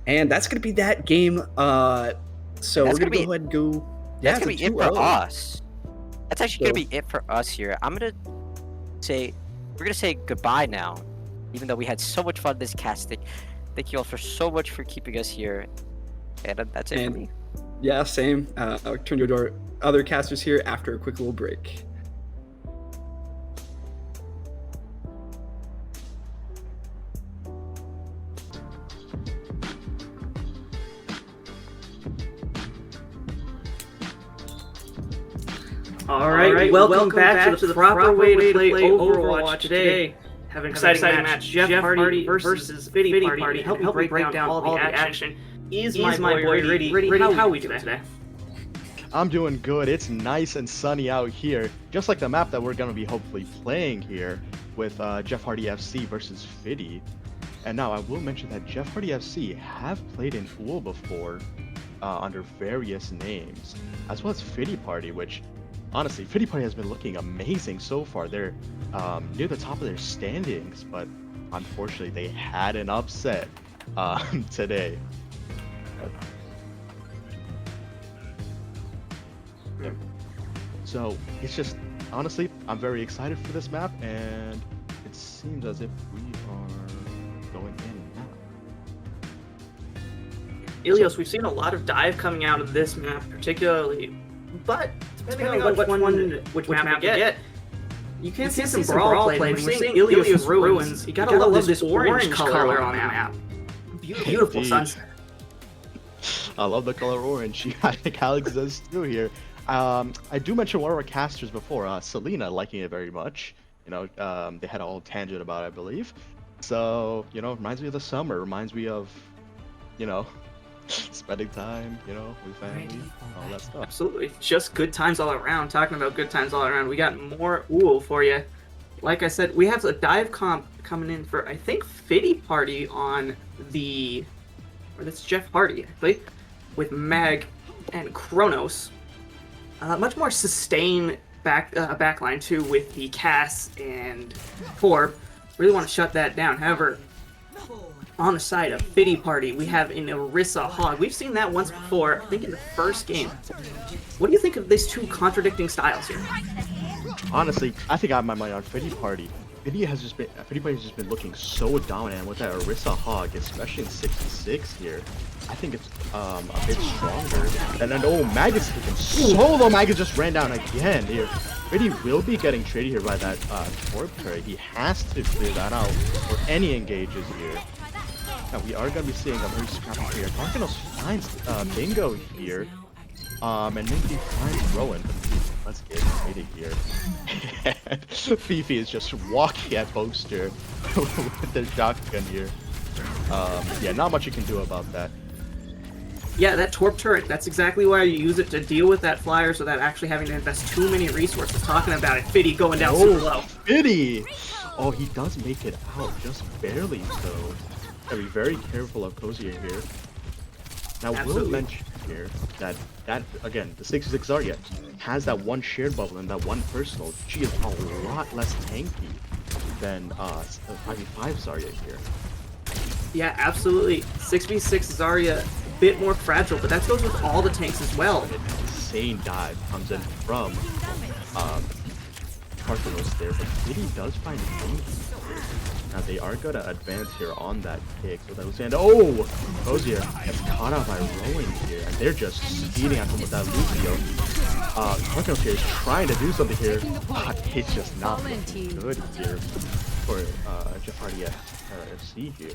And that's going to be that game. So we're going to go ahead and go. That's going to be it for us. That's actually going to be it for us here. We're going to say goodbye now, even though we had so much fun this casting. Thank you all for so much for keeping us here. And that's it for me. Yeah, same. I'll turn to our other casters here after a quick little break. All right, welcome back to the proper way to play Overwatch today. Have an exciting match. Jeff Hardy versus Fitty Party. Help me break down all the action. Is my boy ready? How are we doing today? I'm doing good. It's nice and sunny out here, just like the map that we're going to be hopefully playing here with Jeff Hardy FC versus Fitty. And now I will mention that Jeff Hardy FC have played in OOL before under various names, as well as Fitty Party, which honestly, Fitty Party has been looking amazing so far. They're near the top of their standings, but unfortunately they had an upset today. So it's just, honestly, I'm very excited for this map, and it seems as if we are going in now. Ilios, we've seen a lot of dive coming out of this map particularly, but depending on which map we get, you can see some brawl play. We're seeing Ilios Ruins. You gotta love this orange color on that map. Beautiful sunset. I love the color orange. I think Alex does too here. I do mention one of our casters before, Selena, liking it very much. You know, they had a whole tangent about it, I believe. So, you know, reminds me of the summer. Reminds me of, you know, spending time, you know, with family, all that stuff. Absolutely. Just good times all around. Talking about good times all around, we got more OOL for you. Like I said, we have a dive comp coming in for, I think, Fitty Party on the... Or that's Jeff Hardy, actually, with Mag and Kronos. Much more sustained backline, too, with the Cass and Torb. Really want to shut that down. However, on the side of Fitty Party, we have an Orisa Hog. We've seen that once before, I think in the first game. What do you think of these two contradicting styles here? Honestly, I think I have my mind on Fitty Party. Fitty Party has just been looking so dominant with that Orisa Hog, especially in 6v6 here. I think it's a bit stronger. And then, oh, Magus taken solo. Magus just ran down again here. Fitty will be getting traded here by that Torb turret. He has to clear that out for any engages here. Now, we are going to be seeing a very scrappy player. Darkinos finds Bingo here. And maybe finds Rowan. Let's get traded here. Fifi is just walking at Poster with their shotgun here. Yeah, not much you can do about that. Yeah, that Torp turret, that's exactly why you use it to deal with that flyer so that actually having to invest too many resources. Talking about it, Fitty going down super low. Fitty! Oh, he does make it out, just barely though. Gotta be very careful of Cozier here. Now, we'll mention here that again, the 6v6 Zarya has that one shared bubble and that one personal. She is a lot less tanky than 5v5 Zarya here. Yeah, absolutely. 6v6 Zarya, a bit more fragile, but that goes with all the tanks as well. An insane dive comes in from Parthenos there, but Fitty does find it tanky. Now they are gonna advance here on that kick, so that was and oh, Cozier gets caught out by Rowan here, and they're just speeding at him with that Lucio. Parthenos here is trying to do something here, but it's just not looking good here for Jeff Hardy FC here.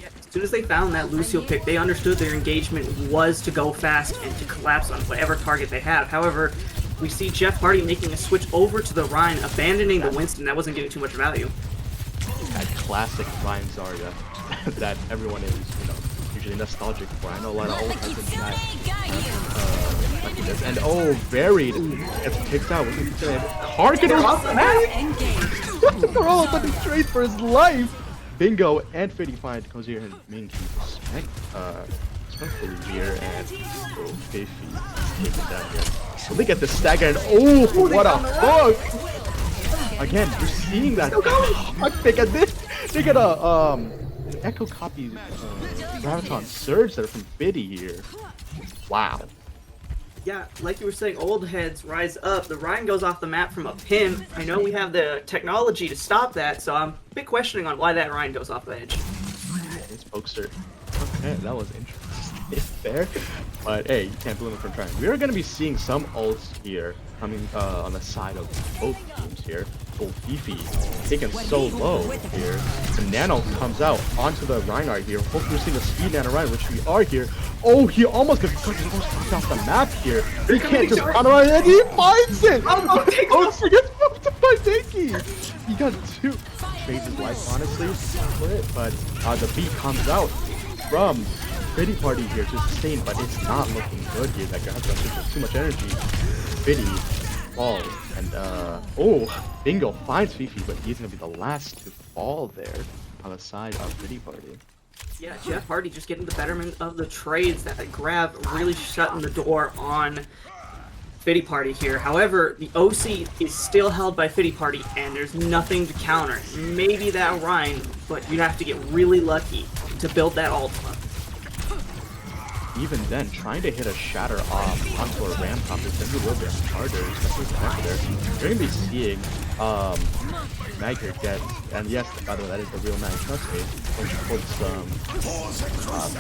As soon as they found that Lucio pick, they understood their engagement was to go fast and to collapse on whatever target they have. However, we see Jeff Hardy making a switch over to the Rhine, abandoning the Winston. That wasn't giving too much value. That classic Rhine Zarya that everyone is, you know, usually actually nostalgic for. I know a lot of old heads in chat like this. And oh, Varied gets kicked out. Carcanos, man! Corolla put the trade for his life. Bingo and Fitty find goes here and main keep respectfully here and Fifi take it down here. So they get the stagger and oh, what a hook! Again, you're seeing that. They get a echo copy graviton surge there from Fitty here. Wow. Yeah, like you were saying, old heads rise up. The Ryan goes off the map from a pin. I know we have the technology to stop that, so I'm a bit questioning on why that Ryan goes off the edge. It's Pokester. Okay, that was interesting there. But hey, you can't blame him for trying. We are going to be seeing some ults here coming on the side of both teams here. Oh, Fifi taken so low here. The Nano comes out onto the Reinhardt here. Hopefully we're seeing a speed Nano Ryan, which we are here. Oh, he almost gets knocked off the map here. He can't just run around and he finds it! Oh, forget to find Denki! He got two. Trades his life, honestly, but the beat comes out from Fitty Party here to sustain, but it's not looking good here. That guy has too much energy. Fitty falls, and oh, Bingo finds Fifi, but he's gonna be the last to fall there on the side of Fitty Party. Yeah, Jeff Hardy just getting the betterment of the trades. That grab really shutting the door on Fitty Party here. However, the OC is still held by Fitty Party, and there's nothing to counter. Maybe that Rhine, but you'd have to get really lucky to build that ultimate. Even then, trying to hit a shatter off onto a ram top is going to be a little bit harder, especially with the back there. You're going to be seeing Magger get, and yes, by the way, that is the real Mag, trust me, when she puts some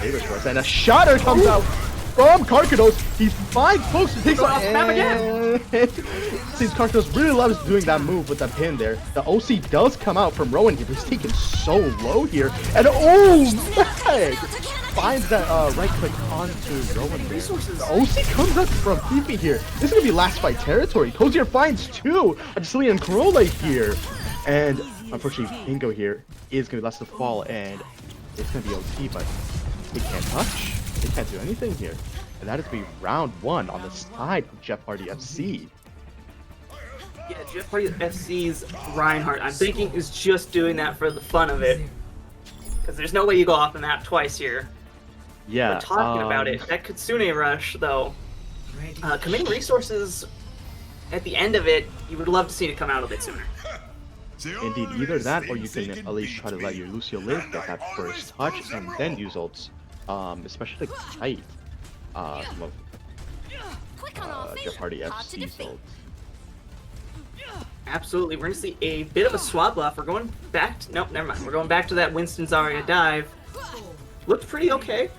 favors for us, and a shatter comes out from Carcanos. He finds Pokes and takes off map again. Seems Carcanos really loves doing that move with that pin there. The OC does come out from Rowan here, but he's taken so low here, and oh, Mag finds that right click onto Rowan there. The OC comes up from Fifi here. This is gonna be last fight territory. Cozier finds two of Cillian and Corolla here, and unfortunately Bingo here is gonna be last to fall, and it's gonna be OT, but they can't touch. They can't do anything here. And that is going to be round one on the side of Jeff Hardy FC. Yeah, Jeff Hardy FC's Reinhardt, I'm thinking, is just doing that for the fun of it. Because there's no way you go off the map twice here. Yeah. We're talking about it. That Kitsune rush, though. Committing resources at the end of it, you would love to see it come out a bit sooner. Indeed, either that or you can at least try to let your Lucio live, get that first touch, and then use ults. Especially tight. Jeff Hardy FC's ults. Absolutely, we're gonna see a bit of a swap buff. We're going back to, nope, never mind. We're going back to that Winston Zarya dive. Looked pretty okay,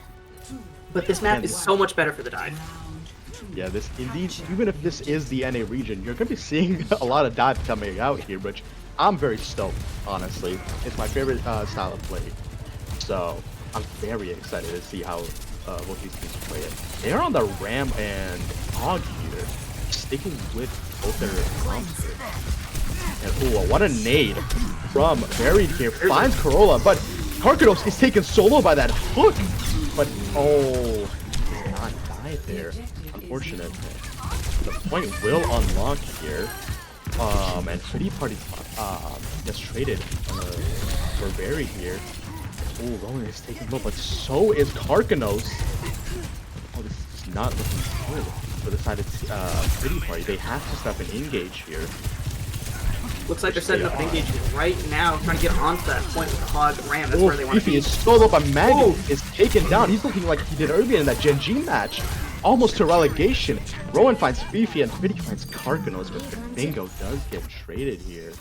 but this map is so much better for the dive. Yeah, this indeed, even if this is the NA region, you're gonna be seeing a lot of dives coming out here, which I'm very stoked, honestly. It's my favorite style of play. So I'm very excited to see how both these teams play it. They're on the Ram and Hog here, sticking with both their comps here. And ooh, what a nade from Varied here. Finds Corolla, but Carcanos is taken solo by that hook. But oh, he did not die there. Unfortunate. The point will unlock here. And Fitty Party gets traded for Varied here. Oh, Rowan is taking low, but so is Carcanos. Oh, this is not looking good for the side of Fitty Party. They have to step and engage here. Looks like they're setting up an engagement right now, trying to get onto that point with the Hog Ram. That's where they want to Fifi be. is solo, but Mag is taken down. He's looking like he did earlier in that Gen G match. Almost to relegation. Rowan finds Fifi and Fitty finds Carcanos, but Bingo does get traded here.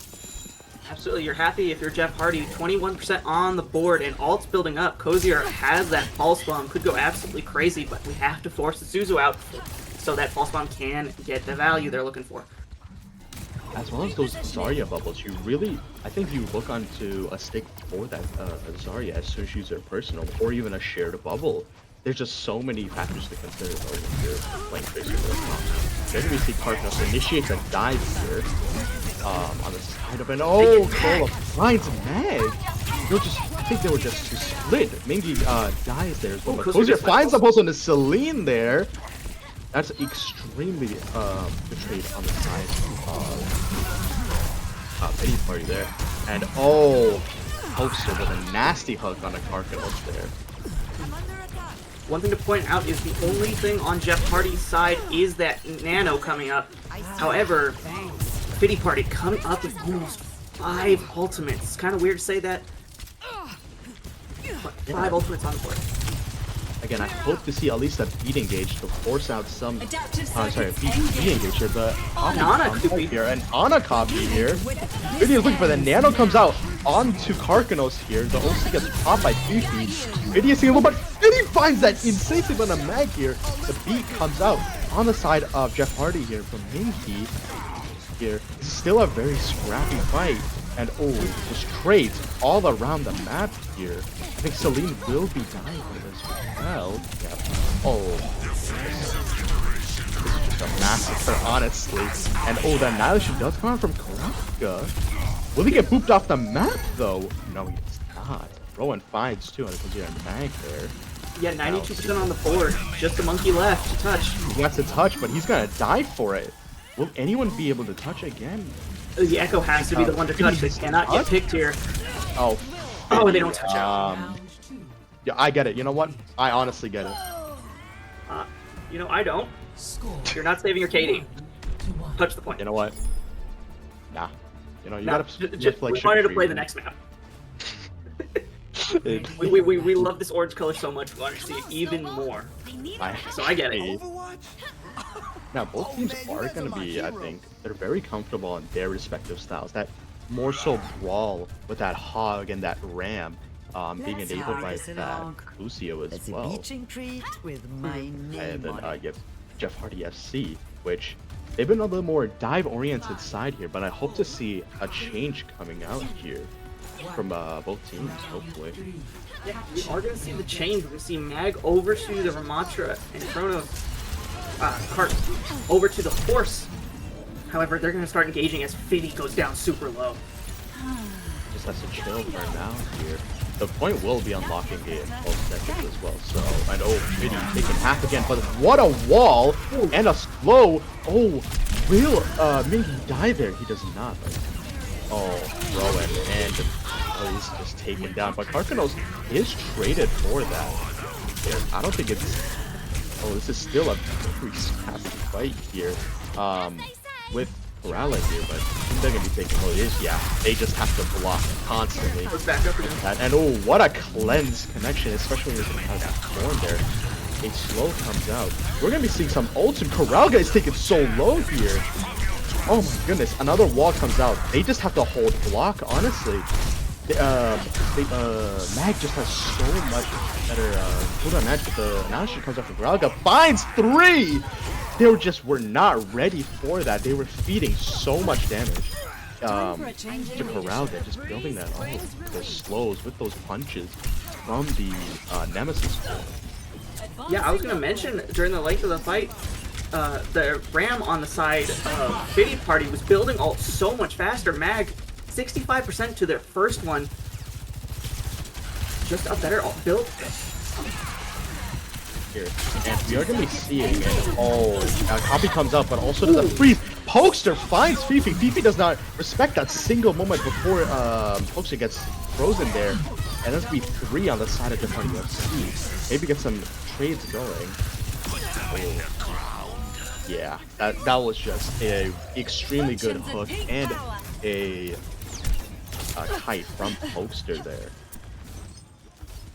Absolutely, you're happy if you're Jeff Hardy. 21% on the board and ult's building up. Cozier has that Pulse Bomb, could go absolutely crazy, but we have to force the Suzu out so that Pulse Bomb can get the value they're looking for. As well as those Zarya bubbles, you really, I think you look onto a stick for that Zarya as soon as you use their personal, or even a shared bubble. There's just so many factors to consider when you're playing Tracer with a comp. Then we see Carcanos initiates a dive here on the side of an Corolla finds Mag. I think they were just too split. Mingy dies there as well. Oh, But Cozier Cozier gets finds the levels. post on the Celine there. That's extremely betrayed on the side of Pity Party there. And oh, Poster with a nasty hook on a Karkanos there. One thing to point out is the only thing on Jeff Hardy's side is that Nano coming up. However, Pity Party coming up with almost 5 ultimates. It's kind of weird to say that, but 5 ultimates on the board. Again, I hope to see at least a beat engage to force out some. beat engage here, but Ana could be here, and Ana copy here. Video is looking for the Nano comes out onto Karkanos here. The OC gets popped by Fifi. Video seeing a little bit. Fifi finds that insane amount of mag here. The beat comes out on the side of Jeff Hardy here from Minky. Here, still a very scrappy fight, and oh, just trades all around the map here. I think Celine will be dying as well. Yeah. Oh, this is just a massacre, honestly. And oh, that annihilation does come out from Karaka. Will he get booped off the map though? No, he's not. Rowan finds too, and it comes here a mag there. Yeah, 92% on the board. Just a monkey left to touch. He wants to touch, but he's gonna die for it. Will anyone be able to touch again? The Echo has to be the one to touch. They cannot get picked here. Oh. Oh, they don't touch it. Yeah, I get it. You know what? I honestly get it. You know, I don't. You're not saving your KD. Touch the point. You know what? Nah. You know, you No, gotta just, like we wanted to sugar play free. the next map. It- We love this orange color so much. We want to see it even more. So I get it. Now, both teams are going to be, I think, they're very comfortable in their respective styles. That more so brawl with that Hog and that Ram being enabled by that Lucio as That's a well. beaching treat with my And name then on it. you have Jeff Hardy FC, which they've been a little more dive-oriented side here, but I hope to see a change coming out here from both teams, hopefully. Yeah, we are going to see the change. We're going to see Mag over to the Ramatra and Chronos cart over to the Horse. However, they're going to start engaging as Fiddy goes down super low. Just has to chill for now here. The point will be unlocking a both seconds as well. So, and oh, Fiddy taking half again, but what a wall and a slow. Oh, will Minky die there? He does not. Oh, Rowan and he's just taken down. But Karkanos is traded for that. Here. I don't think it's. Oh, this is still a very scrappy fight here. With Corrala here, but they're gonna be taking. Oh, it is. Yeah, they just have to block constantly. Goes back up again. And oh, what a cleanse connection, especially when you have that form there. A slow comes out. We're gonna be seeing some ults, and Corralga is taken so low here. Oh my goodness, another wall comes out. They just have to hold block, honestly. Mag just has so much better cooldown match, but the announcement comes out from Corralga. Finds 3! They were not ready for that. They were feeding so much damage to Corralga, just building that all those slows with those punches from the Nemesis form. Yeah, I was going to mention during the length of the fight, the Ram on the side of Fiddy Party was building ult so much faster. Mag, 65% to their first one. Just a better ult build. Here. And we are going to be seeing it. Copy comes up, but also does a freeze. Pokester finds Fifi. Fifi does not respect that single moment before Pokester gets frozen there. And that's be 3 on the side of different UFC. Maybe get some trades going. Oh. Yeah, that was just a extremely good hook and a kite from Pokester there.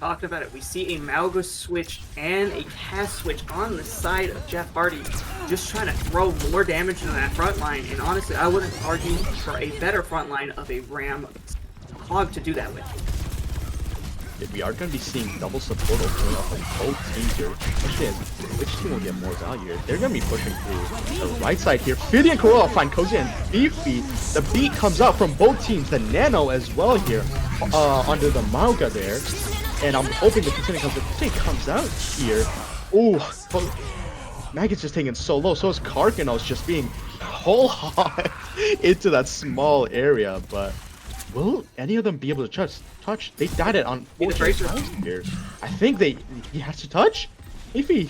Talked about it. We see a Malgus switch and a cast switch on the side of Jeff Hardy, just trying to throw more damage into that front line. And honestly, I wouldn't argue for a better front line of a Ram Hog to do that with. We are going to be seeing double support opening up on both teams here. Especially as which team will get more value here. They're going to be pushing through the right side here. Fiddy and Corolla find Cozy and Fifi. The beat comes out from both teams. The Nano as well here under the Mauga there. And I'm hoping the Kasumi comes out here. Ooh, Mag is just taking so low. So is Karkanos just being whole hog into that small area. But will any of them be able to touch? They died it on Need 4 the tracer. times here. I think he has to touch? If he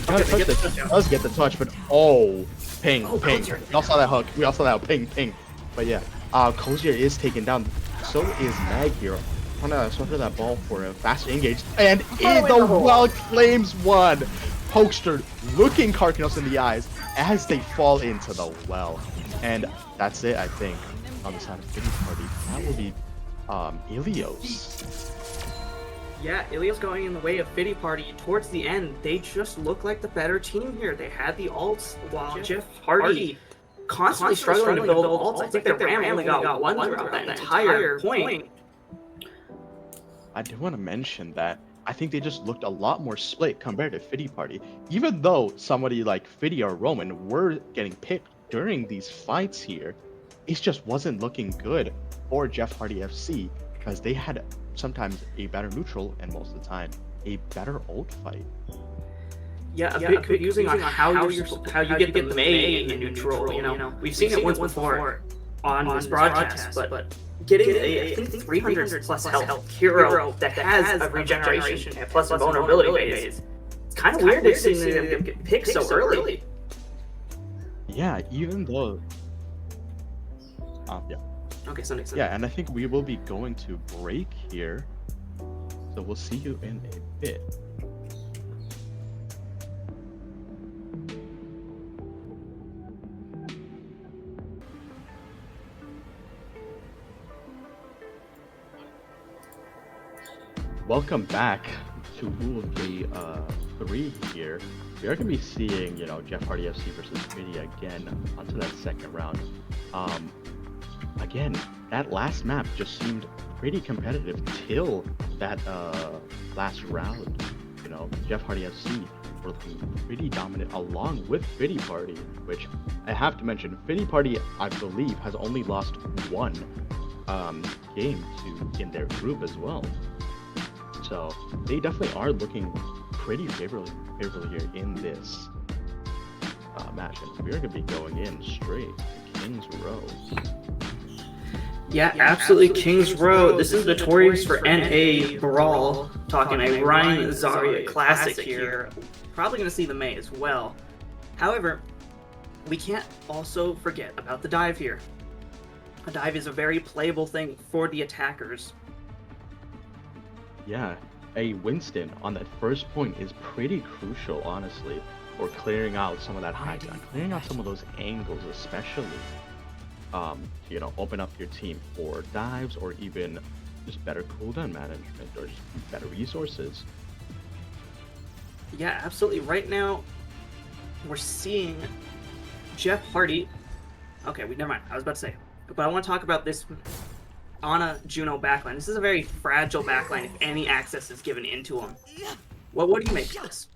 got Okay, they touch, get the he touchdown. does get the touch, but oh, ping, Oh, ping. Cozier. We all saw that hook. We all saw that ping, ping. But yeah, Cozier is taken down. So is Mag here. Trying to swiffer that ball for a fast engage. And the well claims one. Pokester looking Karkinos in the eyes as they fall into the well. And that's it, I think, on the side of Fitty Party. That will be Ilios. Yeah, Ilios going in the way of Fitty Party. Towards the end, they just look like the better team here. They had the ults, while Jeff Hardy constantly struggling to build ults. I think their Ram only got one throughout that entire point. I do want to mention that I think they just looked a lot more split compared to Fitty Party. Even though somebody like Fitty or Roman were getting picked during these fights here, it just wasn't looking good for Jeff Hardy FC because they had sometimes a better neutral and most of the time a better ult fight. Yeah, a bit confusing on how you get the Mei in the neutral. You know, we've seen it once before on this broadcast, but getting a I think 300 plus health hero that has a regeneration and plus a vulnerability phase. It's kind of weird to see them get picked so early. Yeah, even though. Yeah. Okay, so next. Yeah, and I think we will be going to break here. So we'll see you in a bit. Welcome back to OOL J3 here. We are going to be seeing, Jeff Hardy FC versus Fitty again onto that second round. Again, that last map just seemed pretty competitive till that last round. Jeff Hardy FC were looking pretty dominant along with Fitty Party, which I have to mention, Fitty Party, I believe, has only lost one game in their group as well. So they definitely are looking pretty favorably here in this match, and we're going to be going in straight to King's Row. Yeah, absolutely. King's Row. This is notorious for NA Brawl. Talking a Ryan Zarya classic here. Probably going to see the Mei as well. However, we can't also forget about the dive here. A dive is a very playable thing for the attackers. Yeah, a Winston on that first point is pretty crucial, honestly, for clearing out some of that high ground, clearing out some of those angles, especially. Open up your team for dives or even just better cooldown management or just better resources. Yeah, absolutely. Right now, we're seeing Jeff Hardy. Okay, never mind. I was about to say, but I want to talk about this Ana Juno backline. This is a very fragile backline if any access is given into them. What do you make of this?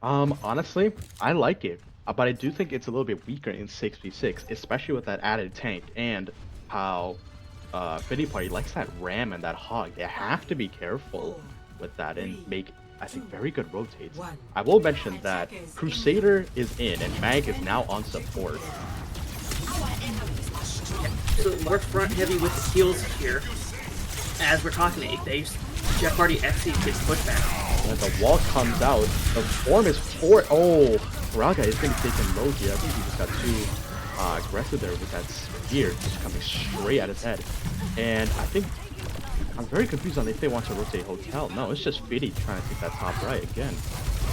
Honestly, I like it. But I do think it's a little bit weaker in 6v6, especially with that added tank and how Fitty Party likes that ram and that hog. They have to be careful with that and make, I think, very good rotates. I will mention that Crusader is in and Mag is now on support. So more front heavy with the heals here. As we're talking to Jeff Hardy FC gets pushback. When the wall comes out, the form is for. Oh, Braga is going to take him low here. I think he just got too aggressive there with that spear just coming straight at his head. And I think I'm very confused on if they want to rotate Hotel. No, it's just Fitty trying to take that top right again.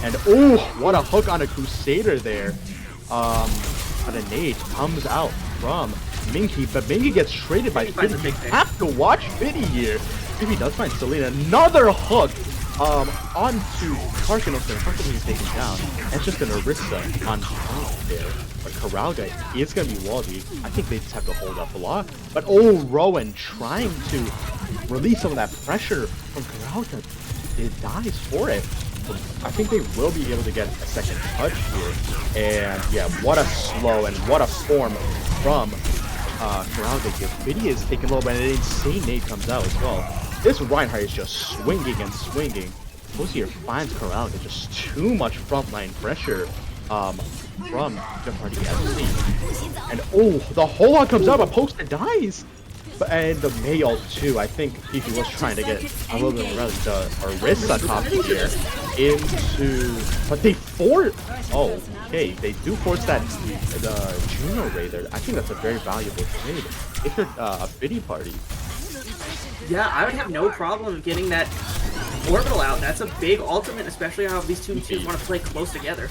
And oh, what a hook on a Crusader there. But a nade comes out from Minky, but Minky gets traded by Fitty. You have to watch Fitty here. Fitty does find Selena. Another hook onto Karkinos, and Karkinos is taken down. It's just an Orisa on top there. But Karalga is going to be walled. I think they just have to hold up a lot. But oh, Rowan trying to release some of that pressure from Karalga. It dies for it. I think they will be able to get a second touch here. And yeah, what a slow and what a form from Karalga here. Fitty is taking low, but an insane nade comes out as well. This Reinhardt is just swinging and swinging. Cozier finds Karalga, just too much frontline pressure from Jeff Hardy FC. And oh, the whole lot comes out, but Poster dies. And the May ult too. I think Fifi was trying to get a little bit around the Orisa copy here into, but they force. Oh, okay, they do force that the Juno Ray there. I think that's a very valuable trade if you're a Fiddy party. Yeah, I would have no problem getting that orbital out. That's a big ultimate, especially how these two teams want to play close together.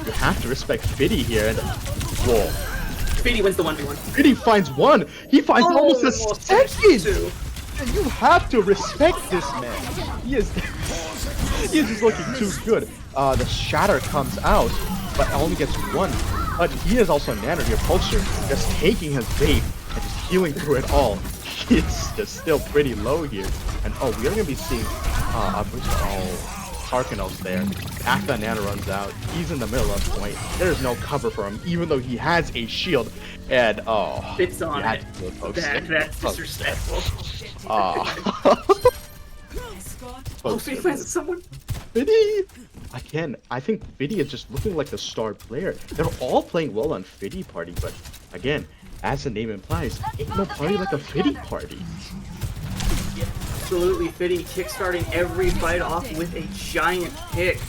You have to respect Fiddy here. And whoa, Fiddy wins the 1v1. Fiddy finds one. He finds almost a almost second. two. And you have to respect this man. He is just looking too good. The Shatter comes out, but only gets one. But he is also a Nano here. Poacher just taking his bait and just healing through it all. It's just still pretty low here. And oh, we are gonna be seeing Karkanos there. After Nano runs out, he's in the middle of point. There's no cover for him, even though he has a shield. And oh, It's on it. That's disrespectful. Oh, so he finds someone. Fiddy! Again, I think Fiddy is just looking like the star player. They're all playing well on Fiddy Party, but again, as the name implies, ain't no party like a Fiddy Party. Absolutely, Fiddy kickstarting every fight off with a giant pick.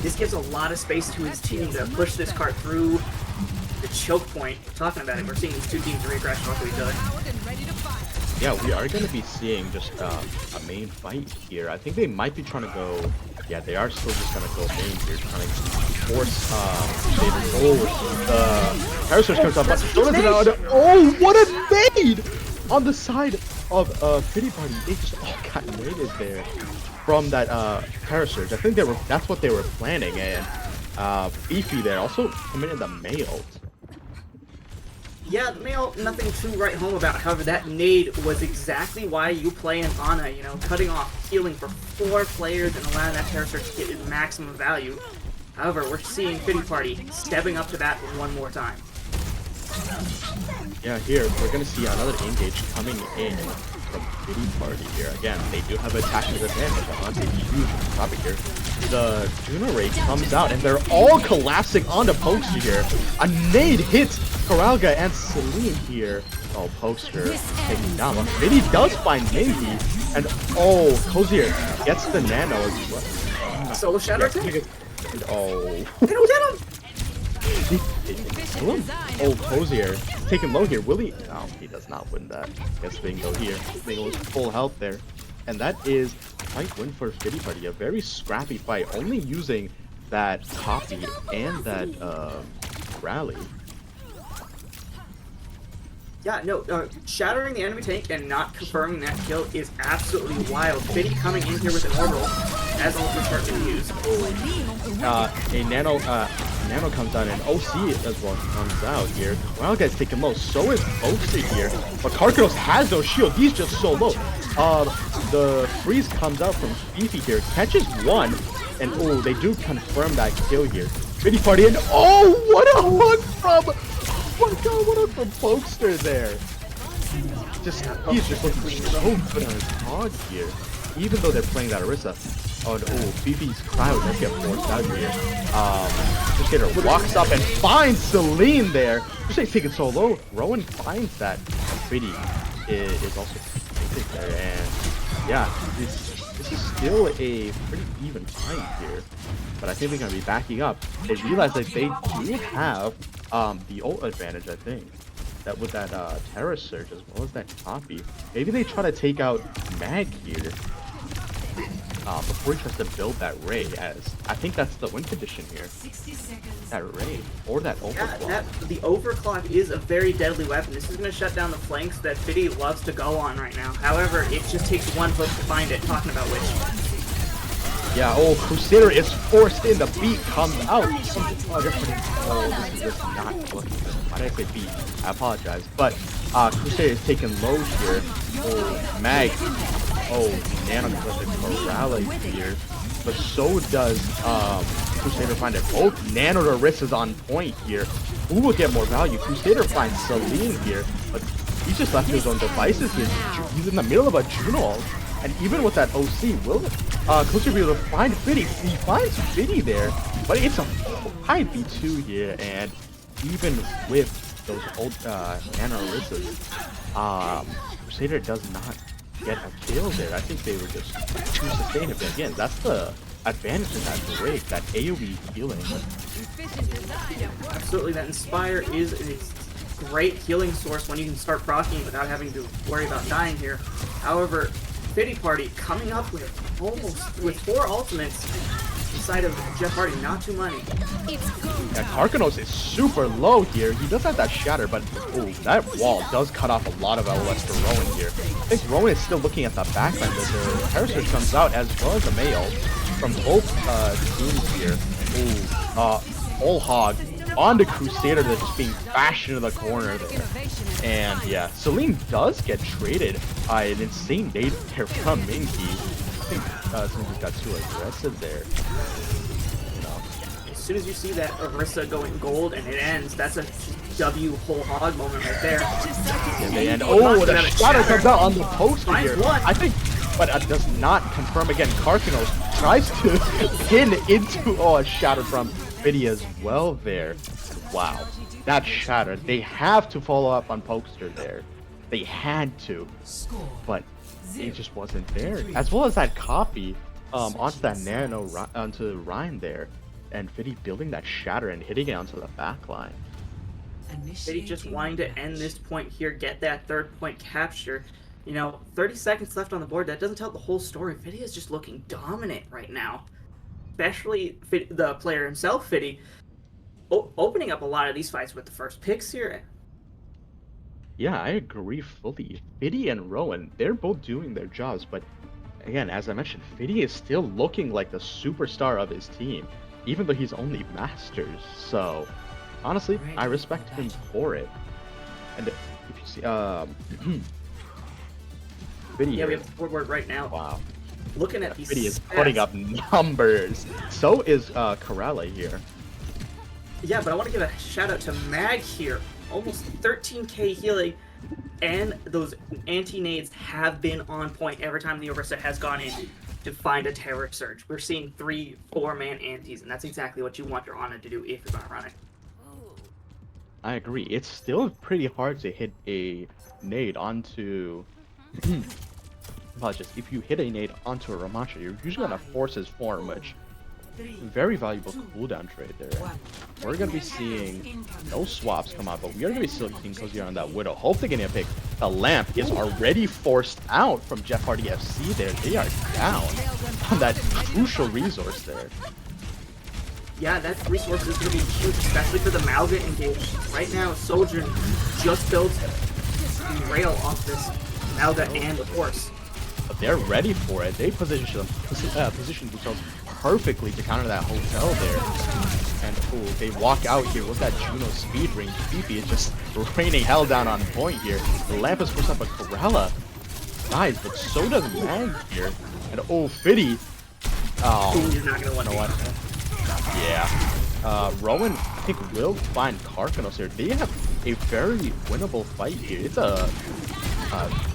This gives a lot of space to his team to push this cart through the choke point. Talking about it, we're seeing these two teams re-crash off of each other. Yeah, we are going to be seeing just a main fight here. I think they might be trying to go. Yeah, they are still just going to go main here, trying to force David. Oh, the Paraswitch comes up, but Jonas is out. Oh, what a nade! On the side of Fiddy Party, they just all got naded there from that Paraswitch. I think that's what they were planning, and Fifi there also committed the mail. Yeah, the male, nothing to write home about. However, that nade was exactly why you play an Ana, you know, cutting off healing for 4 players and allowing that Terror Search to get its maximum value. However, we're seeing Fiddy Party stepping up to bat one more time. Yeah, here, we're going to see another engage coming in from Fiddy Party here. Again, they do have attacking advantage on a huge topic here. The Juno Ray comes out, and they're all collapsing onto Pokester here. A nade hits Karalga and Celine here. Oh, Pokester taking down. But Fiddy does find Mingy, and oh, Cozier gets the Nano as well. Solo Shadow attack? Oh. They don't get him! Oh, Cozier taking low here. Will he? No, he does not win that. Gets Bingo here. Bingo with full health there. And that is a fight win for Fiddy Party. A very scrappy fight, only using that copy and that rally. Yeah, no, shattering the enemy tank and not confirming that kill is absolutely wild. Fiddy coming in here with an orbital as ultimate start to use. A Nano comes out and OC as well comes out here. Well, guys taking low. So is Oaksy here. But Karkanos has no shield. He's just so low. The freeze comes out from Fifi here. Catches one. And oh, they do confirm that kill here. Fiddy Party and oh, what a hook from... Oh my god, what a from Pokester there. He's just looking so good on his hog here. Even though they're playing that Orisa. Oh, and oh, Fifi's Cloud does get forced out here. Crusader walks up and finds Celine there. Crusader's taking so low. Rowan finds that. Fiddy is also there. And yeah, this is still a pretty even fight here. But I think they're going to be backing up. They realize that they do have the ult advantage, I think. That with that Terror Surge as well as that copy. Maybe they try to take out Mag here before he tries to build that Ray, as I think that's the win condition here. 60 seconds. That Ray or that Overclock. Yeah, the Overclock is a very deadly weapon. This is going to shut down the flanks that Fiddy loves to go on right now. However, it just takes one hook to find it. Talking about which. Yeah, oh, Crusader is forced in. The beat comes out. Oh, this is just not looking good. Why did I say beat? I apologize. But Crusader is taking low here. Oh, Mag. Oh, Nano does a rally here. But so does Crusader find it. Both Nano to wrist is on point here. Who will get more value? Crusader finds Celine here. But he's just left to his own devices here. He's in the middle of a Juno. And even with that OC, will Closer be able to find Fiddy? He finds Fiddy there, but it's a high B2 here, and even with those old Nano Orisas, Crusader does not get a kill there. I think they were just too sustainable. Again, that's the advantage of that break, that AoE healing. Absolutely, that Inspire is a great healing source when you can start proccing without having to worry about dying here. However, Fitty Party coming up with with 4 ultimates inside of Jeff Hardy, not too many. Yeah, Karkanos is super low here. He does have that shatter, but ooh, that wall does cut off a lot of LOS for Rowan here. I think Rowan is still looking at the backline, but the Heritage comes out as well as the Mayo from both teams here. Ooh, Whole Hog on the Crusader that's just being bashed into the corner there. And yeah, Celine does get traded by an insane nade there from Minky. I think since he got too aggressive there. You know. As soon as you see that Orisa going gold and it ends, that's a W Whole Hog moment right there. And they end. Oh, the shadow comes out on the poster here. I think, but it does not confirm again. Karkanos tries to pin into a shatter from Fiddy as well there. Wow, that shatter. They have to follow up on poster there. They had to, but it just wasn't there. As well as that copy onto that Nano onto Ryan there, and Fiddy building that shatter and hitting it onto the back line. Fiddy just wanting to end this point here, get that 3rd point capture. You know, 30 seconds left on the board. That doesn't tell the whole story. Fiddy is just looking dominant right now. Especially the player himself, Fiddy, opening up a lot of these fights with the first picks here. Yeah, I agree fully. Fiddy and Rowan, they're both doing their jobs, but again, as I mentioned, Fiddy is still looking like the superstar of his team, even though he's only Masters. So, honestly, I respect him for it. And if you see, Fiddy, yeah, we have the forward right now. Wow. Looking at these Fiddy is stats. putting up numbers. So is Corella here. Yeah, but I want to give a shout out to Mag here. Almost 13k healing, and those anti-nades have been on point every time the Orisa has gone in to find a terror surge. We're seeing 3-4-man antis, and that's exactly what you want your Ana to do if you're going to run it. I agree. It's still pretty hard to hit a nade onto... Apologies. If you hit a nade onto a Ramacha, you're usually going to force his form, which... very valuable cooldown trade there. We're going to be seeing no swaps come out, but we are going to be still seeing Cozy on that Widow. Hopefully getting a pick. The lamp is already forced out from Jeff Hardy FC there. They are down on that crucial resource there. Yeah, that resource is going to be huge, especially for the Malga engage. Right now, Soldier just built the rail off this Malga and the horse. But they're ready for it. They position themselves perfectly to counter that hotel there. And ooh, they walk out here with that Juno speed ring. Fifi is just raining hell down on point here. The lamp has pushed up a Corella. Guys, but so does Mag here. And oh, Fiddy. Oh, You're not going to want you know what? Yeah. Rowan, I think, will find Karkanos here. They have a very winnable fight here. It's a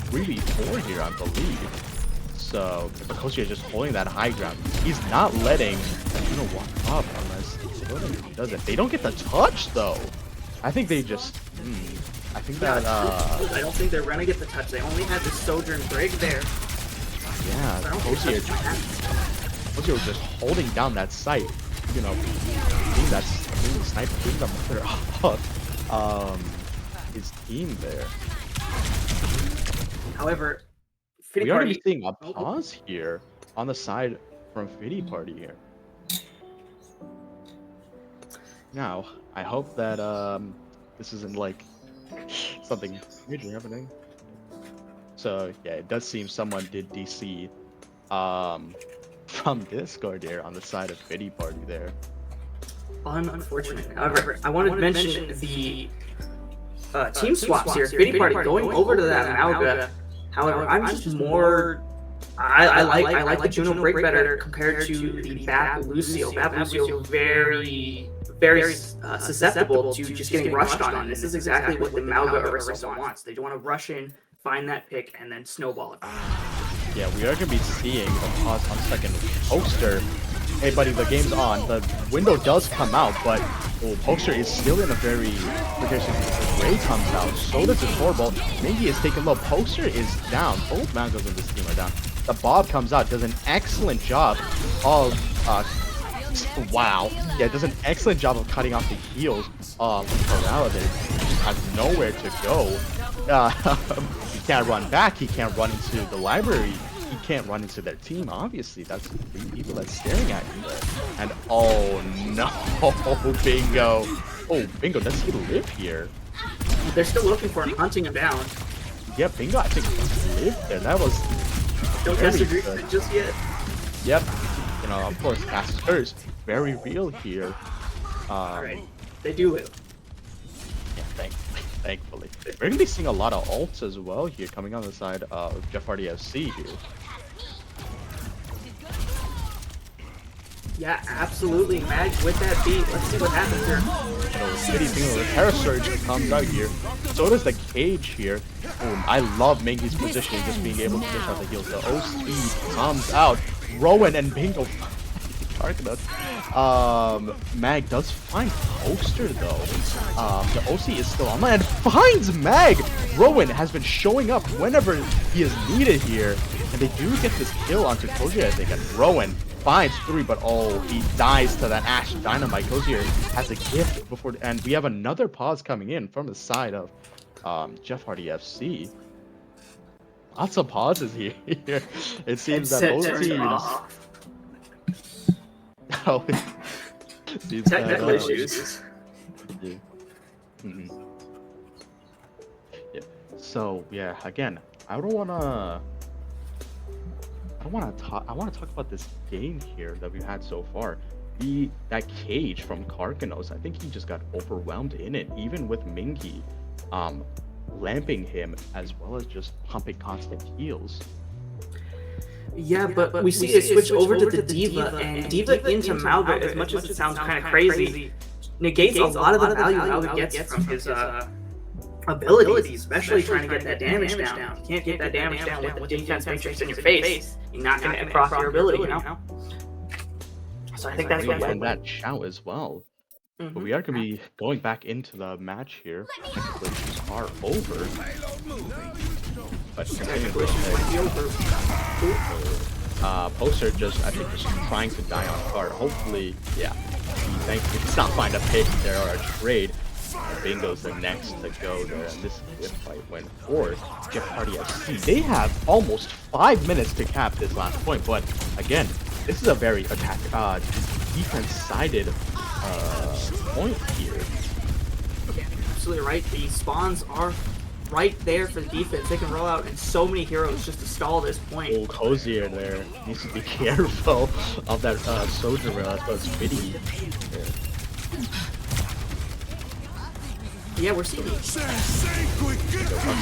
3v4 here, I believe. So, Bakoshi is just holding that high ground. He's not letting Juno walk up unless he does it. They don't get the touch, though. I think they just... I think that... I don't think they're going to get the touch. They only have the Sojourn Brig there. Yeah, Bakoshi was just holding down that site. You know, being the sniper, being the mother of his team there. However, we are going to be seeing a pause here on the side from Fiddy Party here. Now, I hope that this isn't like something major happening. So yeah, it does seem someone did DC from Discord here on the side of Fiddy Party there. Unfortunate. However, I wanted to mention the team swaps here. Fiddy Party going over to that Malga. However, I'm just more. I like the Juno Break better compared to the Bap Lucio. Bap Lucio very susceptible to just getting rushed on, and this is exactly what the Malga Orisa wants. They want to rush in, find that pick, and then snowball it. Yeah, we are going to be seeing the pause on second poster hey buddy, the game's on. The window does come out, but Poster is still in a very precarious situation. Ray comes out, so does his horrible. Mingy is taken low. Poster is down. Both mangoes in this team are down. The Bob comes out, does an excellent job of wow. Yeah, does an excellent job of cutting off the heels of Corral there. He just has nowhere to go. He can't run back, he can't run into the library, he can't run into their team, obviously. That's 3 people that's staring at him there. And oh no, Bingo. Oh, Bingo, does he live here? They're still looking for him, hunting him down. Yeah, Bingo, I think he lived there. That was Don't cast a Greek just yet. Yep. You know, of course, cast first. Very real here. Alright, they do live. Yeah, thankfully. We're gonna be seeing a lot of ults as well here, coming on the side of Jeff Hardy FC here. Yeah, absolutely. Mag with that beat. Let's see what happens here. City thing with the Terror Surge comes out here. So does the Cage here. Boom. I love Mingy's positioning, just being able to dish out the heals. The O-Speed comes out. Rowan and Bingo Mag does find Poster though. The OC is still online and finds Mag! Rowan has been showing up whenever he is needed here. And they do get this kill onto Kozier, I think. And Rowan finds 3, but oh, he dies to that Ash Dynamite. Kozier has a gift before, and we have another pause coming in from the side of Jeff Hardy FC. Lots of pauses here. It seems that both teams. Oh, technical issues. Yeah. Yeah. So yeah, again, I want to talk about this game here that we've had so far. That Cage from Karkanos, I think he just got overwhelmed in it, even with Mingy lamping him as well as just pumping constant heals. Yeah, but we see it switch over to the D.Va, and D.Va into Malga, as much as it sounds kind of crazy, negates a lot of the value Malga gets from his abilities, especially trying to get that damage down. You can't get that damage down with the defense matrix in your face. You're not going to proc your ability, you know? So I think that's what from that shout as well. But we are going to be going back into the match here. Technical issues are over. But Poster just, I think, just trying to die on card. Hopefully, yeah, he does not find a pick there or a trade. Bingo's the next to go there, and this fight went for Jeff Hardy FC. They have almost 5 minutes to cap this last point, but again, this is a very defense-sided point here. Absolutely right. The spawns are right there for the defense. They can roll out in so many heroes just to stall this point. Oh, Cozier there needs to be careful of that soldier rail as well as Fiddy. Yeah, we're seeing it.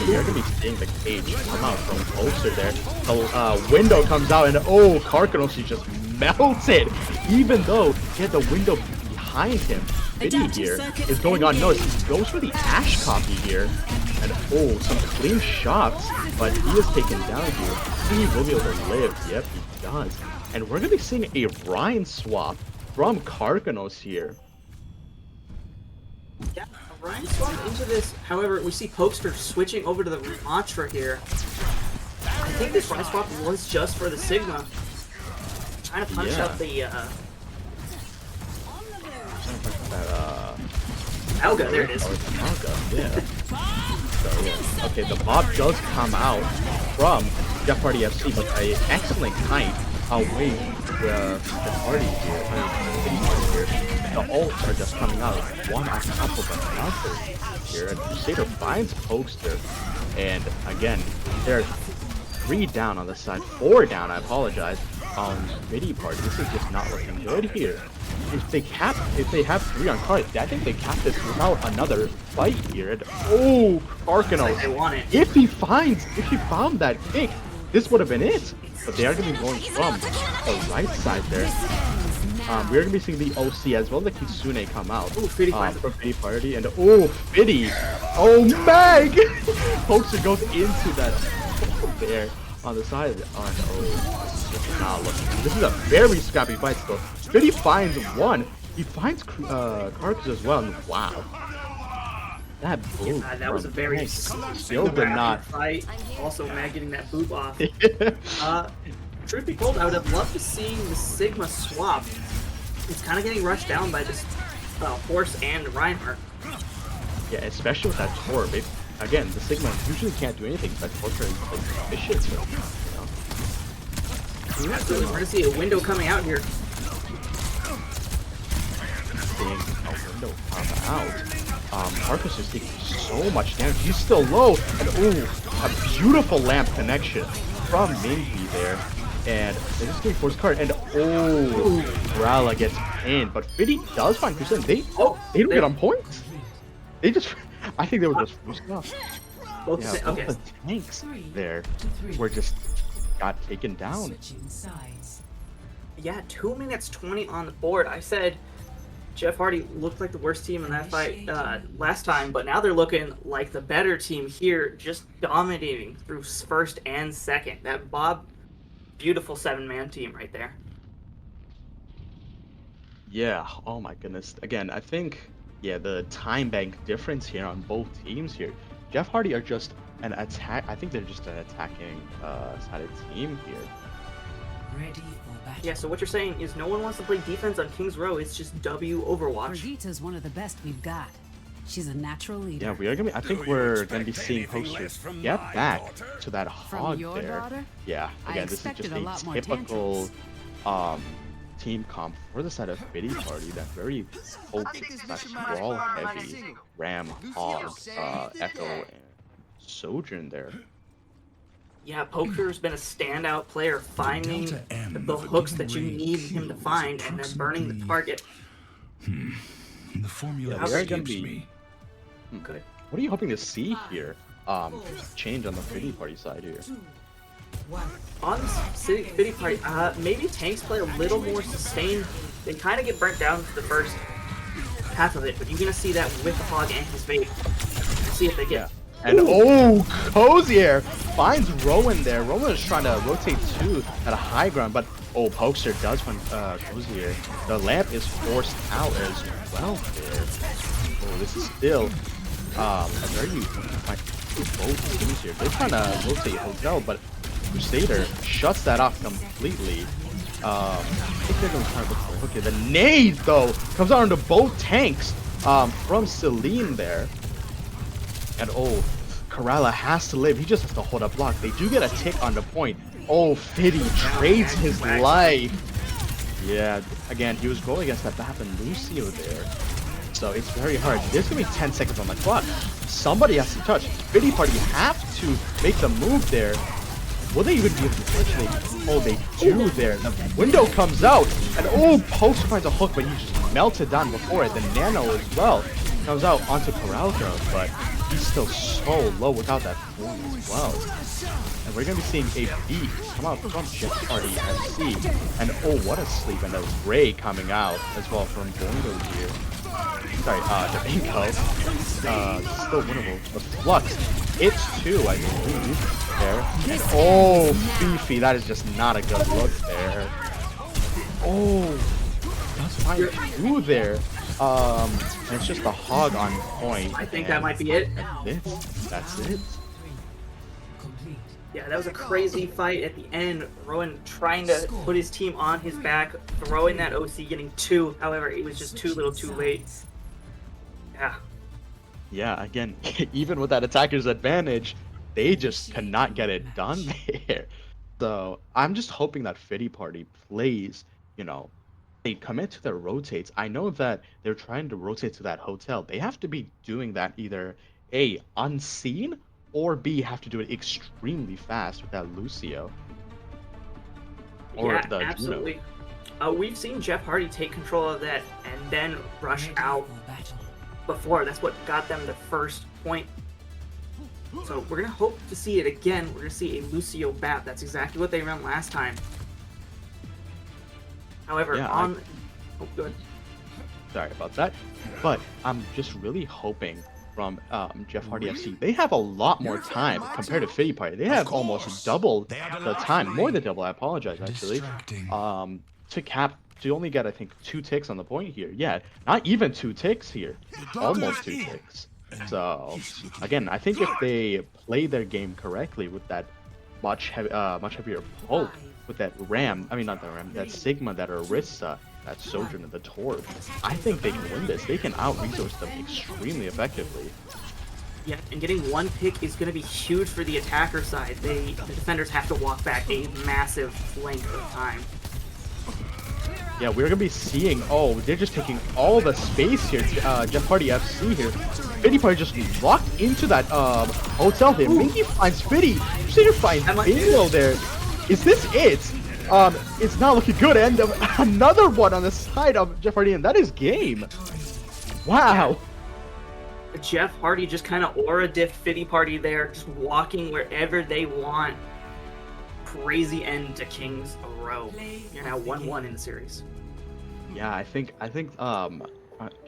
We're gonna be seeing the Cage come out from Poster there. The window comes out and oh, Karkanos just melted. Even though he had the window behind him, Fiddy here is going on notice. He goes for the Ash copy here. And oh, some clean shots, but he is taken down here. He will be able to live. Yep, he does. And we're gonna be seeing a Ryan swap from Karkanos here. Yeah, Ryan swapped into this. However, we see Poster switching over to the Mantra here. I think this Ryan swap was just for the Sigma. Trying to punch out the Alga, there it is. Alga, yeah. So, yeah. Okay, the Bob does come out from Jeff Hardy FC, but an excellent kite away the party here. The ults are just coming out one on top of another here. And Crusader finds Poster, and again, they're 3 down on the side, 4 down, I apologize, on Midi Party. This is just not looking good here. If they have 3 on card, I think they cap this without another fight here. And oh, Karkanos. If he found that pick, this would have been it. But they are going to be going from the right side there. We're going to be seeing the OC as well, the Kitsune come out from Fiddy Party. And oh, Fiddy. Oh, Mag! Poster goes into that there. on the side. Oh, this is not looking. This is a very scrappy fight still. Fiddy finds one. He finds Carcass as well. And wow. That boot. Yeah, that was a very still did not fight. Also, Matt getting that boot off. Truth be told, I would have loved to see the Sigma swap. It's kind of getting rushed down by this Horse and Reinhardt. Yeah, especially with that Tor. Again, the Sigma usually can't do anything, but Torture is like vicious. You know? Absolutely, we're gonna see a window coming out here. Seeing a window come out. Marcus is taking so much damage. He's still low, and ooh, a beautiful lamp connection from Mingy there. And they're just getting forced card, and Rala gets pinned, but Fiddy does find percent. They don't get on points. They just, I think they were just forced off. Both the tanks there were just got taken down. Switching sides. Yeah, 2 minutes 20 on the board. I said Jeff Hardy looked like the worst team in that fight last time, but now they're looking like the better team here, just dominating through first and second. That Bob, beautiful 7-man team right there. Yeah, oh my goodness. Again, I think, yeah, the time bank difference here on both teams here. Jeff Hardy are just an attack. I think they're just an attacking sided team here. Ready for battle. Yeah, so what you're saying is no one wants to play defense on King's Row. It's just W Overwatch. Brigitta's one of the best we've got. She's a natural leader. Yeah, we are gonna be, I think we're gonna be seeing posters get back to that From hog your there. daughter? Yeah, I again, this is expected just a a lot more typical team comp for the side of Fiddy Party, that very wall heavy Ram, Hog, Echo, and Sojourn there. Yeah, Poker's been a standout player, finding the hooks that you need him to find and then burning the target. The formula Yeah, we are gonna escapes be- me. Good. What are you hoping to see here? Change on the Fiddy Party side here. On the Fiddy Party, maybe tanks play a little more sustained. They kind of get burnt down for the first half of it, but you're gonna see that with the Hog and his bait. See if they get. And Cozier finds Rowan there. Rowan is trying to rotate too at a high ground, but Pokester does find Cozier. The lamp is forced out as well there. This is still a very fight both teams here. They're trying to rotate Hotel, but Crusader shuts that off completely. I think they're going to try to look for a hook here. The nade though comes out into both tanks from Celine there. And Karala has to live. He just has to hold up block. They do get a tick on the point. Fiddy trades his life. Yeah, again, he was going against that Bap and Lucio there. So it's very hard. There's going to be 10 seconds on the clock. Somebody has to touch. Fiddy Party have to make the move there. Will they even be able to touch it? They do there. The window comes out. And Post finds a hook, but he just melted down before it. The Nano as well comes out onto Coralco, but he's still so low without that boom as well. And we're going to be seeing a beat come out from Jeff Party FC. And what a sleep. And a Ray coming out as well from Boingo here. Sorry, Davinko. Still winnable. The Flux hits 2, I believe, there. And Fifi, that is just not a good look there. That's fine 2 there. And it's just a Hog on point. I think that might be it. That's it. Yeah, that was a crazy fight at the end. Rowan trying to put his team on his back, throwing that OC, getting 2. However, it was just too little too late. Yeah. Yeah, again, even with that attacker's advantage, they just cannot get it done there. So I'm just hoping that Fiddy Party plays, they commit to their rotates. I know that they're trying to rotate to that hotel. They have to be doing that either A, unseen, or B, have to do it extremely fast with that Lucio. Or the absolutely. We've seen Jeff Hardy take control of that and then rush out before. That's what got them the first point. So we're going to hope to see it again. We're going to see a Lucio Bap. That's exactly what they ran last time. However, good. Sorry about that. But I'm just really hoping from Jeff Hardy FC. They have a lot more time compared to Fitty Party. They have almost double the time, more than double. I apologize, actually. To only get, I think, 2 ticks on the point here. Yeah, not even 2 ticks here, almost 2 ticks. So again, I think if they play their game correctly with that much heavier poke, with that Ram, I mean not the Ram, that Sigma, that Orisa, that Sojourner, the Torb, I think they can win this. They can out-resource them extremely effectively. Yeah, and getting 1 pick is going to be huge for the attacker side. The defenders have to walk back a massive length of time. Yeah, we're gonna be seeing. Oh, they're just taking all the space here. Jeff Hardy FC here. Fitty Party just locked into that hotel there. Minky finds Fitty. Crusader finds Bingo there. Is this it? It's not looking good. And another one on the side of Jeff Hardy, and that is game. Wow. Jeff Hardy just kind of aura diffed Fitty Party there, just walking wherever they want. Crazy end to Kings a row. You're now 1-1 in the series. Yeah, I think I can't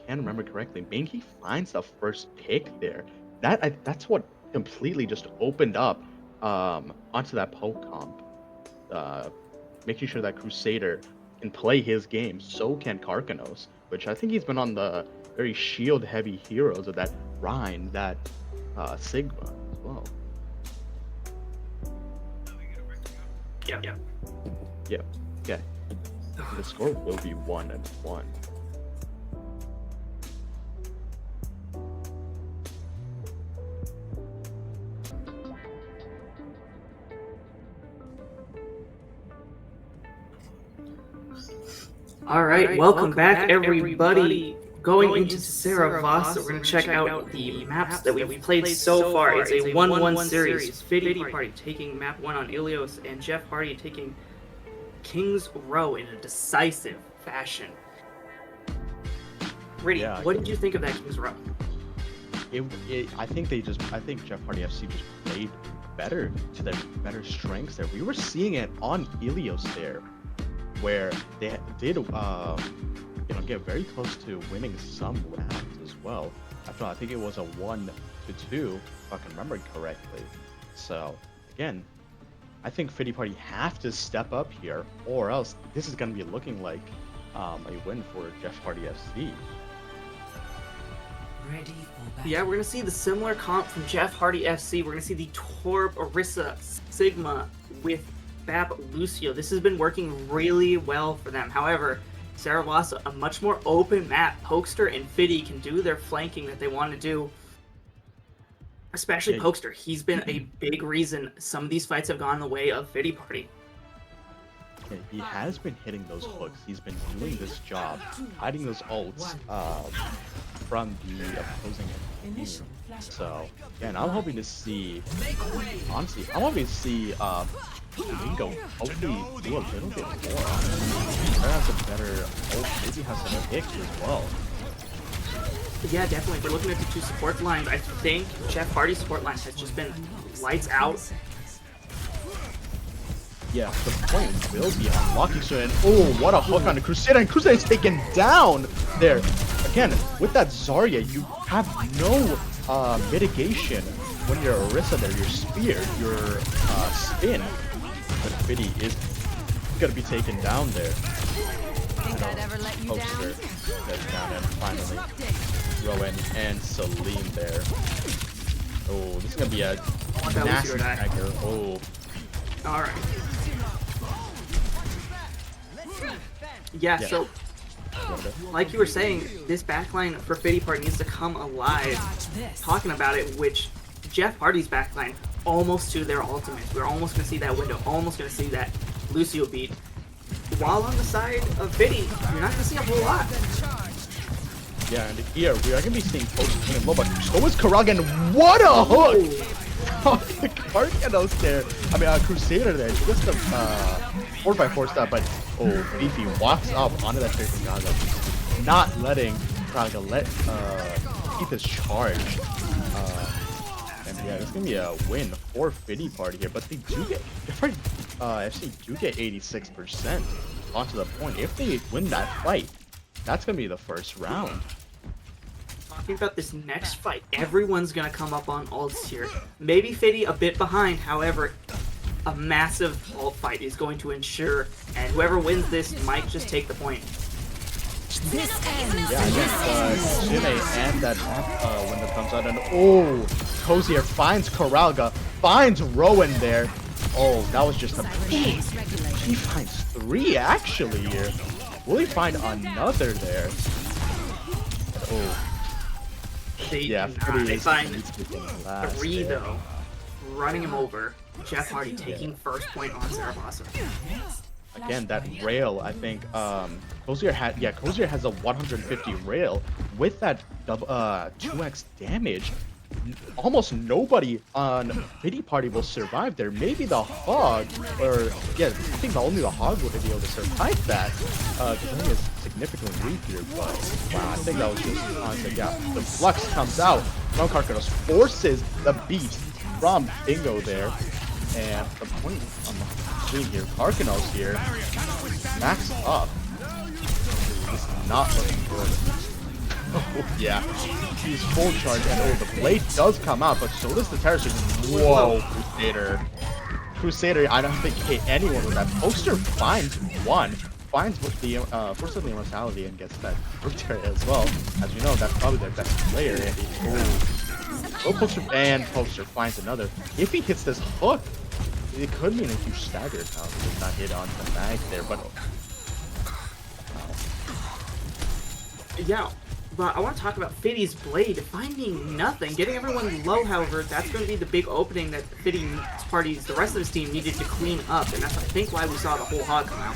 remember correctly. Minky finds the first pick there. That's what completely just opened up onto that poke comp. Making sure that Crusader can play his game, so can Karkanos, which I think he's been on the very shield-heavy heroes of that Rhine, that Sigma as well. Yeah. Okay. The score will be 1-1. All right, welcome back, everybody. Going into Saravasa, we're going to check out the maps that we've played so far. It's a 1-1 series. Fitty Party taking map 1 on Ilios, and Jeff Hardy taking Kings Row in a decisive fashion. Riddy, what did you think of that Kings Row? I think Jeff Hardy FC just played better to their better strengths there. We were seeing it on Ilios there, where they did get very close to winning some rounds as well. I think it was a 1-2, if I can remember correctly. So again, I think Fitty Party have to step up here, or else this is going to be looking like a win for Jeff Hardy FC. Yeah, we're going to see the similar comp from Jeff Hardy FC. We're going to see the Torb, Orisa, Sigma with Bap, Lucio. This has been working really well for them. However, Saravasa, a much more open map. Pokester and Fitty can do their flanking that they want to do. Especially Pokester. He's been a big reason some of these fights have gone the way of Fitty Party. Yeah, he has been hitting those hooks. He's been doing this job, hiding those ults from the opposing team. So, again, I'm hoping to see, honestly, I'm hoping to see Bingo hopefully do a little bit more. Try have some better ults, maybe have some picks as well. Yeah, definitely. If we're looking at the 2 support lines, I think Jeff Hardy's support line has just been lights out. Yeah, the point will be unlocking soon. Oh, what a hook on the Crusader, and Crusader is taken down there. Again, with that Zarya, you have no mitigation when you're Orisa there, your spear, your spin. But Fitty is gonna be taken down there. Poster gets down, and finally Rowan and Salim there. Oh, this is gonna be a nasty dagger. Oh. Alright. Yeah, so like you were saying, this backline for Fitty Party needs to come alive. Talking about it, which Jeff Hardy's backline almost to their ultimates. We're almost going to see that window, almost going to see that Lucio beat. While on the side of Fitty, you're not going to see a whole lot. Yeah, and here we are going to be seeing Post and low, but so is Karagan. What a hook! Karkanos there. I mean, Crusader there. Just a 4x4 stop, but Beefy walks up onto that trade from Gaga, not letting Gaga keep his charge. And yeah, it's gonna be a win for Fitty Party here, but they do get FC do get 86% onto the point. If they win that fight, that's gonna be the first round. talking about this next fight, everyone's gonna come up on ults here. Maybe Fiddy a bit behind, however, a massive ult fight is going to ensure, and whoever wins this might just take the point. This ends. Yeah, again, Shine and that window comes out, and oh, Cozier finds Corralga, finds Rowan there. Oh, that was just a he finds 3 actually here. Will he find another there? Oh, yeah, They find last 3 there. though, running him over. Jeff Hardy taking first point on Zaragoza. Again, that rail, I think, Cozier has a 150 rail. With that 2x damage, almost nobody on Pity Party will survive there. Maybe the Hog, or, yeah, I think only the Hog would be able to survive that, because he is significantly weak here, but, wow, I think that was just, honestly, yeah, the Flux comes out from Karkanos, forces the beat from Bingo there, and the point on the screen here, Karkanos here, max up. This is not looking good. Oh, yeah. He's full charge, and oh, the blade does come out, but so does the Terror Surge. Whoa, Crusader. Crusader, I don't think hit anyone with that. Poster finds one. Finds with the first of the immortality and gets that victory as well. As you know, that's probably their best player. And oh, Poster finds another. If he hits this hook, it could mean a huge stagger now. He did not hit on the mag there, but Yeah, but I want to talk about Fiddy's blade finding nothing, getting everyone low. However, that's going to be the big opening that Fiddy's parties, the rest of his team, needed to clean up, and that's I think why we saw the whole hog come out.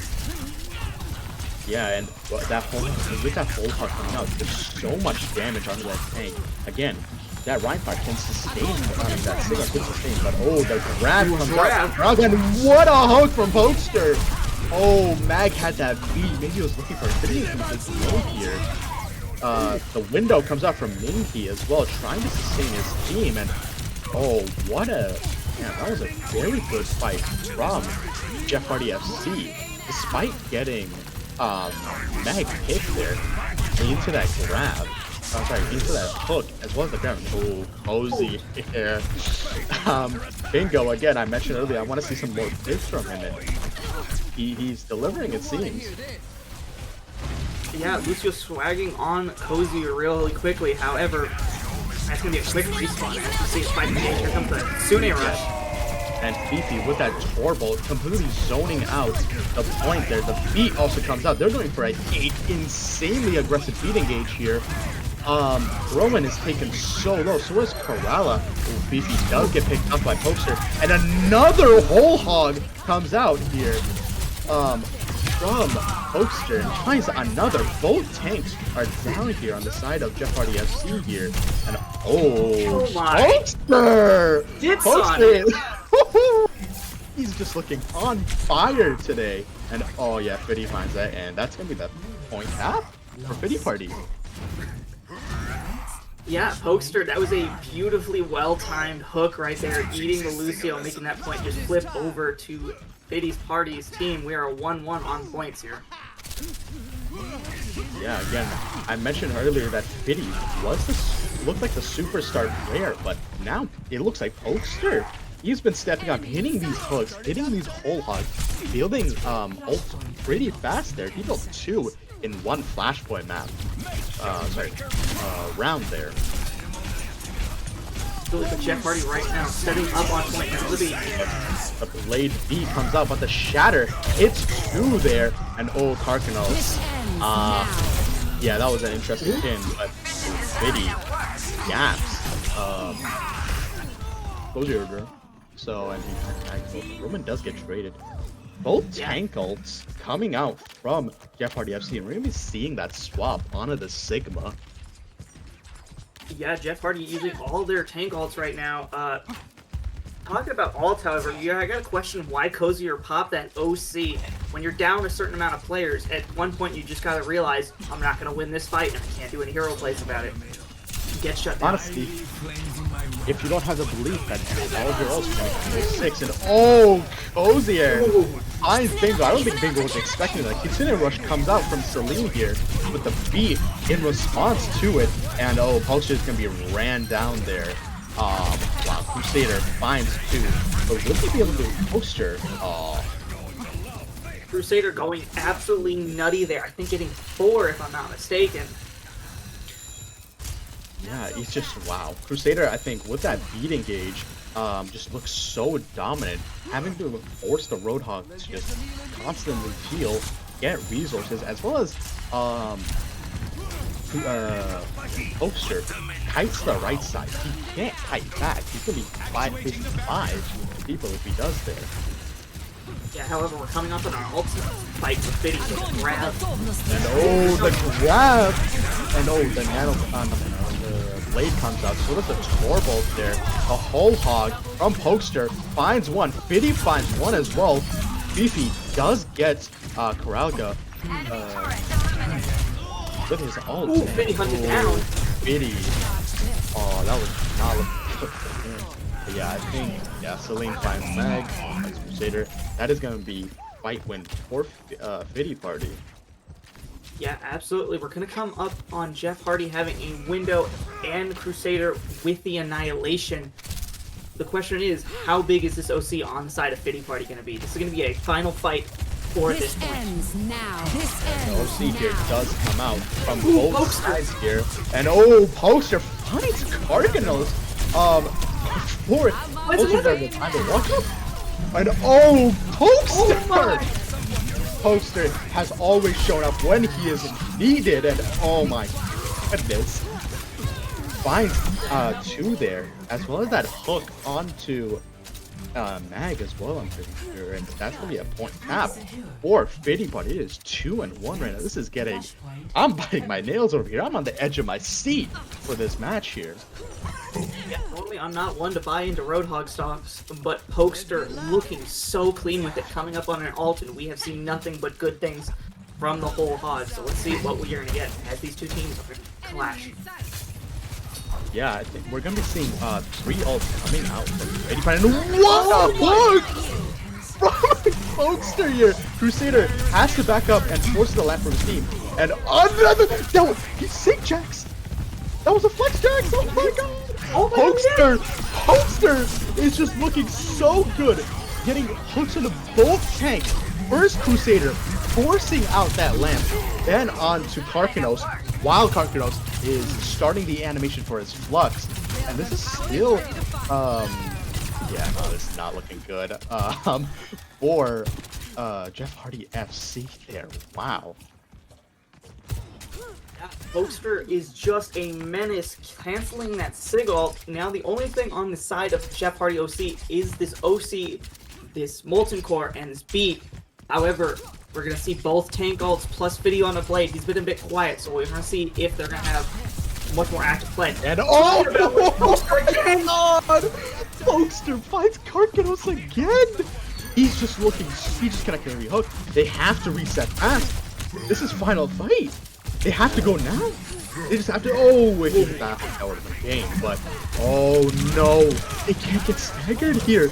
yeah, and that whole with that whole part coming out, there's so much damage onto that tank. Again, that Reinhardt can sustain, that Sigma can sustain, but oh, the grab comes out, and what a hook from Poster! Oh, Mag had that beat, maybe he was looking for a video from here. The window comes out from Minky as well, trying to sustain his team, and oh, what a, yeah, that was a very good fight from Jeff Hardy FC, despite getting Mag hit there into that grab. Oh, sorry, into that hook, as well as the grab. Oh, Cozy here. Bingo, again, I mentioned earlier, I want to see some more hits from him, and he's delivering, it seems. Yeah, Lucio swagging on Cozy really quickly. However, that's going to be a quick respawn. As you see, Spike the Here comes the Sune rush. And Fifi with that Torbolt completely zoning out the point there. The beat also comes out. They're going for an insanely aggressive beat engage here. Rowan is taken so low. So is Corrala. Oh, Fifi does get picked up by Poster. And another whole hog comes out here. From Poster and finds another. Both tanks are down here on the side of Jeff Hardy FC here. And oh my. Poster! It's Poster! He's just looking on fire today. And oh yeah, Fiddy finds that, and that's gonna be the point half for Fiddy Party. Yeah, Poster, that was a beautifully well-timed hook right there, eating the Lucio, making that point just flip over to Fiddy's Party's team. We are 1-1 on points here. Yeah, again, I mentioned earlier that Fiddy looked like the superstar player, but now it looks like Poster. He's been stepping up, hitting these hooks, hitting these whole hogs, building ults pretty fast there. He built 2 in one Flashpoint map. Round there. Look at Jeff Hardy right now, setting up on point. The Blade B comes out, but the Shatter hits 2 there, and old Karkanos. Yeah, that was an interesting pin, but Fiddy gaps. Goes over. So, and Roman does get traded. Both tank ults coming out from Jeff Hardy FC, and we're going to be seeing that swap onto the Sigma. Yeah, Jeff Hardy using all their tank ults right now. Talking about ults, however, I got a question why Cozier popped that OC. When you're down a certain amount of players, at one point you just gotta realize, I'm not gonna win this fight, and I can't do any hero plays about it. gets shut down. Honestly, if you don't have the belief that all of your ults can make 6 and oh, Cozier finds Bingo. I don't think Bingo was expecting that. Kitsune Rush comes out from Celine here with the beat in response to it, and oh, Poacher is gonna be ran down there. Wow, Crusader finds 2, but will he be able to Poacher? Oh. Crusader going absolutely nutty there. I think getting 4 if I'm not mistaken. Yeah, he's just wow. Crusader, I think, with that beat engage, just looks so dominant. Having to force the Roadhog to just constantly heal, get resources, as well as Poacher kites the right side. He can't kite back. He's gonna be 5-5 people if he does there. Yeah, however, we're coming up on our ultimate fight with Fiddy. Grab. And oh, the grab! And oh, the nano, the blade comes out. So does the Torbolt there. A whole hog from Pokester finds one. Fiddy finds one as well. Beefy does get Coralga with his ult. Ooh, Fiddy hunted down. Fiddy. Oh, that was not looking good for him. But yeah, I think, yeah, Celine finds Mag, finds Crusader. That is going to be fight win for Fiddy Party. Yeah, absolutely. We're going to come up on Jeff Hardy having a window and Crusader with the Annihilation. The question is, how big is this OC on the side of Fiddy Party going to be? This is going to be a final fight for this point. Ends now. This The ends OC here now. does come out from both sides here. And oh, Poacher finds Carcanos. Before Poacher there the time to walk up. And oh, Poacher! Poacher has always shown up when he is needed, and oh my goodness. Finds 2 there, as well as that hook onto Mag as well, I'm pretty sure, and that's gonna be a point tap for Fiddy Party. It is 2-1 right now. This is getting, I'm biting my nails over here. I'm on the edge of my seat for this match here. Yeah, normally I'm not one to buy into Roadhog stocks, but Pokester looking so clean with it, coming up on an ult, and we have seen nothing but good things from the whole Hog. So let's see what we're gonna get as these two teams are gonna clash. Yeah, I think we're gonna be seeing 3 ults coming out from Fiddy Party. And what a hook from Pokester here! Crusader has to back up and force the lap from his team. And another, no, he's Sig Jax! That was a Flex Jax! Oh my god! Pokester is just looking so good, getting hooks into both tanks. First Crusader forcing out that lamp, then on to Carcanos, while Carcanos is starting the animation for his Flux. And this is still, yeah, no, this is not looking good, for, Jeff Hardy FC there. Wow. Pokester is just a menace, canceling that Sig ult. Now the only thing on the side of Jeff Hardy OC is this OC, this Molten Core, and this Beat. However, we're going to see both tank ults plus Video on the blade. He's been a bit quiet, so we're going to see if they're going to have much more active play. And oh, God! Pokester finds Carcanos again! He's just looking, he just connected every hook. They have to reset fast. This is final fight. They have to go now. They just have to. Oh, if he hit that would have been game. But oh no, they can't get staggered here.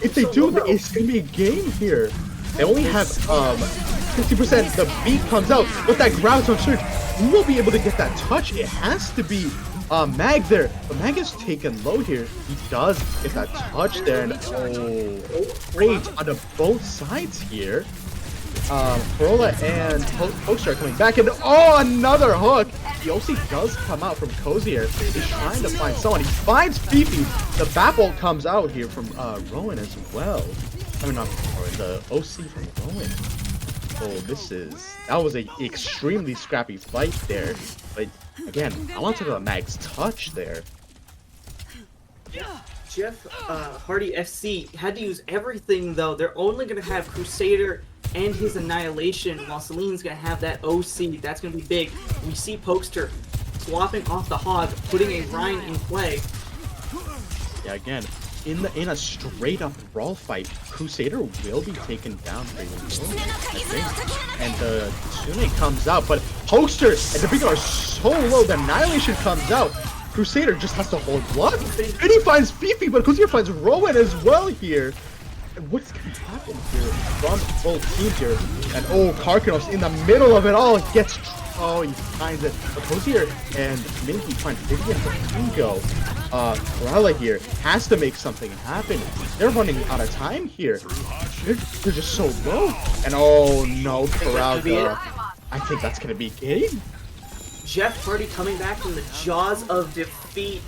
If they do, it's gonna be a game here. They only have 50%. The beat comes out with that ground on surge. We will be able to get that touch. It has to be Mag there. But Mag is taken low here. He does get that touch there, and oh, great on both sides here. Corolla and Pokester are coming back, and oh, another hook! The OC does come out from Cozier. He's trying to find someone. He finds Fifi. The Bapple comes out here from Rowan as well. I mean, not Rowan, the OC from Rowan. Oh, that was a extremely scrappy fight there. But again, I want to talk about Mag's touch there. Jeff Hardy FC had to use everything though. They're only going to have Crusader and his Annihilation, while Celine's going to have that OC. That's going to be big. We see Pokester swapping off the Hog, putting a Rhine in play. Yeah, again, in a straight up brawl fight, Crusader will be taken down pretty low, I think. And the Tsune comes out, but Pokester and the Big are so low, the Annihilation comes out. Crusader just has to hold blood. And he finds Fifi, but Crusader finds Rowan as well here. And what's going to happen here from both teams here? And oh, Karkanos in the middle of it all gets... Oh, he finds it. But Crusader and Minky find Fifi and Bingo. Corella here has to make something happen. They're running out of time here. They're just so low. And oh no, Corella. I think that's going to be game. Jeff Hardy coming back from the jaws of defeat,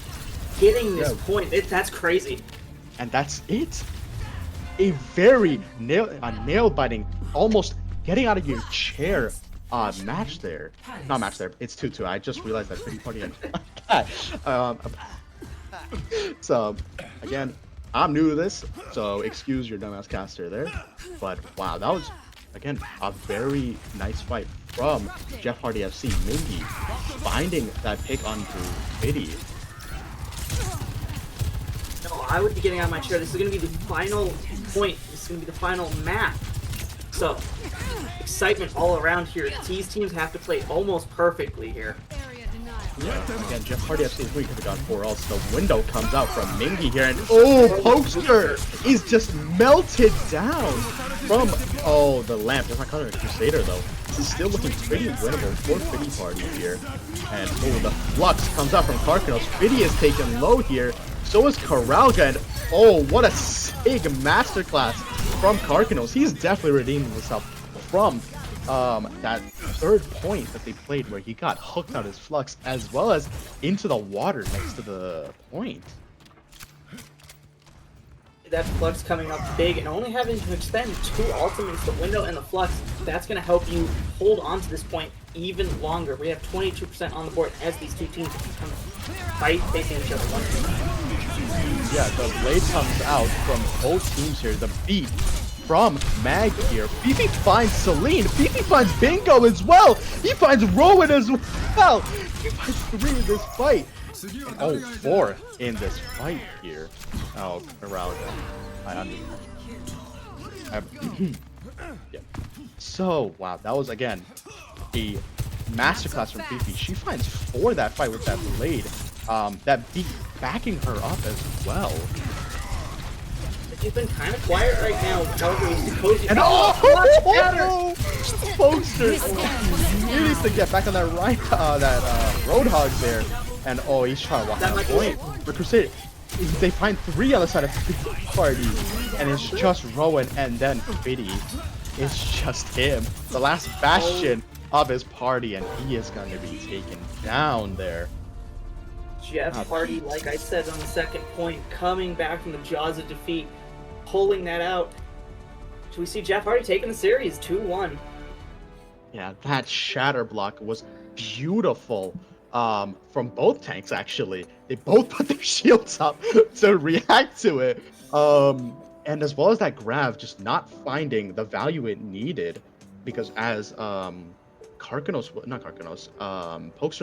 getting this point. That's crazy. And that's it. A very nail-biting, almost getting out of your chair match there. Not match there. It's 2-2. I just realized that pretty funny. So, again, I'm new to this, so excuse your dumbass caster there. But wow, that was, again, a very nice fight from Jeff Hardy FC. Mingy finding that pick onto Biddy. No, I would be getting out of my chair. This is going to be the final point. This is going to be the final map. So, excitement all around here. These teams have to play almost perfectly here. Yeah, again, Jeff Hardy FC could have gone 4 else. The window comes out from Mingy here, and oh, Pokester is just melted down from, oh, the lamp. That's not calling it a Crusader, though. This is still looking pretty winnable for Fiddy Party here. And oh, the Flux comes out from Karkanos. Fiddy is taken low here. So is Coralga, and oh, what a sick masterclass from Karkanos. He's definitely redeeming himself from that third point that they played where he got hooked on his Flux as well as into the water next to the point. That Flux coming up big and only having to expend 2 ultimates, the window and the Flux, that's going to help you hold on to this point even longer. We have 22% on the board as these two teams fight facing each other. Yeah, the blade comes out from both teams here. The beat from Mag here. Fifi finds Celine. Fifi finds Bingo as well. He finds Rowan as well. He finds 3 in this fight. And, oh, 4 in this fight here. Oh, around. Yeah. So, wow, that was, again, a masterclass from Fifi. She finds 4 that fight with that blade. That beat backing her up as well. She's been kind of quiet right now. Cozy. And oh, Pokester! He needs to get back on that Roadhog there. And oh, he's trying to walk that point. But Crusader, they find 3 on the side of Fiddy Party, and it's just Rowan and then Fiddy. It's just him, the last bastion of his party, and he is going to be taken down there. Jeff Hardy, like I said on the second point, coming back from the jaws of defeat, pulling that out. So we see Jeff Hardy taking the series 2-1. Yeah, that shatter block was beautiful from both tanks, actually. They both put their shields up to react to it. And as well as that grab, just not finding the value it needed. Because as Pokester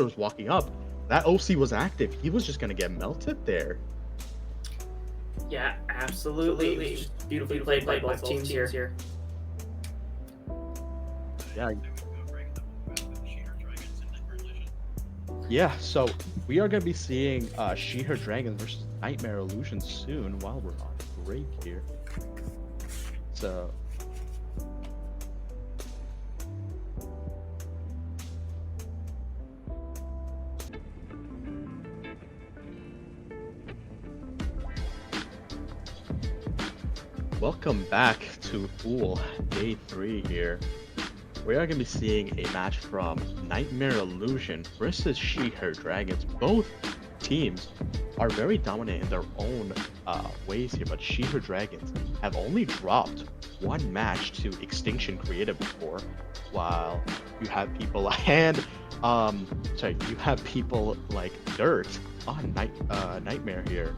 was walking up, that OC was active. He was just going to get melted there. Yeah, absolutely. Beautifully played by both teams here. Yeah. Yeah, so we are going to be seeing She-Her Dragons versus Nightmare Illusion soon while we're on break here. So... Welcome back to OOL Day 3 here. We are going to be seeing a match from Nightmare Illusion versus She-Her Dragons. Both teams are very dominant in their own ways here, but She-Her Dragons have only dropped 1 match to Extinction Creative before, while you have people you have people like Dirt on Nightmare here.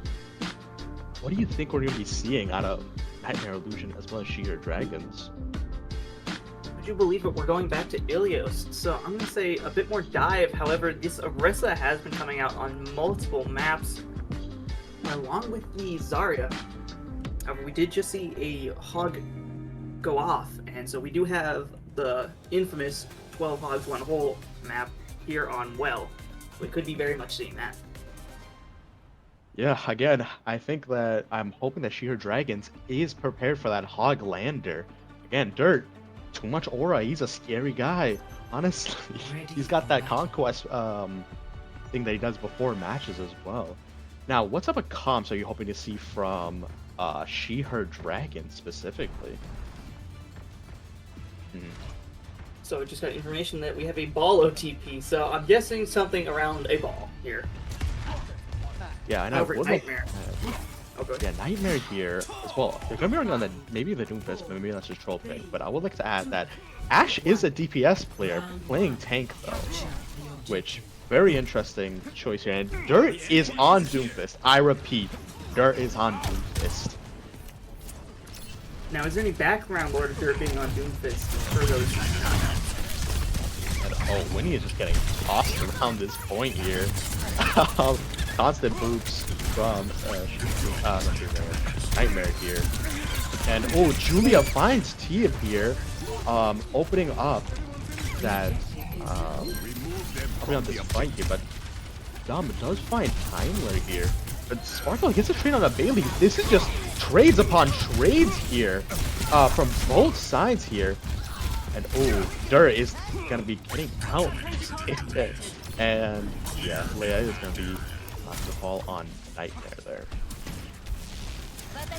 What do you think we're going to be seeing out of Nightmare Illusion as well as She-Her Dragons? Would you believe it? We're going back to Ilios. So I'm going to say a bit more dive. However, this Orisa has been coming out on multiple maps along with the Zarya. However, we did just see a hog go off. And so we do have the infamous 12 hogs, 1 hole map here on Well. We could be very much seeing that. Yeah, again, I think that I'm hoping that Sheer Dragons is prepared for that Hog Lander. Again, Dirt, too much aura. He's a scary guy. Honestly, he's got that conquest thing that he does before matches as well. Now, what type of comps are you hoping to see from She Her Dragon specifically? So just got information that we have a ball OTP, so I'm guessing something around a ball here. Yeah, I know. Over What Nightmare. Yeah, Nightmare here as well. They're gonna be running on the maybe the Doomfist, but maybe that's just troll pick. But I would like to add that Ash is a DPS player playing tank though, which very interesting choice here. And Dirt is on Doomfist. I repeat, Dirt is on Doomfist. Now, is there any background lore to Dirt being on Doomfist for those? And Winnie is just getting tossed around this point here. Constant boops from Nightmare here. And Julia finds Tia here, opening up that opening up this fight here, but Dom does find Timler here. But Sparkle gets a trade on a Bailey. This is just trades upon trades here from both sides here. And Dirt is gonna be getting out. And yeah, Leia is gonna be the fall on Nightmare there.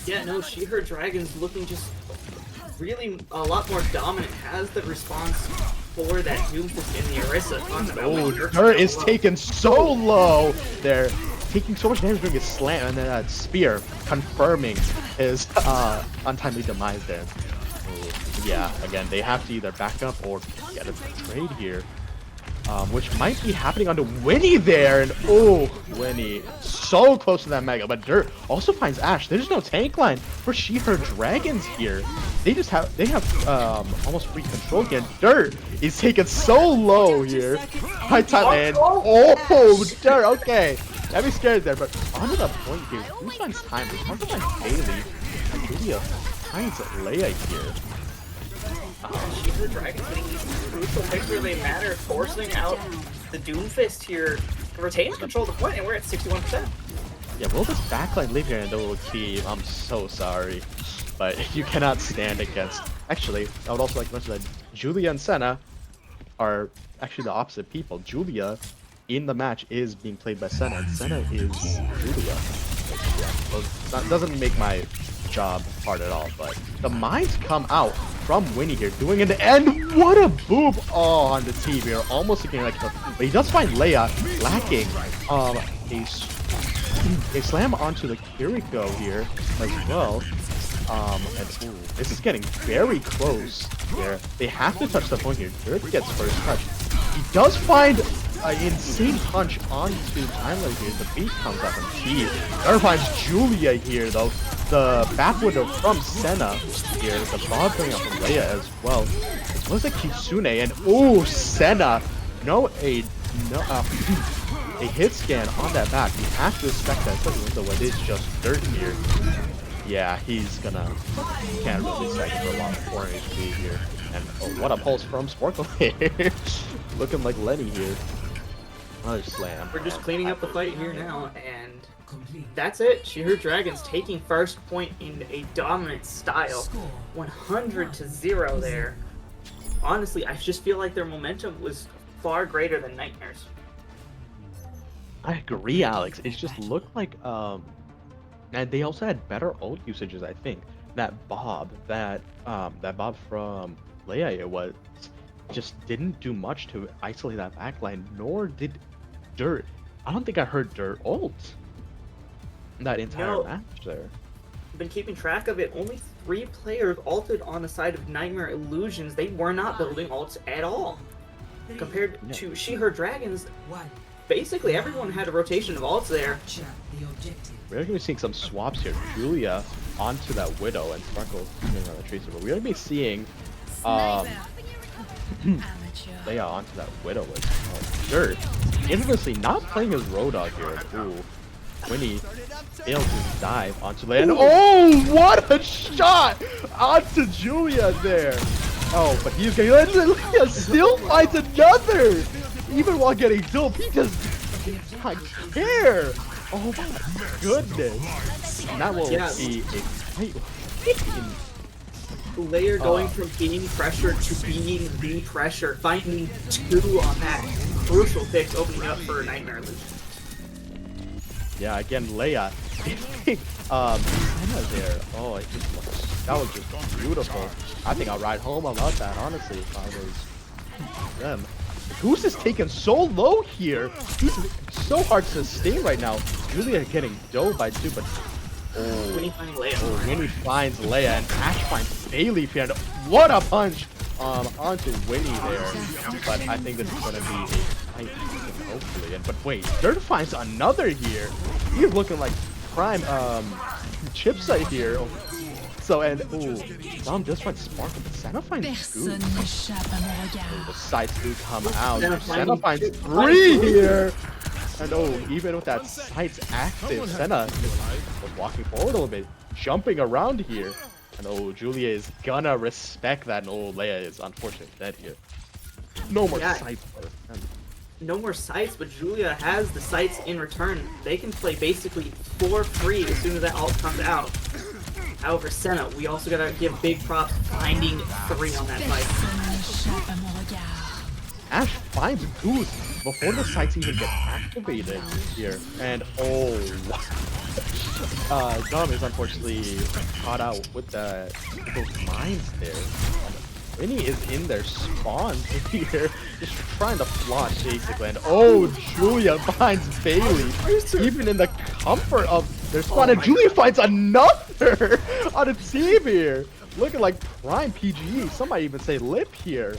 Yeah, no, She Her Dragon's looking just really a lot more dominant. Has the response for that Doomfist in the Orisa. Dirt is taken so low there, taking so much damage during his slam, and then that spear confirming his untimely demise there. Yeah, again, they have to either back up or get a trade here. Which might be happening onto Winnie there, and Winnie so close to that Mega, but Dirt also finds Ash. There's no tank line for She Her Dragons here. They have almost free control again. Dirt is taken so low here. High time and Dirt, okay. I'd be scared there, but onto the point here. Who finds time? Onto my Bailey. And Julia finds Leia here. She Her Dragon's getting these crucial picks where they matter, forcing out the Doomfist here, retains control of the point, and we're at 61%. Yeah, will this backline live here in the little team? I'm so sorry, but you cannot stand against. Actually, I would also like to mention that Julia and Senna are actually the opposite people. Julia in the match is being played by Senna, and Senna is Julia. Yeah, so that doesn't make my job hard at all, but the mines come out from Winnie here, doing an end. What a boop! On the team here, almost again like, but he does find Leia lacking a slam onto the Kiriko here as well. And this is getting very close here. They have to touch the point here. Dirt gets first touch. He does find an insane punch onto Timler here. The beat comes up and Dirt finds Julia here though. The back window from Senna here. The bob coming up from Leia as well. As well as the Kitsune, and Senna. A hit scan on that back. You have to respect that, especially when it's just Dirt here. Yeah, he's gonna can't really second for a lot of 4 HP here. And what a pulse from Sparkle here. Looking like Lenny here. Another slam. We're just cleaning up the fight here now, and that's it. She Her Dragon's taking first point in a dominant style. 100-0 there. Honestly, I just feel like their momentum was far greater than Nightmare's. I agree, Alex. It just looked like and they also had better ult usages, I think. That Bob from Leia, it was just didn't do much to isolate that backline, nor did Dirt. I don't think I heard Dirt ult that entire match there. I've been keeping track of it. Only 3 players ulted on the side of Nightmare Illusions. They were not building ults at all. Compared to She Her Dragons, basically everyone had a rotation of ults there. We're going to be seeing some swaps here. Julia onto that Widow and Sparkle on the Tracer, but we're going to be seeing Leia onto that Widow as well. Dirt, infamously not playing his Road Dog here. Winnie failed to dive onto Leia. And what a shot onto Julia there. But he's getting Leia still finds another. Even while getting dupe, he just does not care. Oh my goodness! And that will Yeah. be a great Layer going from being pressure to being the pressure, finding 2 on that crucial pick, opening up for Nightmare Illusion. Yeah, again, Leia. Senna there. Oh, that was just beautiful. I think I'll ride home about that, honestly, if I was them. Goose is taken so low here. He's so hard to sustain right now. Julia getting dove by 2, but Winnie finding Leia. oh, Winnie finds Leia and Ash finds Bailey here. And what a punch onto Winnie there. But I think this is gonna be a fight, hopefully. But wait, Dirt finds another here. He's looking like prime chipsite here. So and Dom just finds Sparkle, but Senna finds Goose. Personne n'échappe à mon regard. The sights do come out. Senna Senna finds finds 3 here. And even with that sights active, Senna is walking forward a little bit, jumping around here. And Julia is gonna respect that. And Leia is unfortunately dead here. No more sights for Senna. No more sights, but Julia has the sights in return. They can play basically for free as soon as that ult comes out. However, Senna, we also gotta give big props finding 3 on that fight. Personne n'échappe à mon regard. Ash finds Goose before the sights even get activated here. And Dom is unfortunately caught out with those mines there. And Winnie is in their spawns here, just trying to flaunt basically. And Julia finds Bailey, even in the comfort of their spawn. And Julia finds another on a team here, looking like prime PGE. Some might even say lip here.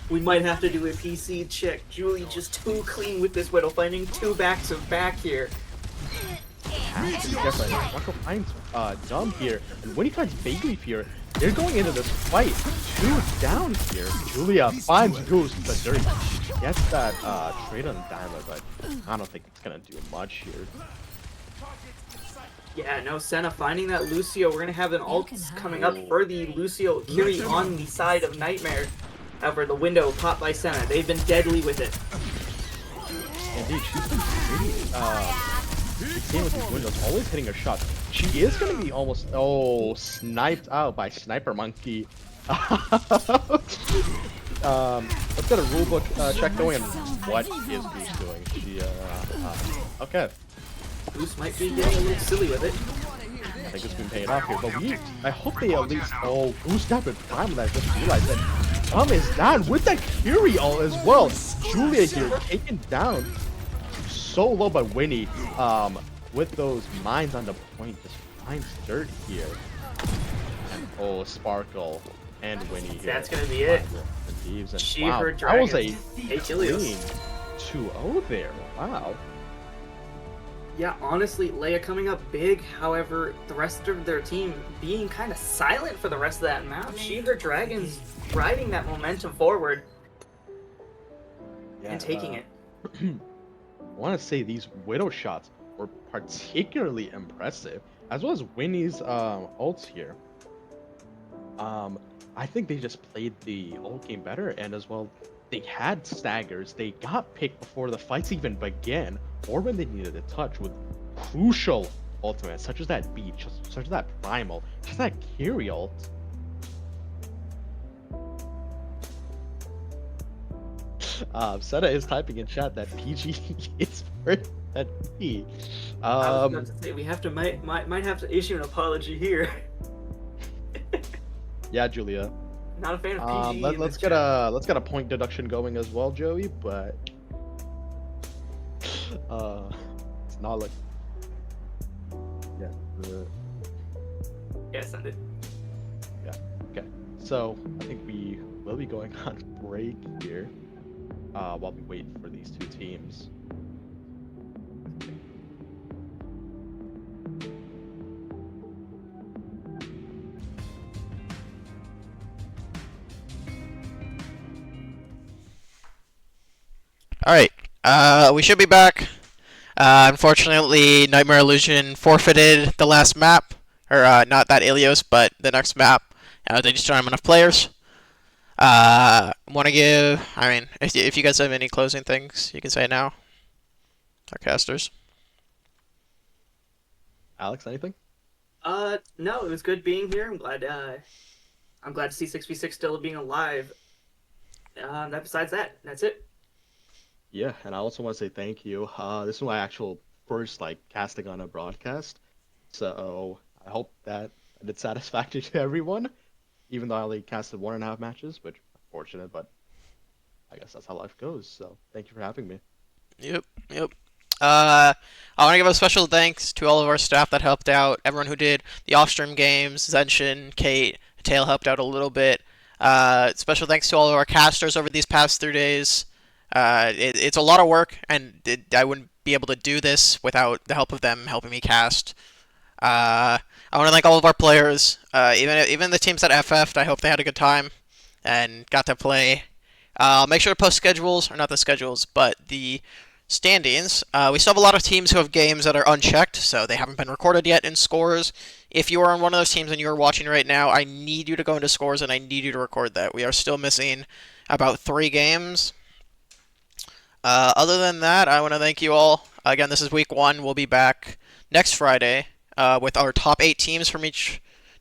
We might have to do a PC check. Julie just too clean with this Widow, finding 2 back-to-back here. Ash is different. Marco finds Dumb here, and when he finds Bailey here, they're going into this fight. 2 down here. Julia finds Goose, but Dirty gets that trade on Diamond, but I don't think it's gonna do much here. Yeah, no, Senna finding that Lucio. We're gonna have an ult coming up for the Lucio Kiri on the side of Nightmare. However, the window popped by Senna. They've been deadly with it. Indeed, she's been pretty same with these windows, always hitting her shot. She is gonna be almost sniped out by Sniper Monkey. Let's get a rulebook check going. And what is Goose doing? She okay. Goose might be getting a little silly with it. I think it's been paying off here, but I hope they at least Goose got with Prime. I just realized that Tom is down with that Curie ult as well. Julia here taken down so low by Winnie. With those mines on the point, just finds Dirt here. And Sparkle and Winnie here. That's gonna be it. And She, wow, her that was a dragons. clean 2-0 there. Wow. Yeah, honestly, Leia coming up big. However, the rest of their team being kind of silent for the rest of that map. She, her dragons riding that momentum forward and taking it. I want to say these Widow shots were particularly impressive, as well as Winnie's ults here. I think they just played the ult game better, and as well, they had staggers. They got picked before the fights even began, or when they needed a touch with crucial ultimates, such as that Beach, such as that Primal, just that Kiri ult. Seta is typing in chat that PG is for that P. I was about to say we have to might have to issue an apology here. Yeah, Julia. Not a fan of PG. Let's get a point deduction going as well, Joey. But it's not like Yeah, send it. Yeah. Okay. So I think we will be going on break here while we wait for these two teams. Alright, we should be back. Unfortunately, Nightmare Illusion forfeited the last map. Or, not that Ilios, but the next map. They just don't have enough players. Want to give... I mean, if you guys have any closing things, you can say now. Our casters. Alex, anything? No, it was good being here. I'm glad to see 6v6 still being alive. Besides that, that's it. Yeah, and I also want to say thank you. This is my actual first like casting on a broadcast, so I hope that it's satisfactory to everyone. Even though I only casted 1.5 matches, which unfortunate, but I guess that's how life goes. So thank you for having me. Yep, yep. I want to give a special thanks to all of our staff that helped out, everyone who did the off-stream games, Zenshin, Kate, Tail helped out a little bit. Special thanks to all of our casters over these past 3 days. It's a lot of work, and I wouldn't be able to do this without the help of them helping me cast. I want to thank all of our players, even the teams that FF'd. I hope they had a good time and got to play. I'll make sure to post schedules, or not the schedules, but the standings. We still have a lot of teams who have games that are unchecked, so they haven't been recorded yet in scores. If you are on one of those teams and you are watching right now, I need you to go into scores and I need you to record that. We are still missing about 3 games. Other than that, I want to thank you all. Again, this is week 1. We'll be back next Friday with our top 8 teams from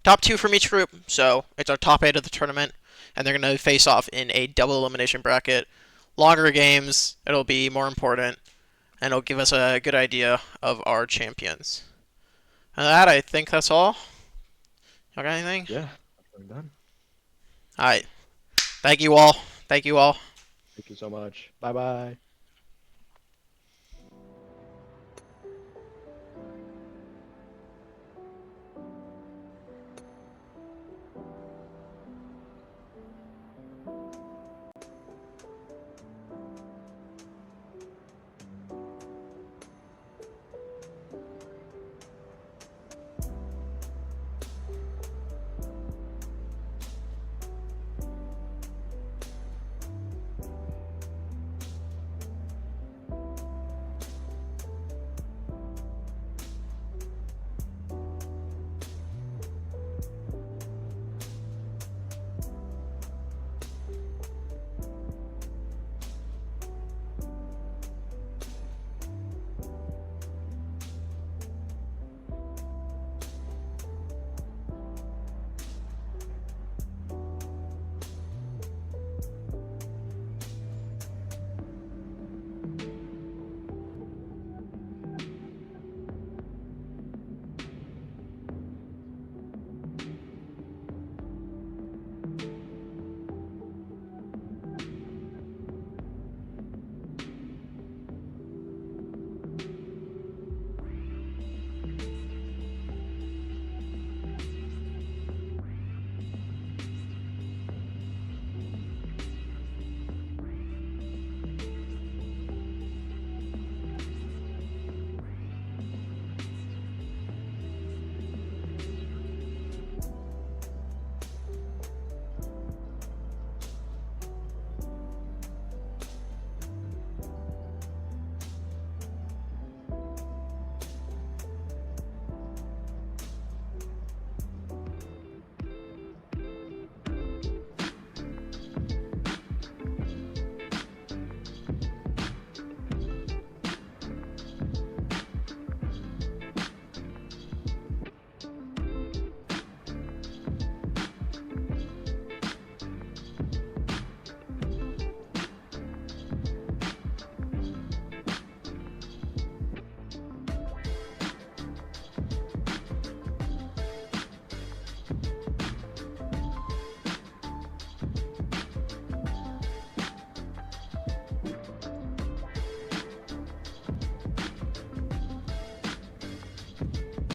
top 2 from each group. So it's our top 8 of the tournament, and they're going to face off in a double elimination bracket. Longer games, it'll be more important, and it'll give us a good idea of our champions. And that, I think that's all. Y'all got anything? Yeah, I'm done. Alright. Thank you all. Thank you all. Thank you so much. Bye bye.